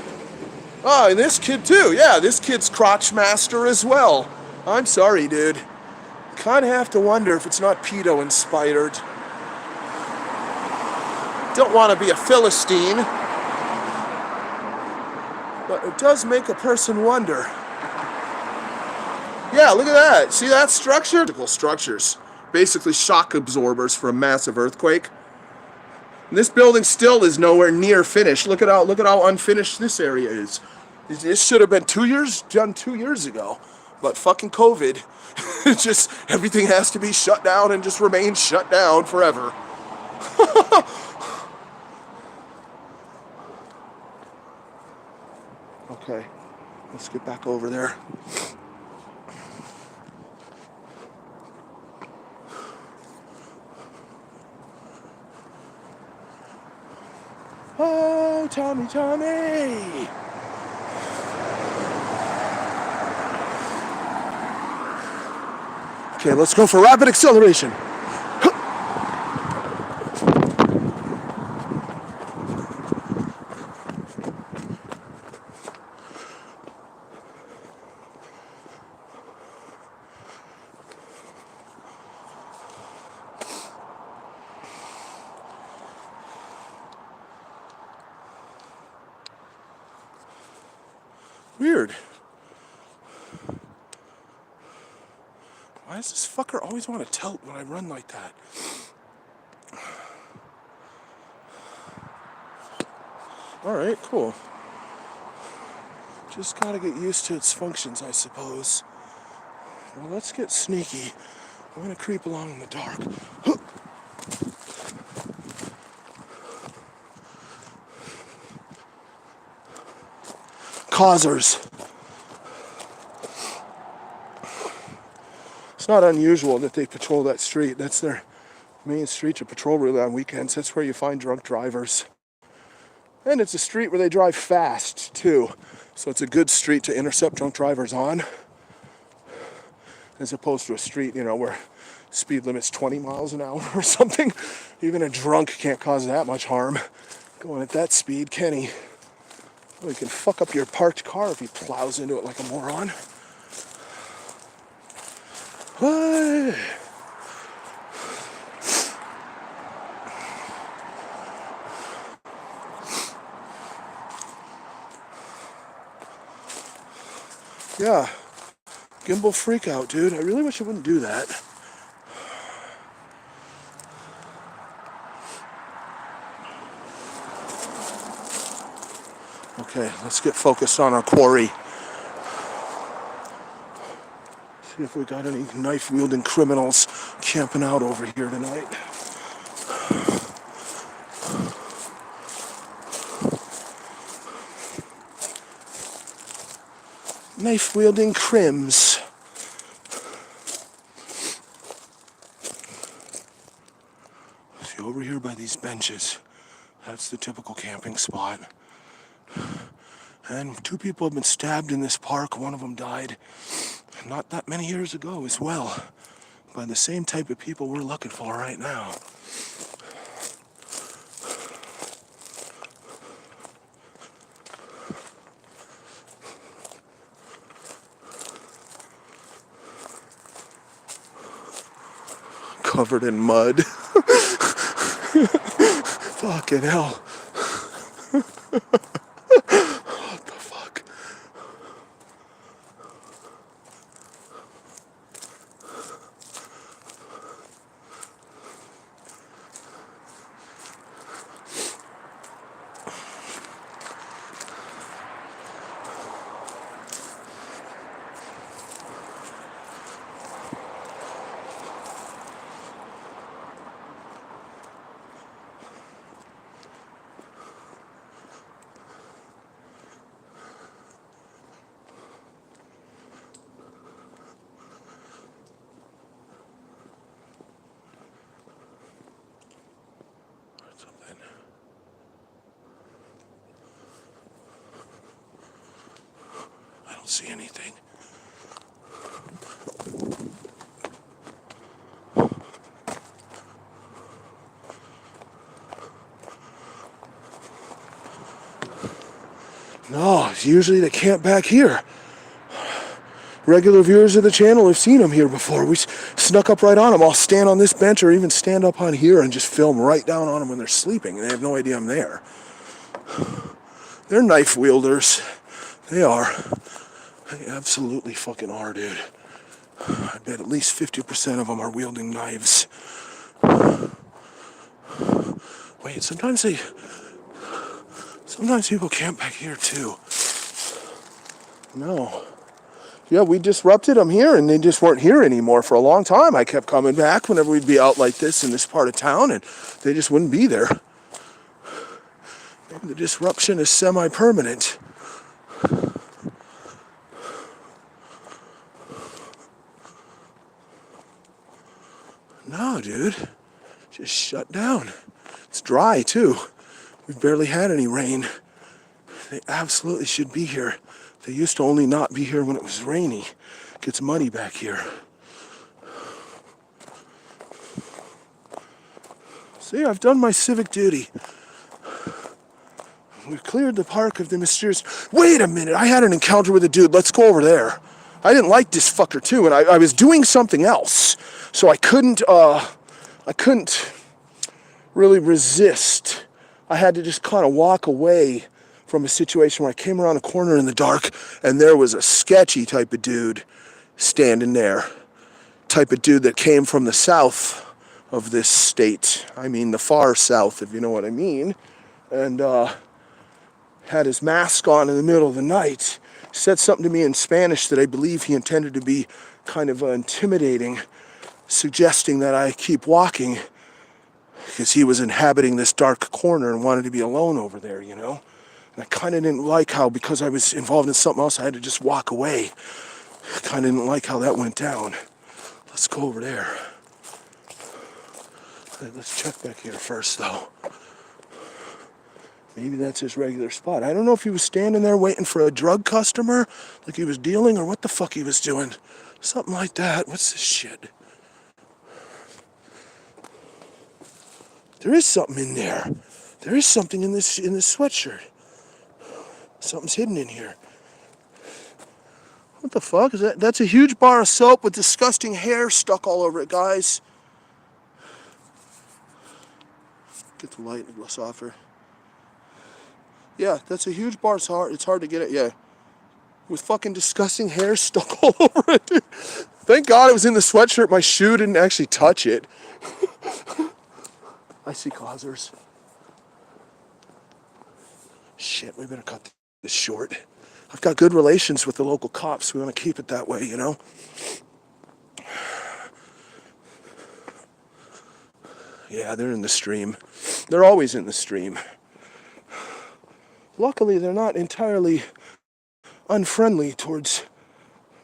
Oh, and this kid too. Yeah, this kid's crotch master as well. I'm sorry, dude. Kind of have to wonder if it's not pedo inspired. Don't want to be a Philistine. But it does make a person wonder. Yeah, look at that. See that structure? Structures. Basically shock absorbers for a massive earthquake. And this building still is nowhere near finished. Look at how unfinished this area is. This should have been done 2 years ago. But fucking COVID, it's just everything has to be shut down and just remain shut down forever. Okay, let's get back over there. Oh, Tommy, Tommy! Okay, let's go for rapid acceleration. Weird. Why does this fucker always want to tilt when I run like that? Alright, cool. Just gotta get used to its functions, I suppose. Well, let's get sneaky. I'm gonna creep along in the dark. Causers. It's not unusual that they patrol that street. That's their main street to patrol really on weekends. That's where you find drunk drivers. And it's a street where they drive fast too. So it's a good street to intercept drunk drivers on. As opposed to a street, where speed limit's 20 miles an hour or something. Even a drunk can't cause that much harm going at that speed, can he? Well, he can fuck up your parked car if he plows into it like a moron. What? Yeah. Gimbal freak out, dude. I really wish I wouldn't do that. Okay, let's get focused on our quarry. See if we got any knife-wielding criminals camping out over here tonight. Knife-wielding crims. See, over here by these benches, that's the typical camping spot. And 2 people have been stabbed in this park. One of them died not that many years ago as well, by the same type of people we're looking for right now. Covered in mud. Fucking hell. What the fuck? I don't see anything. No, usually they camp back here. Regular viewers of the channel have seen them here before. We snuck up right on them. I'll stand on this bench or even stand up on here and just film right down on them when they're sleeping. They have no idea I'm there. They're knife wielders. They are. They absolutely fucking are, dude. I bet at least 50% of them are wielding knives. Wait, sometimes people camp back here too. No. Yeah, we disrupted them here and they just weren't here anymore for a long time. I kept coming back whenever we'd be out like this in this part of town and they just wouldn't be there. Maybe the disruption is semi-permanent. No, dude. Just shut down. It's dry, too. We've barely had any rain. They absolutely should be here. They used to only not be here when it was rainy. It gets muddy back here. See, I've done my civic duty. We've cleared the park of the mysterious... Wait a minute, I had an encounter with a dude. Let's go over there. I didn't like this fucker, too, and I was doing something else. So I couldn't really resist. I had to just kind of walk away from a situation where I came around a corner in the dark and there was a sketchy type of dude standing there. Type of dude that came from the south of this state. I mean, the far south, if you know what I mean. And had his mask on in the middle of the night. Said something to me in Spanish that I believe he intended to be kind of intimidating, suggesting that I keep walking because he was inhabiting this dark corner and wanted to be alone over there, you know? And I kind of didn't like how, because I was involved in something else, I had to just walk away. Kind of didn't like how that went down. Let's go over there. Let's check back here first, though. Maybe that's his regular spot. I don't know if he was standing there waiting for a drug customer, like he was dealing, or what the fuck he was doing. Something like that. What's this shit? There is something in there. There is something in this sweatshirt. Something's hidden in here. What the fuck is that? That's a huge bar of soap with disgusting hair stuck all over it, guys. Get the light a little softer. Yeah, that's a huge bar. It's hard to get it. Yeah, with fucking disgusting hair stuck all over it. Dude. Thank God it was in the sweatshirt. My shoe didn't actually touch it. I see causers. Shit, we better cut this short. I've got good relations with the local cops. We want to keep it that way, you know? Yeah, they're in the stream. They're always in the stream. Luckily, they're not entirely unfriendly towards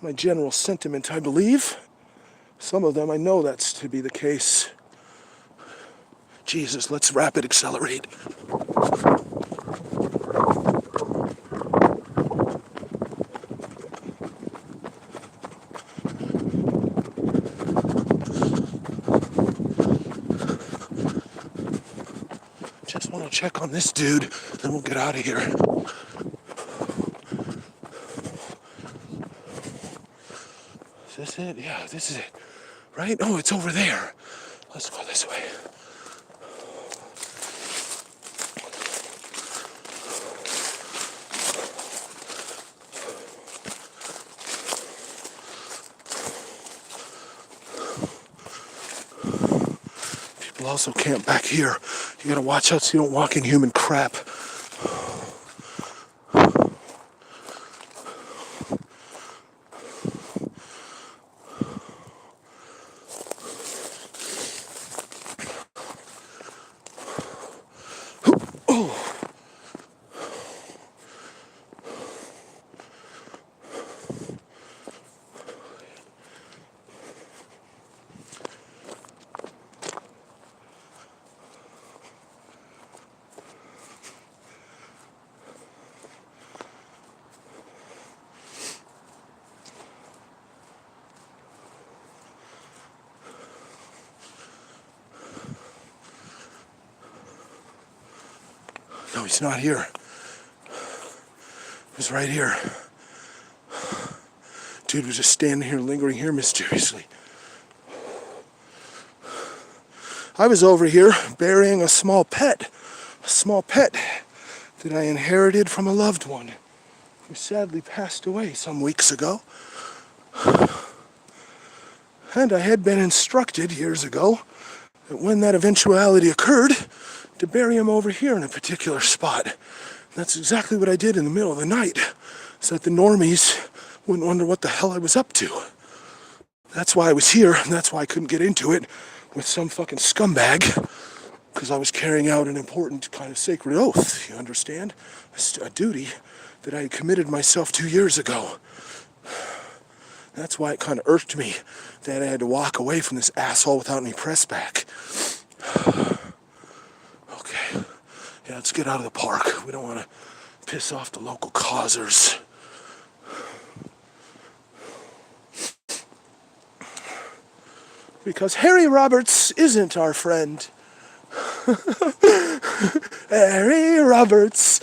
my general sentiment, I believe. Some of them, I know that's to be the case. Jesus, let's rapid accelerate. Just want to check on this dude, then we'll get out of here. Is this it? Yeah, this is it. Right? Oh, it's over there. Let's go this way. People also camp back here. You gotta watch out so you don't walk in human crap. No, he's not here. He was right here. Dude was just standing here, lingering here mysteriously. I was over here burying a small pet that I inherited from a loved one. who sadly passed away some weeks ago. And I had been instructed years ago that when that eventuality occurred, to bury him over here in a particular spot. That's exactly what I did in the middle of the night, so that the normies wouldn't wonder what the hell I was up to. That's why I was here, and that's why I couldn't get into it with some fucking scumbag, because I was carrying out an important kind of sacred oath, you understand? A duty that I had committed myself 2 years ago. That's why it kind of irked me that I had to walk away from this asshole without any press back. Okay, yeah, let's get out of the park. We don't want to piss off the local causers. Because Harry Roberts isn't our friend. Harry Roberts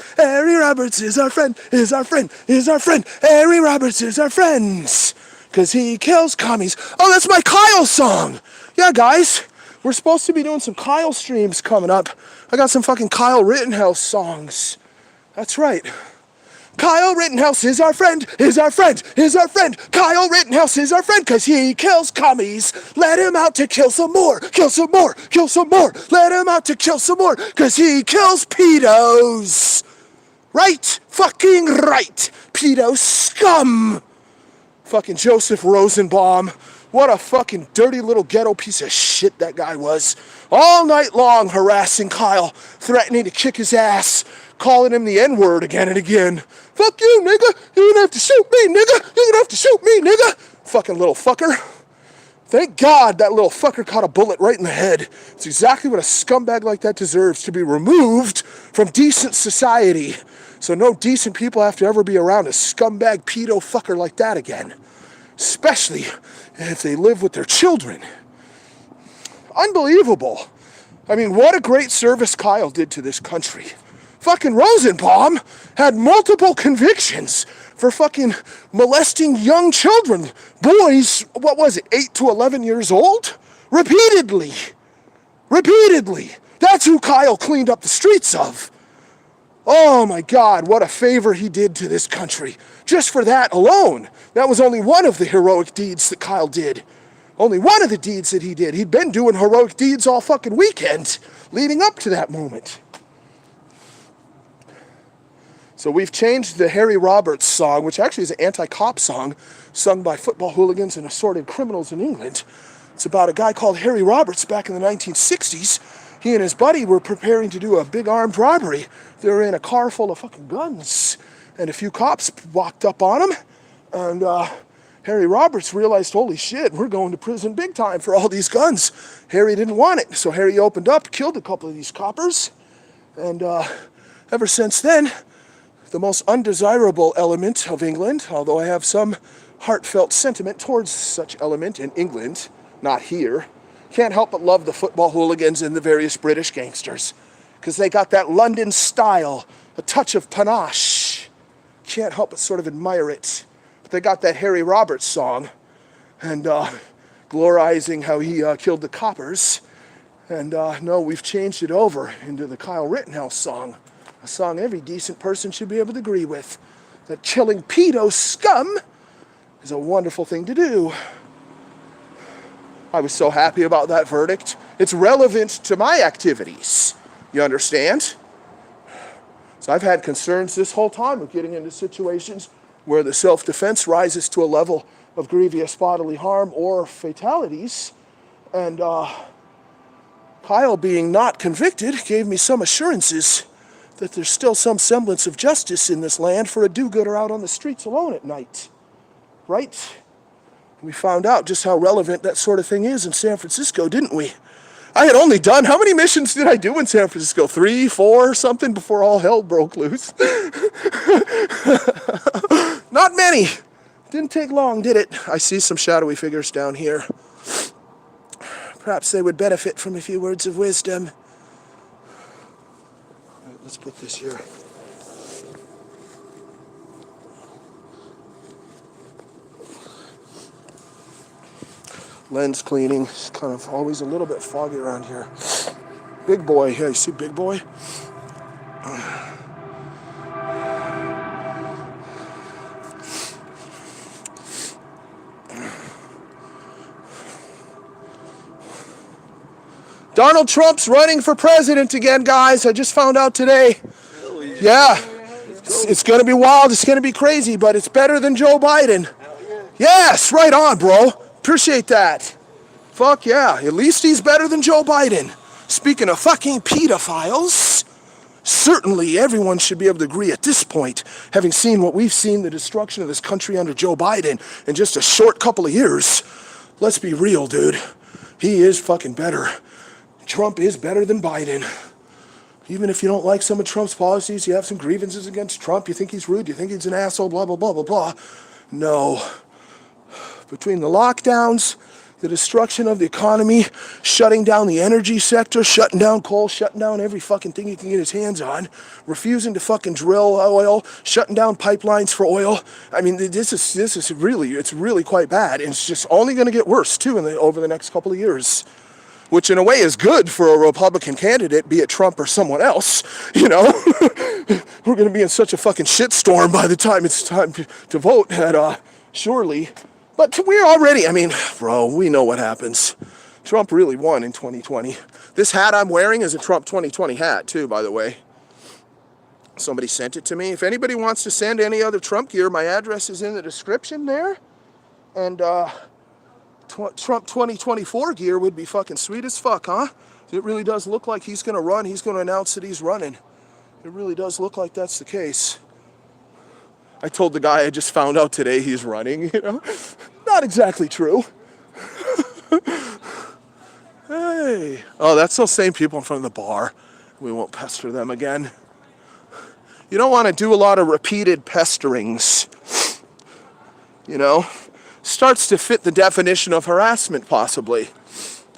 is our friend, is our friend, is our friend. Harry Roberts is our friend. Cause he kills commies. Oh, that's my Kyle song. Yeah, guys, we're supposed to be doing some Kyle streams coming up. I got some fucking Kyle Rittenhouse songs. That's right. Kyle Rittenhouse is our friend, is our friend, is our friend. Kyle Rittenhouse is our friend because he kills commies. Let him out to kill some more, kill some more, kill some more. Let him out to kill some more because he kills pedos. Right? Fucking right. Pedo scum. Fucking Joseph Rosenbaum. What a fucking dirty little ghetto piece of shit that guy was. All night long harassing Kyle, threatening to kick his ass, calling him the N-word again and again. Fuck you, nigga. You're gonna have to shoot me, nigga. You're gonna have to shoot me, nigga. Fucking little fucker. Thank God that little fucker caught a bullet right in the head. It's exactly what a scumbag like that deserves, to be removed from decent society. So no decent people have to ever be around a scumbag pedo fucker like that again. Especially if they live with their children. Unbelievable. I mean, what a great service Kyle did to this country. Fucking Rosenbaum had multiple convictions for fucking molesting young children. Boys, what was it, 8 to 11 years old? Repeatedly. Repeatedly. That's who Kyle cleaned up the streets of. Oh my God, what a favor he did to this country. Just for that alone. That was only one of the heroic deeds that Kyle did. Only one of the deeds that he did. He'd been doing heroic deeds all fucking weekend leading up to that moment. So we've changed the Harry Roberts song, which actually is an anti-cop song sung by football hooligans and assorted criminals in England. It's about a guy called Harry Roberts back in the 1960s. He and his buddy were preparing to do a big armed robbery. They were in a car full of fucking guns. And a few cops walked up on him. And Harry Roberts realized, holy shit, we're going to prison big time for all these guns. Harry didn't want it. So Harry opened up, killed a couple of these coppers. And ever since then, the most undesirable element of England, although I have some heartfelt sentiment towards such element in England, not here, can't help but love the football hooligans and the various British gangsters. Because they got that London style, a touch of panache. Can't help but sort of admire it. But they got that Harry Roberts song, and glorizing how he killed the coppers. And no, we've changed it over into the Kyle Rittenhouse song. A song every decent person should be able to agree with. That killing pedo scum is a wonderful thing to do. I was so happy about that verdict. It's relevant to my activities. You understand? So I've had concerns this whole time of getting into situations where the self-defense rises to a level of grievous bodily harm or fatalities. And Kyle being not convicted gave me some assurances that there's still some semblance of justice in this land for a do-gooder out on the streets alone at night. Right? We found out just how relevant that sort of thing is in San Francisco, didn't we? I had only done, how many missions did I do in San Francisco? 3, 4, something before all hell broke loose? Not many. Didn't take long, did it? I see some shadowy figures down here. Perhaps they would benefit from a few words of wisdom. All right, let's put this here. Lens cleaning. It's kind of always a little bit foggy around here. Big boy. Yeah, you see Big Boy? Donald Trump's running for president again, guys. I just found out today. Yeah. It's going to be wild. It's going to be crazy, but it's better than Joe Biden. Yes, right on, bro. Appreciate that. Fuck yeah. At least he's better than Joe Biden. Speaking of fucking pedophiles, certainly everyone should be able to agree at this point, having seen what we've seen, the destruction of this country under Joe Biden in just a short couple of years. Let's be real, dude. He is fucking better. Trump is better than Biden. Even if you don't like some of Trump's policies, you have some grievances against Trump, you think he's rude, you think he's an asshole, blah, blah, blah, blah, blah. No. Between the lockdowns, the destruction of the economy, shutting down the energy sector, shutting down coal, shutting down every fucking thing he can get his hands on, refusing to fucking drill oil, shutting down pipelines for oil. I mean, this is really, it's really quite bad. And it's just only going to get worse, too, over the next couple of years. Which in a way is good for a Republican candidate, be it Trump or someone else, you know. We're going to be in such a fucking shitstorm by the time it's time to vote, that, surely. But we're already, I mean, bro, we know what happens. Trump really won in 2020. This hat I'm wearing is a Trump 2020 hat, too, by the way. Somebody sent it to me. If anybody wants to send any other Trump gear, my address is in the description there. And, Trump 2024 gear would be fucking sweet as fuck, huh? It really does look like he's going to run. He's going to announce that he's running. It really does look like that's the case. I told the guy I just found out today he's running, you know. Not exactly true. Hey. Oh, that's those same people in front of the bar. We won't pester them again. You don't want to do a lot of repeated pesterings, you know. Starts to fit the definition of harassment, possibly.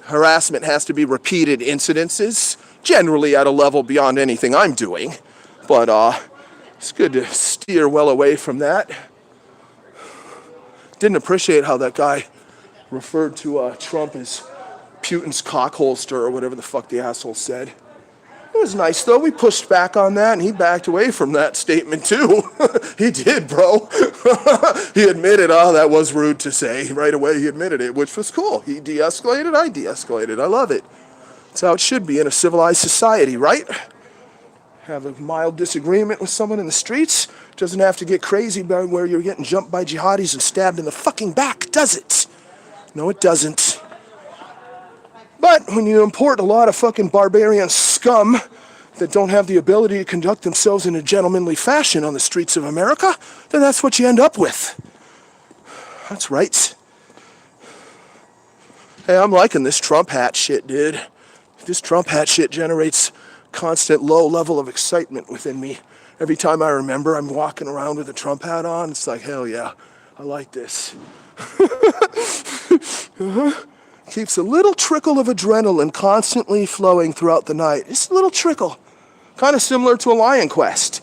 Harassment has to be repeated incidences, generally at a level beyond anything I'm doing. But it's good to steer well away from that. Didn't appreciate how that guy referred to Trump as Putin's cockholster or whatever the fuck the asshole said. It was nice, though. We pushed back on that, and he backed away from that statement, too. He did, bro. He admitted, oh, that was rude to say. Right away, he admitted it, which was cool. He de-escalated, I de-escalated. I love it. That's how it should be in a civilized society, right? Have a mild disagreement with someone in the streets. Doesn't have to get crazy about where you're getting jumped by jihadis and stabbed in the fucking back, does it? No, it doesn't. But when you import a lot of fucking barbarian scum that don't have the ability to conduct themselves in a gentlemanly fashion on the streets of America, then that's what you end up with. That's right. Hey, I'm liking this Trump hat shit, dude. This Trump hat shit generates constant low level of excitement within me. Every time I remember I'm walking around with a Trump hat on, it's like, hell yeah, I like this. Keeps a little trickle of adrenaline constantly flowing throughout the night. Just a little trickle. Kind of similar to a lion quest.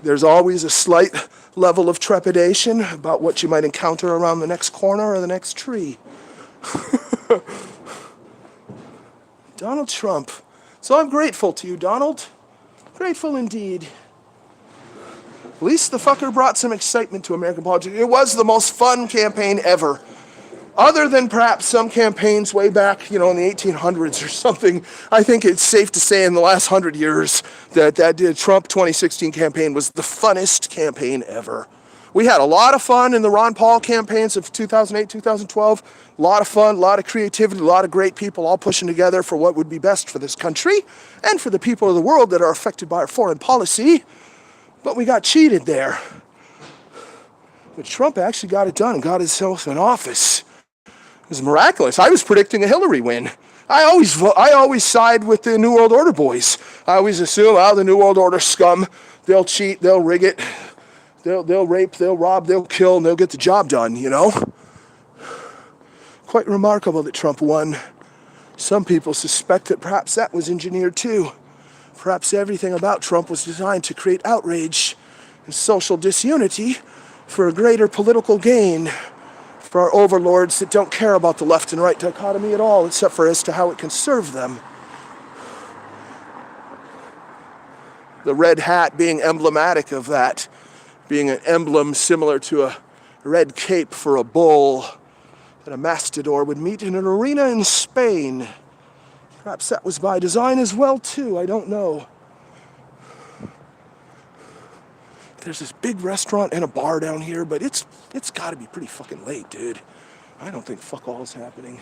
There's always a slight level of trepidation about what you might encounter around the next corner or the next tree. Donald Trump. So I'm grateful to you, Donald. Grateful indeed. At least the fucker brought some excitement to American politics. It was the most fun campaign ever. Other than perhaps some campaigns way back, you know, in the 1800s or something, I think it's safe to say in the last 100 years that Trump 2016 campaign was the funnest campaign ever. We had a lot of fun in the Ron Paul campaigns of 2008, 2012. A lot of fun, a lot of creativity, a lot of great people all pushing together for what would be best for this country and for the people of the world that are affected by our foreign policy. But we got cheated there. But Trump actually got it done and got himself in office. It was miraculous. I was predicting a Hillary win. I always side with the New World Order boys. I always assume, the New World Order scum, they'll cheat, they'll rig it, they'll rape, they'll rob, they'll kill, and they'll get the job done, you know? Quite remarkable that Trump won. Some people suspect that perhaps that was engineered too. Perhaps everything about Trump was designed to create outrage and social disunity for a greater political gain. For our overlords that don't care about the left and right dichotomy at all, except for as to how it can serve them. The red hat being emblematic of that, being an emblem similar to a red cape for a bull that a mastodor would meet in an arena in Spain. Perhaps that was by design as well, too. I don't know. There's this big restaurant and a bar down here, but it's got to be pretty fucking late, dude. I don't think fuck all is happening.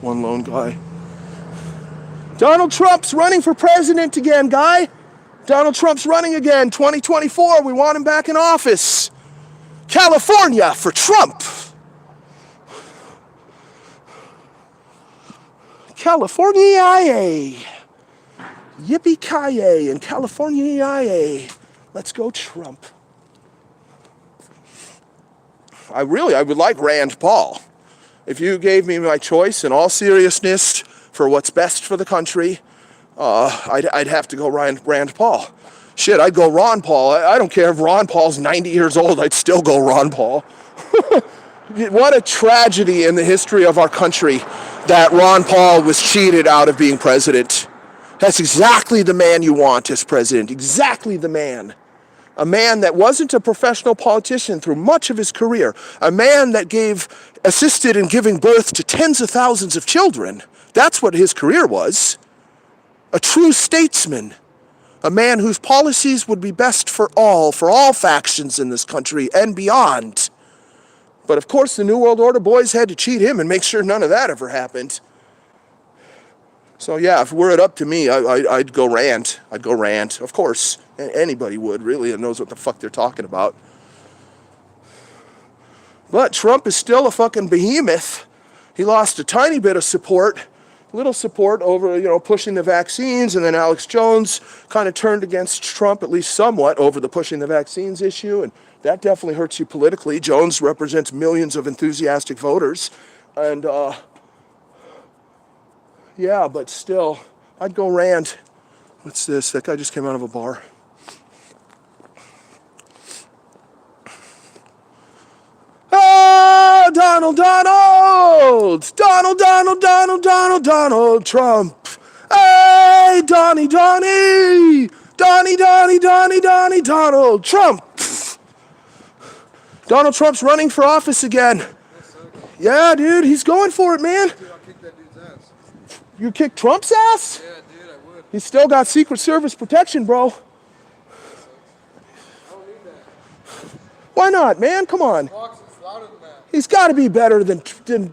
One lone guy. Donald Trump's running for president again, guy. Donald Trump's running again. 2024, we want him back in office. California for Trump. California. Yippee-ki-yay in California. Let's go Trump. I would like Rand Paul. If you gave me my choice in all seriousness for what's best for the country, I'd have to go Rand Paul. Shit, I'd go Ron Paul. I don't care if Ron Paul's 90 years old, I'd still go Ron Paul. What a tragedy in the history of our country that Ron Paul was cheated out of being president. That's exactly the man you want as president. Exactly the man. A man that wasn't a professional politician through much of his career. A man that assisted in giving birth to tens of thousands of children. That's what his career was. A true statesman. A man whose policies would be best for all factions in this country and beyond. But of course the New World Order boys had to cheat him and make sure none of that ever happened. So yeah, if were it up to me, I'd go Rand. I'd go Rand, of course. Anybody would, really, that knows what the fuck they're talking about. But Trump is still a fucking behemoth. He lost a tiny bit of support, little support over, pushing the vaccines, and then Alex Jones kind of turned against Trump, at least somewhat, over the pushing the vaccines issue, and that definitely hurts you politically. Jones represents millions of enthusiastic voters, and yeah, but still, I'd go Rand. What's this? That guy just came out of a bar. Oh, Donald Trump. Hey, Donnie, Donald Trump. Donald Trump's running for office again. Yeah, dude, he's going for it, man. Dude, I'll kick that dude's ass. You kick Trump's ass? Yeah, dude, I would. He's still got Secret Service protection, bro. I don't need that. Why not, man? Come on. Fox is louder than that. He's got to be better than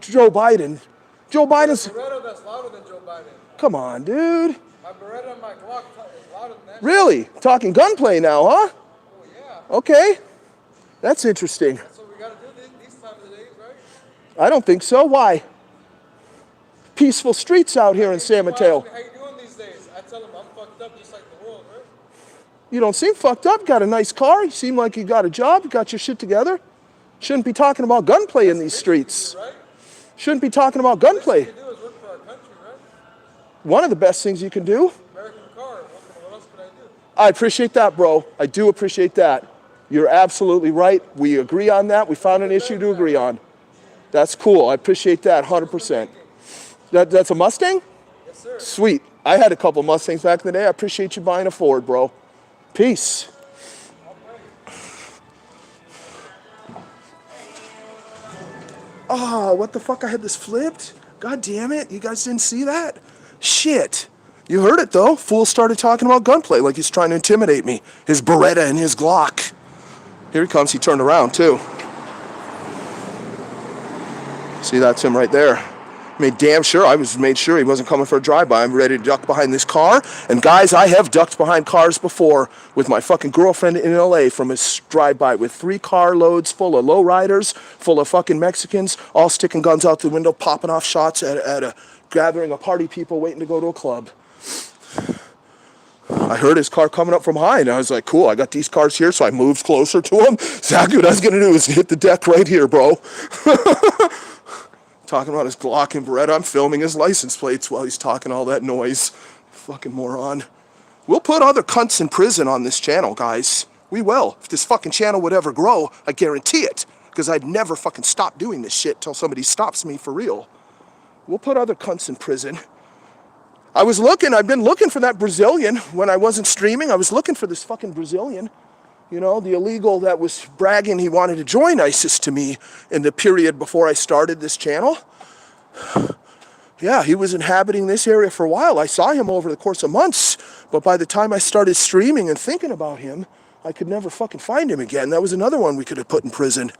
Joe Biden. Joe Biden's... Beretta that's louder than Joe Biden. Come on, dude. My Beretta and my Glock is louder than that. Really? Talking gunplay now, huh? Oh, yeah. Okay. That's interesting. That's what we got to do these times of days, right? I don't think so. Why? Peaceful streets out here in San Mateo. How you doing these days? I tell them I'm fucked up just like the world, right? You don't seem fucked up. Got a nice car. You seem like you got a job. You got your shit together. Shouldn't be talking about gunplay in these streets. Right? Shouldn't be talking about gunplay. What you do is work for our country, right? One of the best things you can do. American car. What else could I do? I appreciate that, bro. I do appreciate that. You're absolutely right. We agree on that. We found an issue to agree on. That's cool. I appreciate that 100%. That's a Mustang? Yes, sir. Sweet. I had a couple Mustangs back in the day. I appreciate you buying a Ford, bro. Peace. Oh, what the fuck? I had this flipped? God damn it. You guys didn't see that? Shit. You heard it, though. Fool started talking about gunplay like he's trying to intimidate me. His Beretta and his Glock. Here he comes. He turned around, too. See, that's him right there. Made sure he wasn't coming for a drive-by. I'm ready to duck behind this car. And guys, I have ducked behind cars before with my fucking girlfriend in LA from a drive-by with 3 car loads full of lowriders, full of fucking Mexicans, all sticking guns out the window, popping off shots at a gathering of party people waiting to go to a club. I heard his car coming up from behind. I was like, cool, I got these cars here, so I moved closer to him. Exactly what I was going to do is hit the deck right here, bro. Talking about his Glock and Beretta. I'm filming his license plates while he's talking all that noise. Fucking moron. We'll put other cunts in prison on this channel, guys. We will. If this fucking channel would ever grow, I guarantee it. Because I'd never fucking stop doing this shit till somebody stops me for real. We'll put other cunts in prison. I've been looking for that Brazilian when I wasn't streaming. I was looking for this fucking Brazilian. You know, the illegal that was bragging he wanted to join ISIS to me in the period before I started this channel. Yeah, he was inhabiting this area for a while. I saw him over the course of months, but by the time I started streaming and thinking about him, I could never fucking find him again. That was another one we could have put in prison.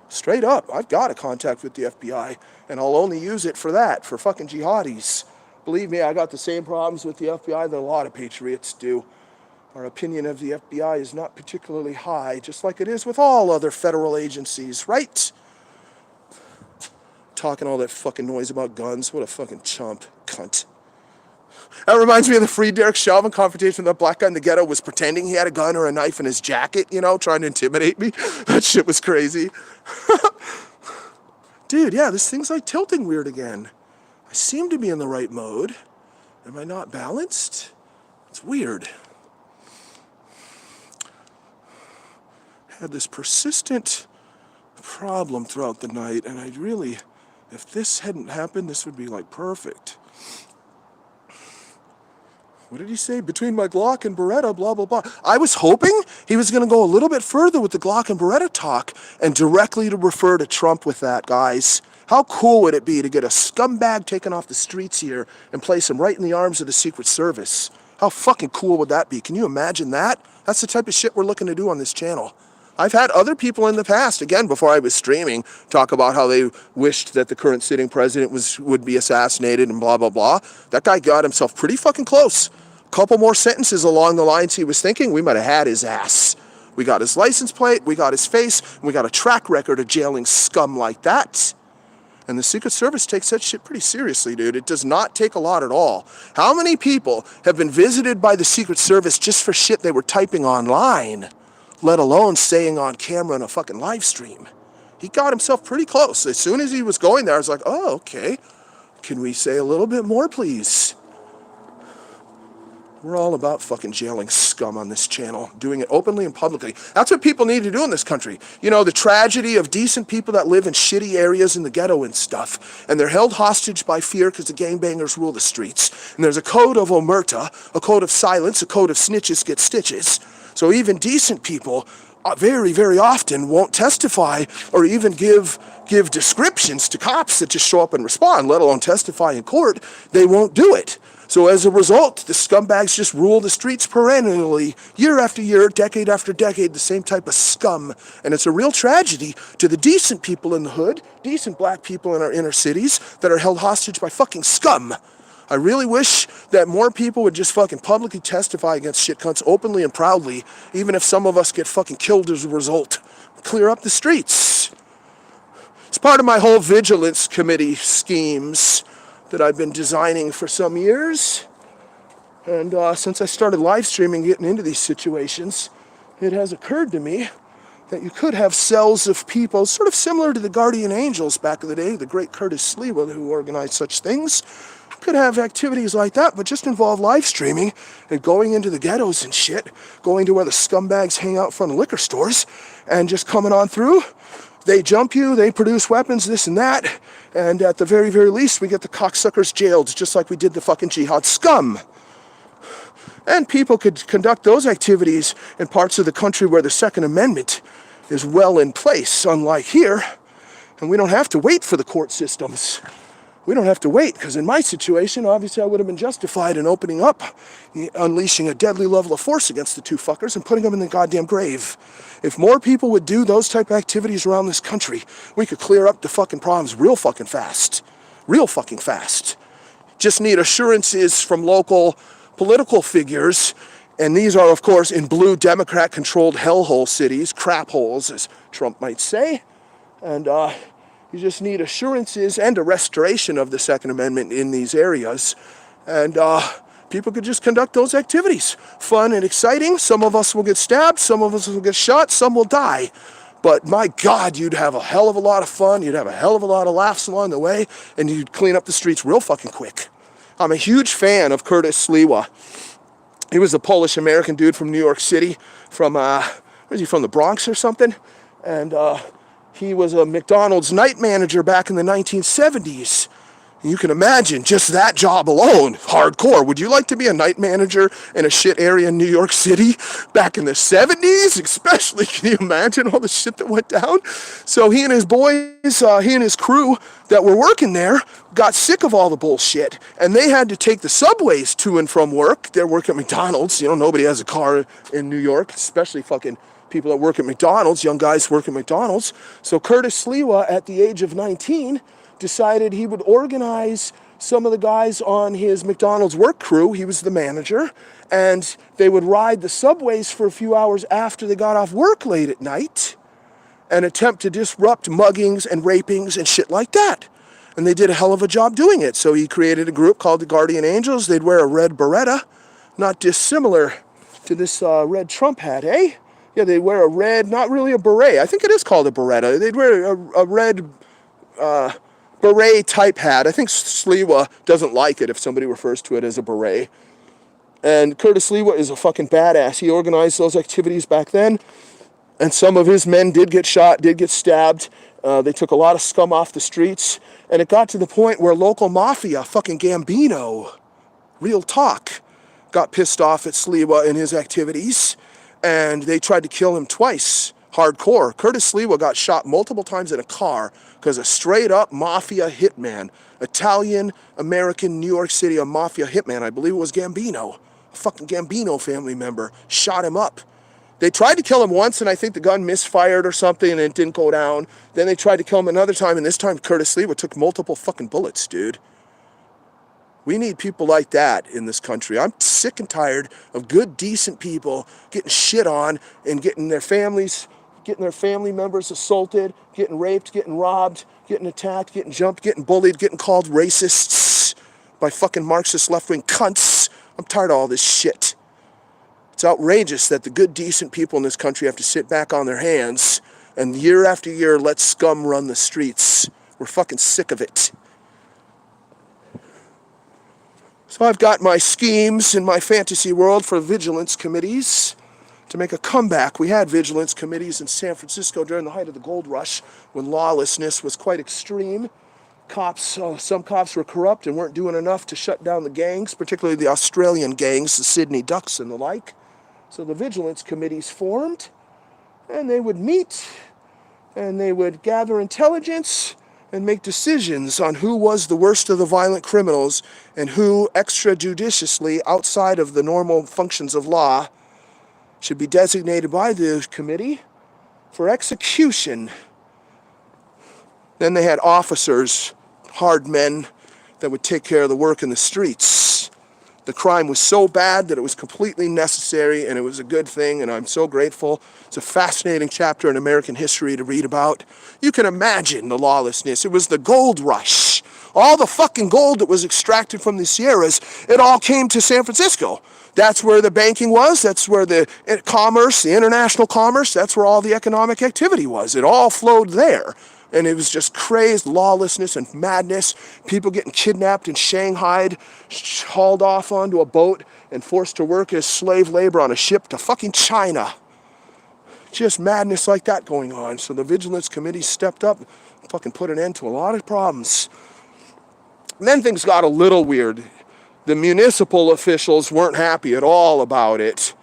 Straight up, I've got a contact with the FBI, and I'll only use it for that, for fucking jihadis. Believe me, I got the same problems with the FBI that a lot of patriots do. Our opinion of the FBI is not particularly high, just like it is with all other federal agencies, right? Talking all that fucking noise about guns. What a fucking chump. Cunt. That reminds me of the Free Derek Chauvin confrontation with that black guy in the ghetto was pretending he had a gun or a knife in his jacket, you know, trying to intimidate me. That shit was crazy. Dude, yeah, this thing's like tilting weird again. I seem to be in the right mode. Am I not balanced? It's weird. Had this persistent problem throughout the night, and I really, if this hadn't happened, this would be like perfect. What did he say? Between my Glock and Beretta, blah, blah, blah. I was hoping he was going to go a little bit further with the Glock and Beretta talk and directly to refer to Trump with that, guys. How cool would it be to get a scumbag taken off the streets here and place him right in the arms of the Secret Service? How fucking cool would that be? Can you imagine that? That's the type of shit we're looking to do on this channel. I've had other people in the past, again, before I was streaming, talk about how they wished that the current sitting president would be assassinated and blah, blah, blah. That guy got himself pretty fucking close. A couple more sentences along the lines he was thinking, we might have had his ass. We got his license plate, we got his face, and we got a track record of jailing scum like that. And the Secret Service takes that shit pretty seriously, dude. It does not take a lot at all. How many people have been visited by the Secret Service just for shit they were typing online? Let alone saying on camera in a fucking live stream. He got himself pretty close. As soon as he was going there, I was like, oh, okay. Can we say a little bit more, please? We're all about fucking jailing scum on this channel, doing it openly and publicly. That's what people need to do in this country. You know, the tragedy of decent people that live in shitty areas in the ghetto and stuff, and they're held hostage by fear because the gangbangers rule the streets. And there's a code of omerta, a code of silence, a code of snitches get stitches. So even decent people very, very often won't testify or even give descriptions to cops that just show up and respond, let alone testify in court. They won't do it. So as a result, the scumbags just rule the streets perennially, year after year, decade after decade, the same type of scum. And it's a real tragedy to the decent people in the hood, decent black people in our inner cities that are held hostage by fucking scum. I really wish that more people would just fucking publicly testify against shit cunts openly and proudly, even if some of us get fucking killed as a result. Clear up the streets. It's part of my whole vigilance committee schemes that I've been designing for some years. And since I started live streaming, getting into these situations, it has occurred to me that you could have cells of people, sort of similar to the Guardian Angels back in the day, the great Curtis Sliwa who organized such things, could have activities like that, but just involve live streaming and going into the ghettos and shit, going to where the scumbags hang out in front of liquor stores, and just coming on through. They jump you, they produce weapons, this and that, and at the very, very least, we get the cocksuckers jailed, just like we did the fucking jihad scum. And people could conduct those activities in parts of the country where the Second Amendment is well in place, unlike here, and we don't have to wait for the court systems. We don't have to wait, because in my situation, obviously I would have been justified in opening up, unleashing a deadly level of force against the two fuckers and putting them in the goddamn grave. If more people would do those type of activities around this country, we could clear up the fucking problems real fucking fast. Real fucking fast. Just need assurances from local political figures, and these are, of course, in blue Democrat-controlled hellhole cities, crap holes, as Trump might say, and you just need assurances and a restoration of the Second Amendment in these areas. And people could just conduct those activities. Fun and exciting. Some of us will get stabbed. Some of us will get shot. Some will die. But my God, you'd have a hell of a lot of fun. You'd have a hell of a lot of laughs along the way. And you'd clean up the streets real fucking quick. I'm a huge fan of Curtis Sliwa. He was a Polish-American dude from New York City. From, where's he from, the Bronx or something? And he was a McDonald's night manager back in the 1970s. You can imagine just that job alone, hardcore. Would you like to be a night manager in a shit area in New York City back in the 70s? Especially, can you imagine all the shit that went down? So he and his boys, he and his crew that were working there got sick of all the bullshit, and they had to take the subways to and from work. They're working at McDonald's. You know, nobody has a car in New York, especially fucking people that work at McDonald's, young guys work at McDonald's. So Curtis Sliwa, at the age of 19, decided he would organize some of the guys on his McDonald's work crew. He was the manager, and they would ride the subways for a few hours after they got off work late at night and attempt to disrupt muggings and rapings and shit like that. And they did a hell of a job doing it. So he created a group called the Guardian Angels. They'd wear a red beretta, not dissimilar to this red Trump hat, eh? Yeah, they'd wear a red, not really a beret. I think it is called a beretta. They'd wear a red beret type hat. I think Sliwa doesn't like it if somebody refers to it as a beret. And Curtis Sliwa is a fucking badass. He organized those activities back then. And some of his men did get shot, did get stabbed. They took a lot of scum off the streets. And it got to the point where local mafia, fucking Gambino, real talk, got pissed off at Sliwa and his activities. And they tried to kill him twice. Hardcore. Curtis Sliwa got shot multiple times in a car because a straight up mafia hitman, Italian American New York City, a mafia hitman, I believe it was Gambino, a fucking Gambino family member, shot him up. They tried to kill him once, and I think the gun misfired or something, and it didn't go down. Then they tried to kill him another time, and this time Curtis Sliwa took multiple fucking bullets, dude. We need people like that in this country. I'm sick and tired of good, decent people getting shit on and getting their family members assaulted, getting raped, getting robbed, getting attacked, getting jumped, getting bullied, getting called racists by fucking Marxist left-wing cunts. I'm tired of all this shit. It's outrageous that the good, decent people in this country have to sit back on their hands and year after year let scum run the streets. We're fucking sick of it. So I've got my schemes in my fantasy world for vigilance committees to make a comeback. We had vigilance committees in San Francisco during the height of the gold rush when lawlessness was quite extreme. Some cops were corrupt and weren't doing enough to shut down the gangs, particularly the Australian gangs, the Sydney Ducks and the like. So the vigilance committees formed, and they would meet, and they would gather intelligence and make decisions on who was the worst of the violent criminals and who extrajudiciously, outside of the normal functions of law, should be designated by the committee for execution. Then they had officers, hard men, that would take care of the work in the streets. The crime was so bad that it was completely necessary, and it was a good thing, and I'm so grateful. It's a fascinating chapter in American history to read about. You can imagine the lawlessness. It was the gold rush. All the fucking gold that was extracted from the Sierras, it all came to San Francisco. That's where the banking was. That's where the commerce, the international commerce, that's where all the economic activity was. It all flowed there. And it was just crazed lawlessness and madness. People getting kidnapped and shanghaied, hauled off onto a boat and forced to work as slave labor on a ship to fucking China. Just madness like that going on. So the Vigilance Committee stepped up and fucking put an end to a lot of problems. And then things got a little weird. The municipal officials weren't happy at all about it.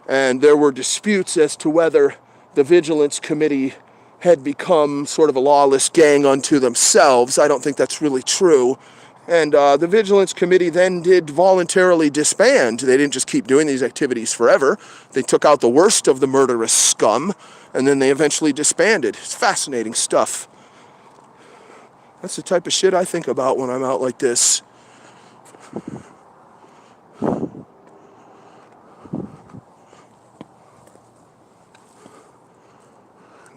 And there were disputes as to whether the Vigilance Committee had become sort of a lawless gang unto themselves. I don't think that's really true. And the Vigilance Committee then did voluntarily disband. They didn't just keep doing these activities forever. They took out the worst of the murderous scum, and then they eventually disbanded. It's fascinating stuff. That's the type of shit I think about when I'm out like this.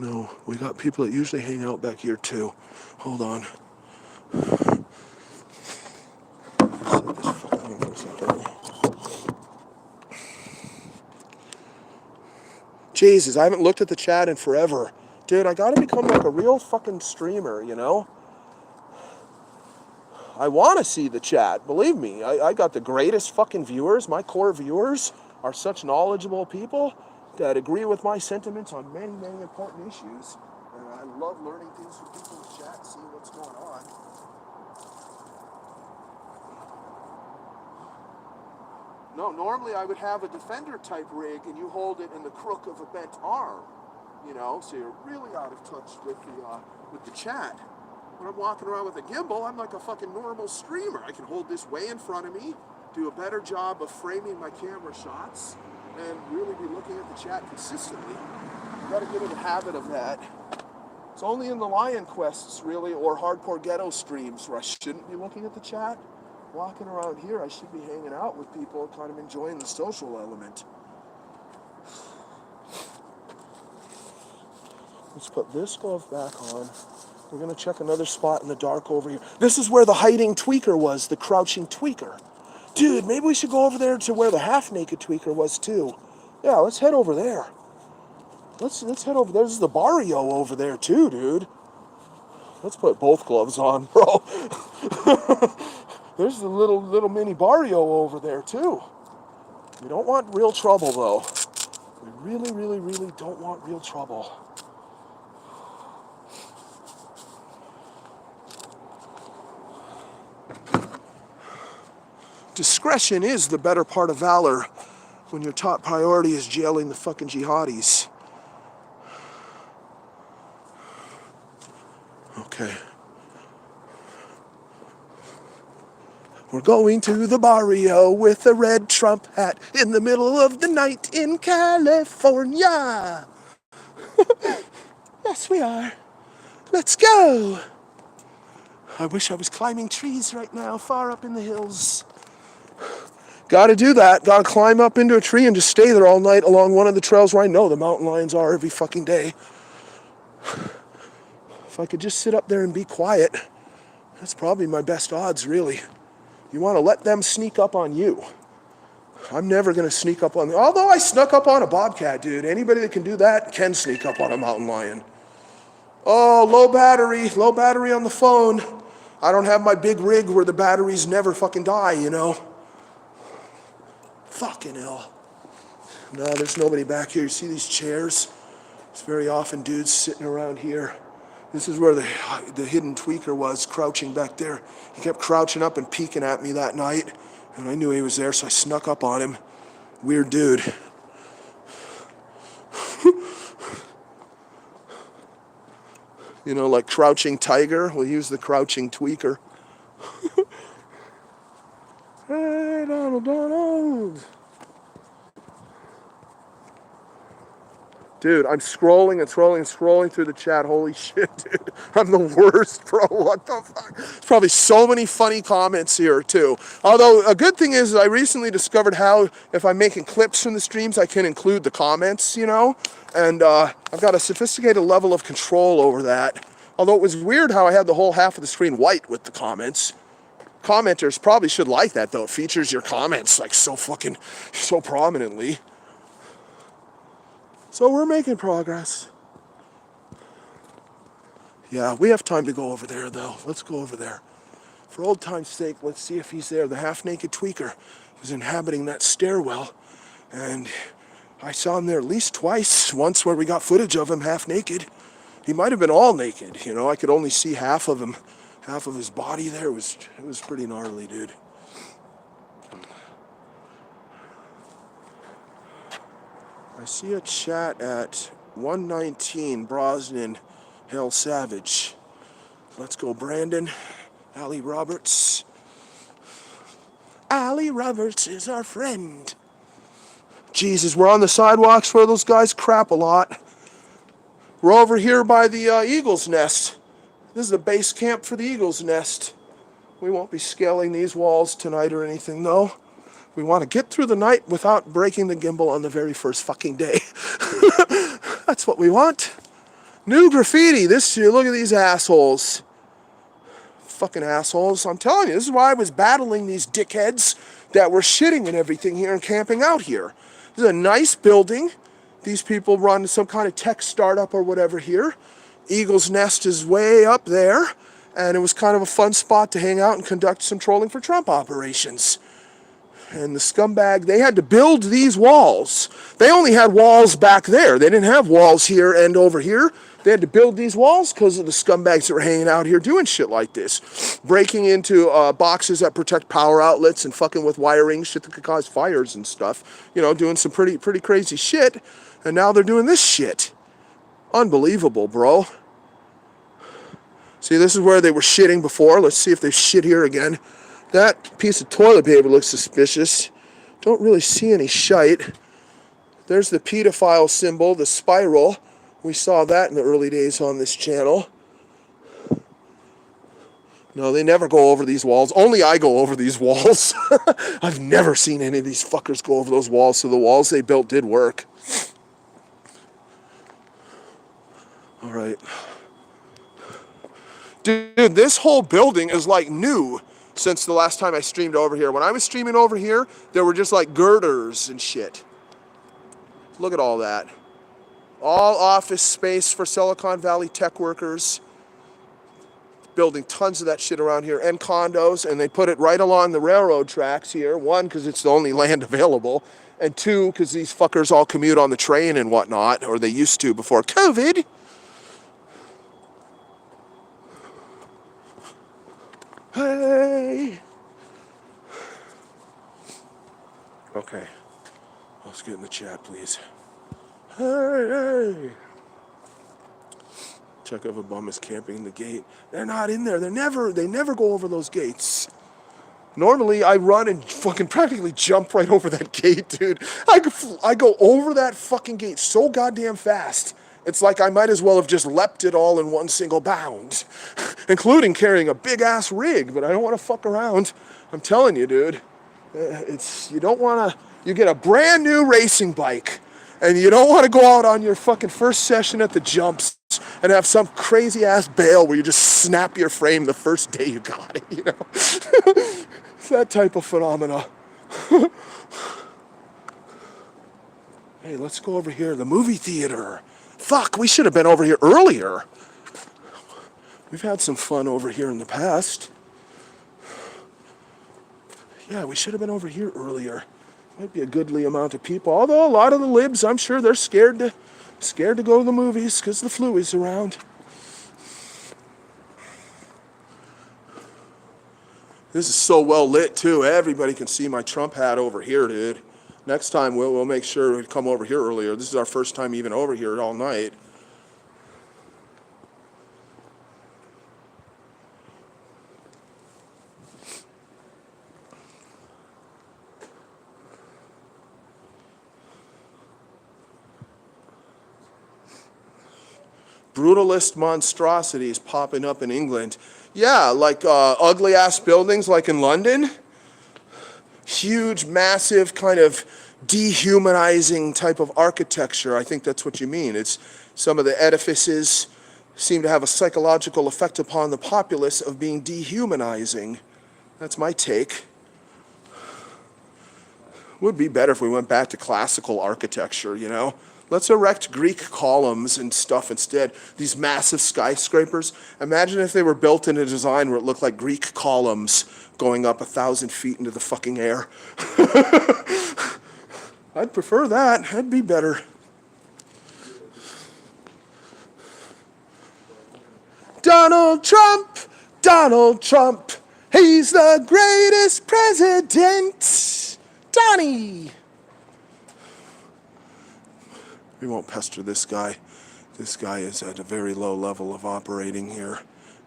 No, we got people that usually hang out back here too. Hold on. Jesus, I haven't looked at the chat in forever. Dude, I gotta become like a real fucking streamer, you know? I want to see the chat, believe me. I got the greatest fucking viewers. My core viewers are such knowledgeable people that agree with my sentiments on many, many important issues. And I love learning things from people in the chat, seeing what's going on. No, normally I would have a defender type rig and you hold it in the crook of a bent arm, you know, so you're really out of touch with the chat. When I'm walking around with a gimbal, I'm like a fucking normal streamer. I can hold this way in front of me, do a better job of framing my camera shots, and really be looking at the chat consistently. You gotta get in the habit of that. It's only in the Lion Quests, really, or Hardcore Ghetto streams where I shouldn't be looking at the chat. Walking around here, I should be hanging out with people, kind of enjoying the social element. Let's put this glove back on. We're gonna check another spot in the dark over here. This is where the hiding tweaker was, the crouching tweaker. Dude, maybe we should go over there to where the half-naked tweaker was too. Yeah, let's head over there. Let's head over there. There's the barrio over there too, dude. Let's put both gloves on, bro. There's the little mini barrio over there too. We don't want real trouble though. We really, really, really don't want real trouble. Discretion is the better part of valor when your top priority is jailing the fucking jihadis. Okay. We're going to the barrio with a red Trump hat in the middle of the night in California. Yes, we are. Let's go. I wish I was climbing trees right now, far up in the hills. Gotta do that. Gotta climb up into a tree and just stay there all night along one of the trails where I know the mountain lions are every fucking day. If I could just sit up there and be quiet, that's probably my best odds, really. You want to let them sneak up on you. I'm never going to sneak up on them. Although I snuck up on a bobcat, dude. Anybody that can do that can sneak up on a mountain lion. Oh, low battery on the phone. I don't have my big rig where the batteries never fucking die, you know. Fucking hell. No, there's nobody back here. You see these chairs? It's very often dudes sitting around here. This is where the hidden tweaker was, crouching back there. He kept crouching up and peeking at me that night, and I knew he was there, so I snuck up on him. Weird dude. You know, like crouching tiger. We'll use the crouching tweaker. Hey, Donald. Dude, I'm scrolling through the chat. Holy shit, dude. I'm the worst, bro. What the fuck? There's probably so many funny comments here, too. Although, a good thing is I recently discovered how, if I'm making clips from the streams, I can include the comments, you know? And I've got a sophisticated level of control over that. Although it was weird how I had the whole half of the screen white with the comments. Commenters probably should like that, though. It features your comments, like, so prominently. So we're making progress. Yeah, we have time to go over there, though. Let's go over there. For old time's sake, let's see if he's there. The half-naked tweaker was inhabiting that stairwell, and I saw him there at least twice. Once where we got footage of him half-naked. He might have been all naked, you know. I could only see half of him, half of his body there. It was pretty gnarly, dude. I see a chat at 119 Brosnan, Hell Savage. Let's go, Brandon. Ali Roberts. Ali Roberts is our friend. Jesus, we're on the sidewalks where those guys crap a lot. We're over here by the Eagle's Nest. This is the base camp for the Eagle's Nest. We won't be scaling these walls tonight or anything, though. We want to get through the night without breaking the gimbal on the very first fucking day. That's what we want. New graffiti. Look at these assholes. Fucking assholes. I'm telling you, this is why I was battling these dickheads that were shitting and everything here and camping out here. This is a nice building. These people run some kind of tech startup or whatever here. Eagle's Nest is way up there. And it was kind of a fun spot to hang out and conduct some trolling for Trump operations. And the scumbag, they had to build these walls. They only had walls back there. They didn't have walls here and over here. They had to build these walls because of the scumbags that were hanging out here doing shit like this. Breaking into boxes that protect power outlets and fucking with wiring, shit that could cause fires and stuff. You know, doing some pretty crazy shit. And now they're doing this shit. Unbelievable, bro. See, this is where they were shitting before. Let's see if they shit here again. That piece of toilet paper looks suspicious. Don't really see any shite. There's the pedophile symbol, the spiral. We saw that in the early days on this channel. No, they never go over these walls. Only I go over these walls. I've never seen any of these fuckers go over those walls, so the walls they built did work. All right. Dude, this whole building is like new since the last time I streamed over here. When I was streaming over here, there were just like girders and shit. Look at all that. All office space for Silicon Valley tech workers. Building tons of that shit around here, and condos, and they put it right along the railroad tracks here. One, because it's the only land available, and two, because these fuckers all commute on the train and whatnot, or they used to before COVID. Hey! Okay. Let's get in the chat, please. Hey! Check if a bum is camping in the gate. They're not in there. They never go over those gates. Normally, I run and fucking practically jump right over that gate, dude. I go over that fucking gate so goddamn fast. It's like I might as well have just leapt it all in one single bound, including carrying a big-ass rig, but I don't want to fuck around. I'm telling you, dude. You don't want to... You get a brand new racing bike, and you don't want to go out on your fucking first session at the jumps and have some crazy-ass bail where you just snap your frame the first day you got it, you know? It's that type of phenomena. Hey, let's go over here, the movie theater. Fuck, we should have been over here earlier. We've had some fun over here in the past. Yeah, we should have been over here earlier. Might be a goodly amount of people. Although a lot of the libs, I'm sure they're scared to go to the movies because the flu is around. This is so well lit too. Everybody can see my Trump hat over here, dude. Next time we'll make sure we come over here earlier. This is our first time even over here all night. Brutalist monstrosities popping up in England. Yeah, like ugly-ass buildings like in London. Huge, massive, kind of dehumanizing type of architecture. I think that's what you mean. It's some of the edifices seem to have a psychological effect upon the populace of being dehumanizing. That's my take. Would be better if we went back to classical architecture, you know? Let's erect Greek columns and stuff instead. These massive skyscrapers. Imagine if they were built in a design where it looked like Greek columns going up 1,000 feet into the fucking air. I'd prefer that. That'd be better. Donald Trump! Donald Trump! He's the greatest president! Donnie! We won't pester this guy. This guy is at a very low level of operating here,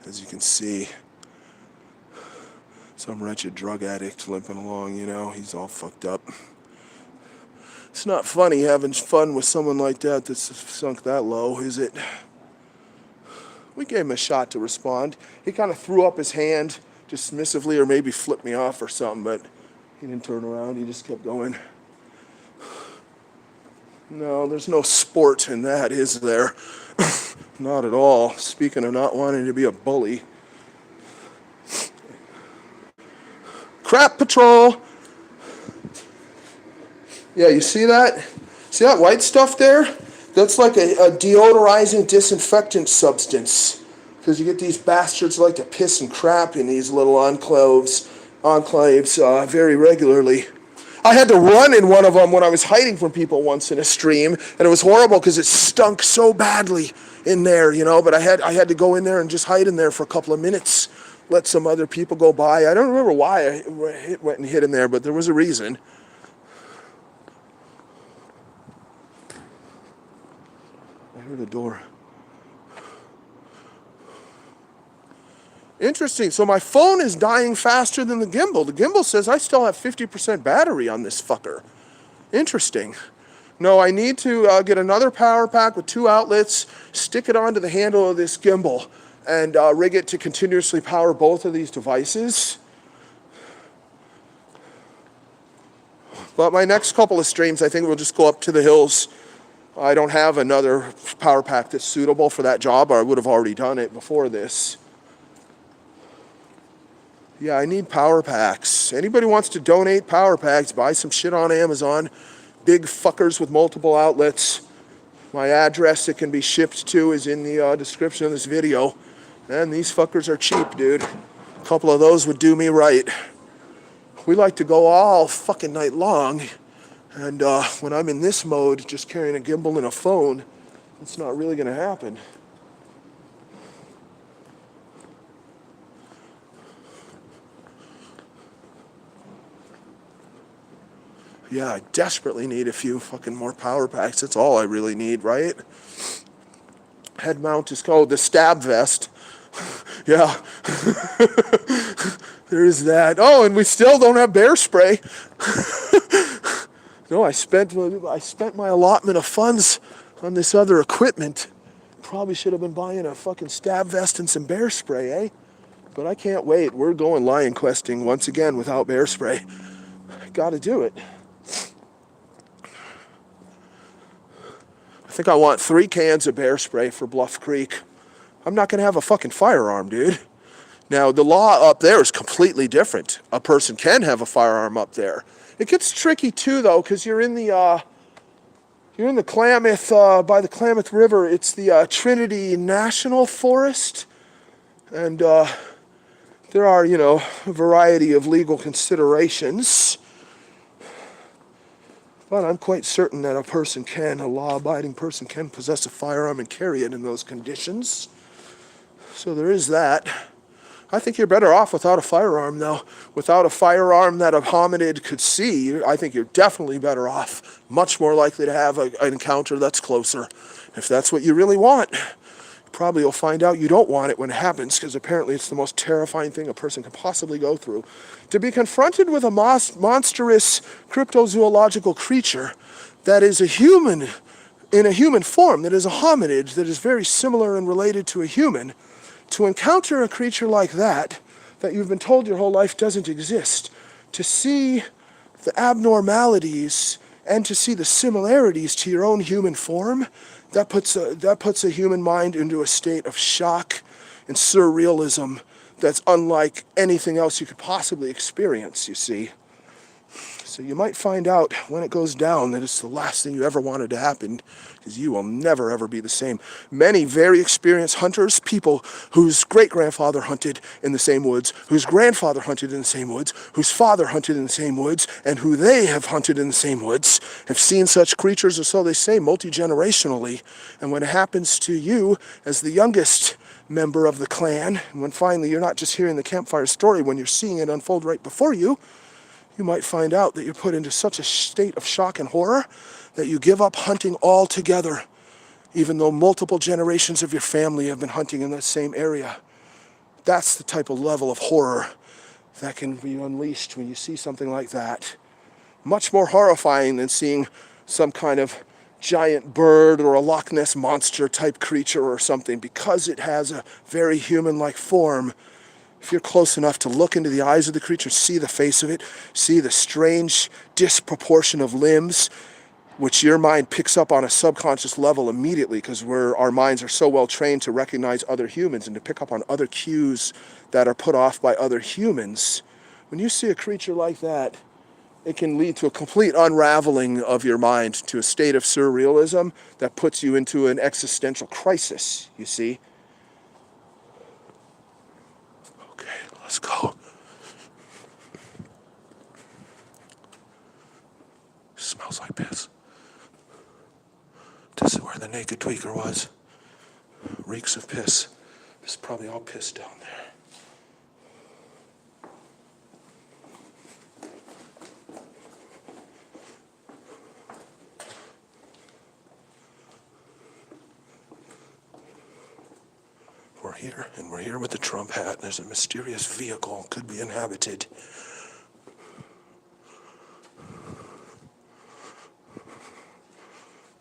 as you can see. Some wretched drug addict limping along, you know, he's all fucked up. It's not funny having fun with someone like that that's sunk that low, is it? We gave him a shot to respond. He kind of threw up his hand dismissively or maybe flipped me off or something, but he didn't turn around, he just kept going. No, there's no sport in that, is there? Not at all. Speaking of not wanting to be a bully. Crap patrol! Yeah, you see that? See that white stuff there? That's like a deodorizing disinfectant substance. Because you get these bastards like to piss and crap in these little enclaves very regularly. I had to run in one of them when I was hiding from people once in a stream, and it was horrible because it stunk so badly in there, you know, but I had to go in there and just hide in there for a couple of minutes, let some other people go by. I don't remember why I went and hid in there, but there was a reason. I heard a door. Interesting. So my phone is dying faster than the gimbal. The gimbal says I still have 50% battery on this fucker. Interesting. No, I need to get another power pack with 2 outlets, stick it onto the handle of this gimbal, and rig it to continuously power both of these devices. But my next couple of streams, I think we'll just go up to the hills. I don't have another power pack that's suitable for that job, or I would have already done it before this. Yeah, I need power packs. Anybody wants to donate power packs, buy some shit on Amazon. Big fuckers with multiple outlets. My address it can be shipped to is in the description of this video. And these fuckers are cheap, dude. A couple of those would do me right. We like to go all fucking night long. And when I'm in this mode, just carrying a gimbal and a phone, it's not really going to happen. Yeah, I desperately need a few fucking more power packs. That's all I really need, right? Head mount is called the stab vest. Yeah. There's that. Oh, and we still don't have bear spray. No, I spent my allotment of funds on this other equipment. Probably should have been buying a fucking stab vest and some bear spray, eh? But I can't wait. We're going lion questing once again without bear spray. Gotta do it. I think I want 3 cans of bear spray for Bluff Creek. I'm not going to have a fucking firearm, dude. Now, the law up there is completely different. A person can have a firearm up there. It gets tricky, too, though, because you're in the Klamath, by the Klamath River. It's the Trinity National Forest. And there are, you know, a variety of legal considerations. But I'm quite certain that a law-abiding person can possess a firearm and carry it in those conditions. So there is that. I think you're better off without a firearm, though. Without a firearm that a hominid could see, I think you're definitely better off. Much more likely to have an encounter that's closer. If that's what you really want, probably you'll find out you don't want it when it happens, because apparently it's the most terrifying thing a person can possibly go through. To be confronted with a monstrous cryptozoological creature that is a human, in a human form, that is a hominid, that is very similar and related to a human, to encounter a creature like that you've been told your whole life doesn't exist, to see the abnormalities and to see the similarities to your own human form, that puts a human mind into a state of shock and surrealism that's unlike anything else you could possibly experience, you see. So you might find out when it goes down that it's the last thing you ever wanted to happen, because you will never ever be the same. Many very experienced hunters, people whose great-grandfather hunted in the same woods, whose grandfather hunted in the same woods, whose father hunted in the same woods, and who they have hunted in the same woods, have seen such creatures, or so they say, multi-generationally. And when it happens to you as the youngest member of the clan, and when finally you're not just hearing the campfire story, when you're seeing it unfold right before you, you might find out that you're put into such a state of shock and horror that you give up hunting altogether, even though multiple generations of your family have been hunting in that same area. That's the type of level of horror that can be unleashed when you see something like that. Much more horrifying than seeing some kind of giant bird or a Loch Ness monster type creature or something, because it has a very human-like form. If you're close enough to look into the eyes of the creature, see the face of it, see the strange disproportion of limbs, which your mind picks up on a subconscious level immediately, because our minds are so well trained to recognize other humans and to pick up on other cues that are put off by other humans. When you see a creature like that, it can lead to a complete unraveling of your mind, to a state of surrealism that puts you into an existential crisis, you see. Okay, let's go. Smells like piss. This is where the naked tweaker was. Reeks of piss. There's probably all piss down there. We're here, and we're here with the Trump hat. There's a mysterious vehicle, could be inhabited.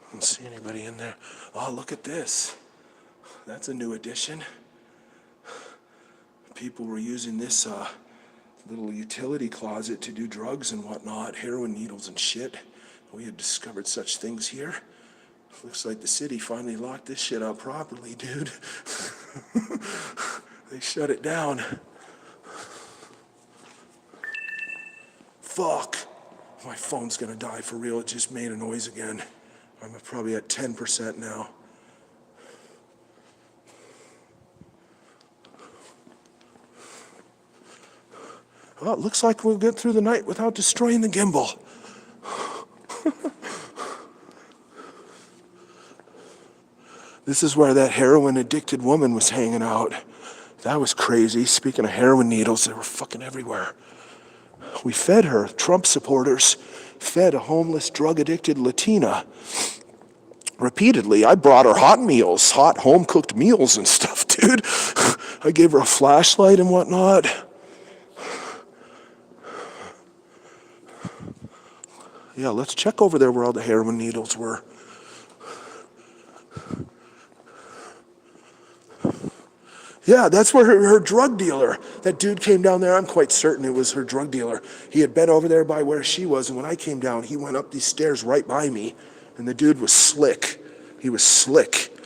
I don't see anybody in there. Oh, look at this. That's a new addition. People were using this little utility closet to do drugs and whatnot, heroin needles and shit. We had discovered such things here. Looks like the city finally locked this shit up properly, dude. They shut it down. Fuck. My phone's gonna die for real. It just made a noise again. I'm probably at 10% now. Well, it looks like we'll get through the night without destroying the gimbal. This is where that heroin-addicted woman was hanging out. That was crazy. Speaking of heroin needles, they were fucking everywhere. We fed her. Trump supporters fed a homeless, drug-addicted Latina. Repeatedly, I brought her hot meals, hot home-cooked meals and stuff, dude. I gave her a flashlight and whatnot. Yeah, let's check over there where all the heroin needles were. Yeah, that's where her drug dealer, that dude came down there. I'm quite certain it was her drug dealer. He had been over there by where she was, and when I came down, he went up these stairs right by me, and the dude was slick. He was slick.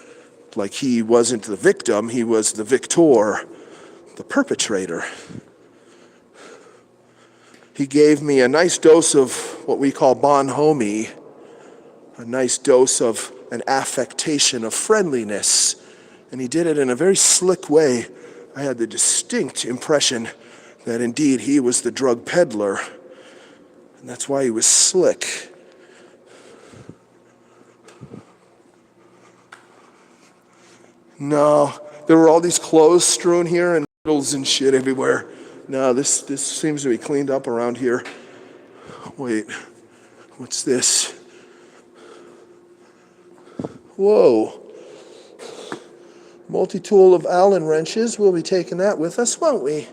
Like he wasn't the victim, he was the victor, the perpetrator. He gave me a nice dose of what we call bonhomie, a nice dose of an affectation of friendliness. And he did it in a very slick way. I had the distinct impression that indeed he was the drug peddler. And that's why he was slick. No, there were all these clothes strewn here and needles and shit everywhere. No, this seems to be cleaned up around here. Wait, what's this? Whoa. Multi-tool of Allen wrenches. We'll be taking that with us, won't we?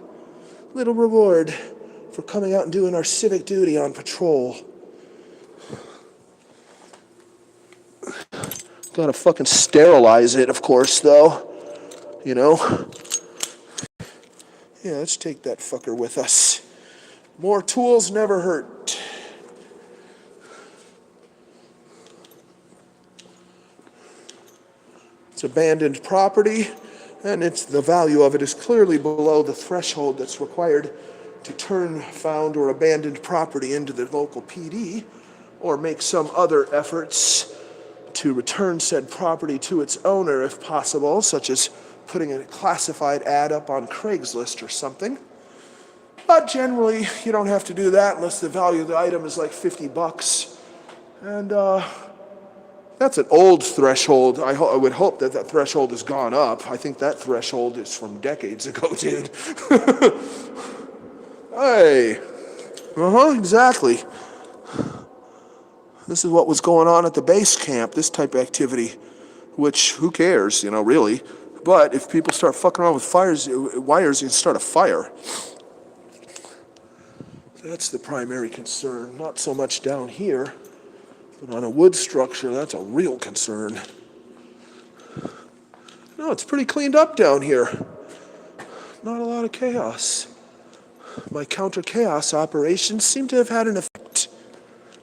Little reward for coming out and doing our civic duty on patrol. Gotta fucking sterilize it, of course, though. You know? Yeah, let's take that fucker with us. More tools never hurt. It's abandoned property, and the value of it is clearly below the threshold that's required to turn found or abandoned property into the local PD or make some other efforts to return said property to its owner if possible, such as putting a classified ad up on Craigslist or something. But generally, you don't have to do that unless the value of the item is like $50. And that's an old threshold. I would hope that that threshold has gone up. I think that threshold is from decades ago, dude. Hey. Exactly. This is what was going on at the base camp, this type of activity, which, who cares, really. But if people start fucking around with wires, you can start a fire. That's the primary concern, not so much down here. But on a wood structure, that's a real concern. No, it's pretty cleaned up down here. Not a lot of chaos. My counter-chaos operations seem to have had an effect.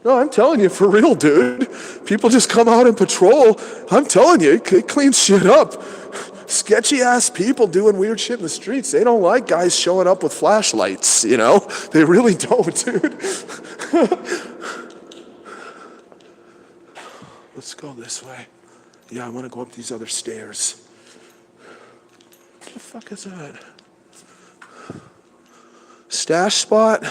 No, I'm telling you, for real, dude. People just come out and patrol. I'm telling you, it cleans shit up. Sketchy-ass people doing weird shit in the streets. They don't like guys showing up with flashlights, They really don't, dude. Let's go this way. Yeah, I want to go up these other stairs. What the fuck is that? Stash spot?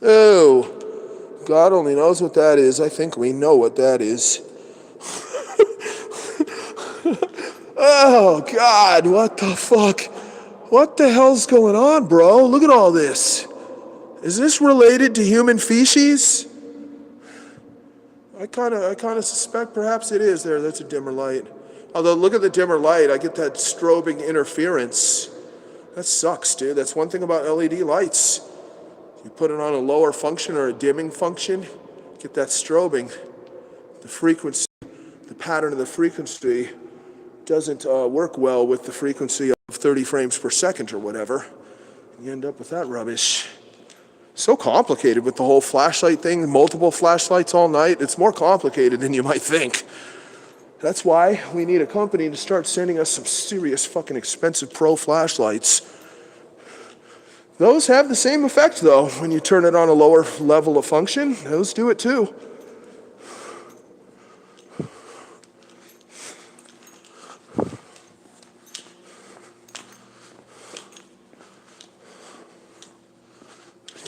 Oh, God only knows what that is. I think we know what that is. Oh, God, what the fuck? What the hell's going on, bro? Look at all this. Is this related to human feces? I kind of suspect perhaps it is there. That's a dimmer light. Although, look at the dimmer light. I get that strobing interference. That sucks, dude. That's one thing about LED lights. You put it on a lower function or a dimming function, get that strobing. The frequency, the pattern of the frequency doesn't work well with the frequency of 30 frames per second or whatever. You end up with that rubbish. So complicated with the whole flashlight thing, multiple flashlights all night. It's more complicated than you might think. That's why we need a company to start sending us some serious fucking expensive pro flashlights. Those have the same effect though. When you turn it on a lower level of function, those do it too.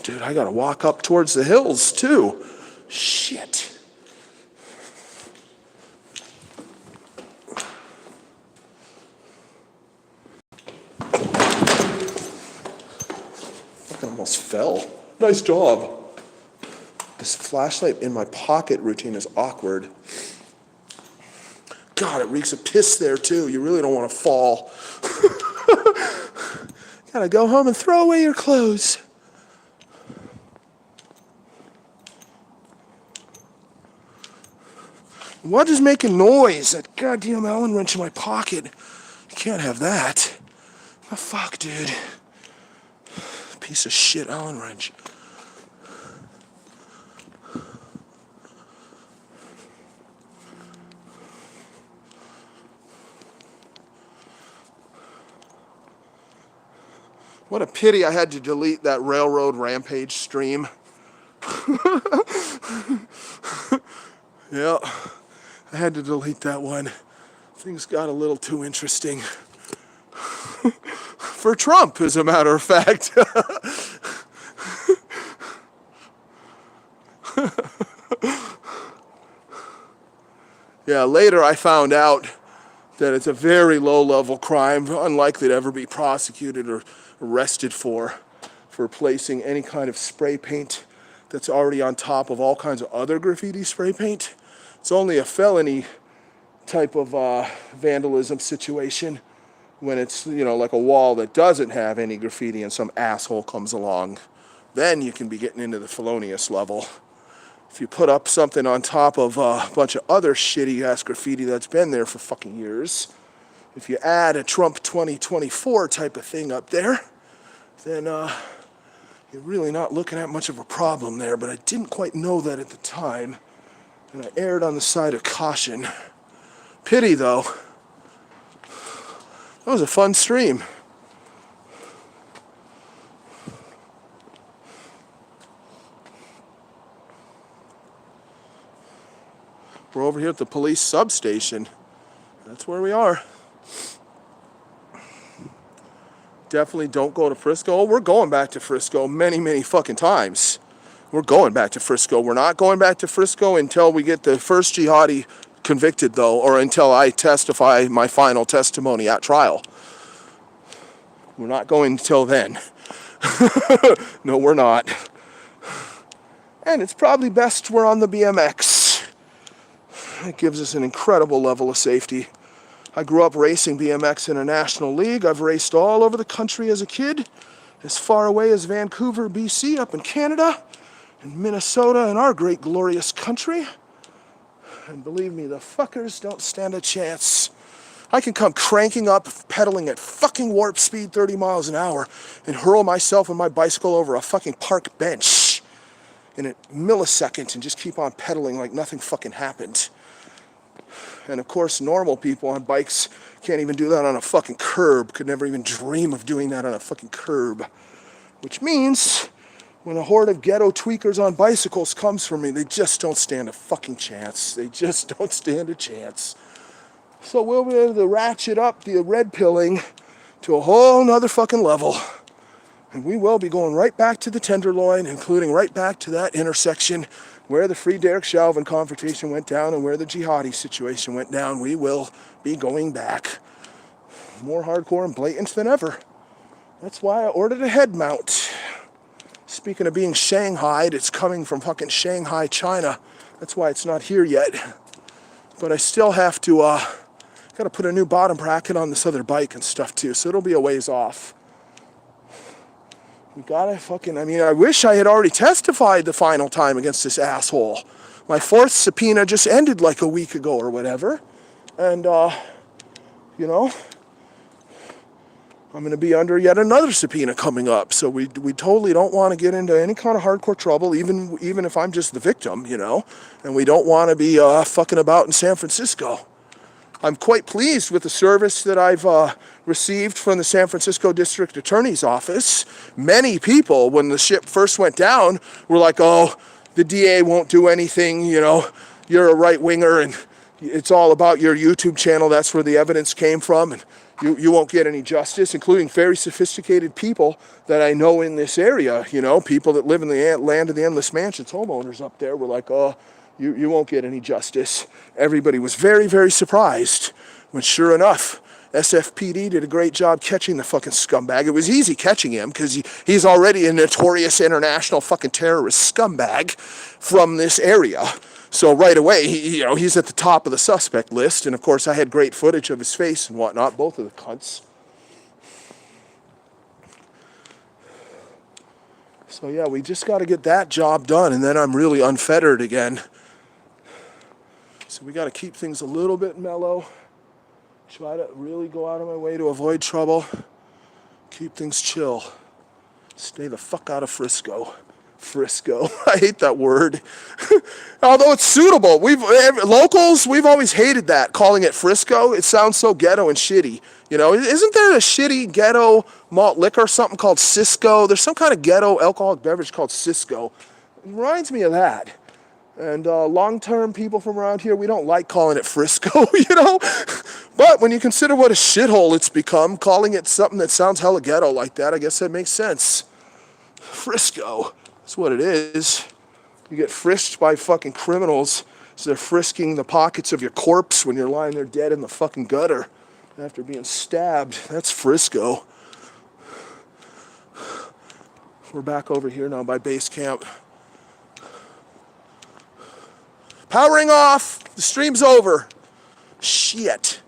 Dude, I gotta walk up towards the hills too. Shit. I almost fell. Nice job. This flashlight in my pocket routine is awkward. God, it reeks of piss there too. You really don't want to fall. Gotta go home and throw away your clothes. What is making noise? That goddamn Allen wrench in my pocket. You can't have that. Oh, fuck, dude. Piece of shit Allen wrench. What a pity I had to delete that Railroad Rampage stream. Yeah, I had to delete that one. Things got a little too interesting. For Trump, as a matter of fact. Yeah, later I found out that it's a very low-level crime, unlikely to ever be prosecuted or arrested for placing any kind of spray paint that's already on top of all kinds of other graffiti spray paint. It's only a felony type of vandalism situation when it's, you know, like a wall that doesn't have any graffiti and some asshole comes along. Then you can be getting into the felonious level. If you put up something on top of a bunch of other shitty-ass graffiti that's been there for fucking years, if you add a Trump 2024 type of thing up there, then you're really not looking at much of a problem there. But I didn't quite know that at the time, and I erred on the side of caution. Pity, though. That was a fun stream. We're over here at the police substation. That's where we are. Definitely don't go to Frisco. We're going back to Frisco many, many fucking times. We're going back to Frisco. We're not going back to Frisco until we get the first jihadi convicted, though, or until I testify my final testimony at trial. We're not going until then. No, we're not. And it's probably best we're on the BMX. It gives us an incredible level of safety. I grew up racing BMX in a national league. I've raced all over the country as a kid, as far away as Vancouver, BC, up in Canada, and Minnesota, in our great glorious country. And believe me, the fuckers don't stand a chance. I can come cranking up, pedaling at fucking warp speed, 30 miles an hour, and hurl myself and my bicycle over a fucking park bench in a millisecond and just keep on pedaling like nothing fucking happened. And of course, normal people on bikes can't even do that on a fucking curb, could never even dream of doing that on a fucking curb. Which means, when a horde of ghetto tweakers on bicycles comes for me, they just don't stand a fucking chance. They just don't stand a chance. So we'll be able to ratchet up the red pilling to a whole nother fucking level. And we will be going right back to the Tenderloin, including right back to that intersection where the Free Derek Chauvin confrontation went down and where the jihadi situation went down. We will be going back. More hardcore and blatant than ever. That's why I ordered a head mount. Speaking of being shanghaied, it's coming from fucking Shanghai, China. That's why it's not here yet. But I still have to, gotta put a new bottom bracket on this other bike and stuff too, so it'll be a ways off. We gotta fucking, I wish I had already testified the final time against this asshole. My 4th subpoena just ended like a week ago or whatever. And, you know, I'm going to be under yet another subpoena coming up. So we totally don't want to get into any kind of hardcore trouble, even if I'm just the victim, you know. And we don't want to be fucking about in San Francisco. I'm quite pleased with the service that I've received from the San Francisco District Attorney's Office. Many people, when the ship first went down, were like, oh, the DA won't do anything, you know, you're a right-winger and it's all about your YouTube channel. That's where the evidence came from. And you won't get any justice, including very sophisticated people that I know in this area, you know, people that live in the land of the endless mansions, homeowners up there were like, oh, you won't get any justice. Everybody was very, very surprised when, sure enough, SFPD did a great job catching the fucking scumbag. It was easy catching him because he's already a notorious international fucking terrorist scumbag from this area. So right away, he's at the top of the suspect list. And of course, I had great footage of his face and whatnot, both of the cunts. So yeah, we just got to get that job done, and then I'm really unfettered again. So we got to keep things a little bit mellow. Try to really go out of my way to avoid trouble. Keep things chill. Stay the fuck out of Frisco. Frisco. I hate that word. Although it's suitable. Locals, we've always hated that, calling it Frisco. It sounds so ghetto and shitty. You know, isn't there a shitty ghetto malt liquor, something called Cisco? There's some kind of ghetto alcoholic beverage called Cisco. It reminds me of that. And long-term people from around here, we don't like calling it Frisco, you know? But when you consider what a shithole it's become, calling it something that sounds hella ghetto like that, I guess that makes sense. Frisco. That's what it is. You get frisked by fucking criminals, so they're frisking the pockets of your corpse when you're lying there dead in the fucking gutter after being stabbed. That's Frisco. We're back over here now by base camp. Powering off. The stream's over. Shit.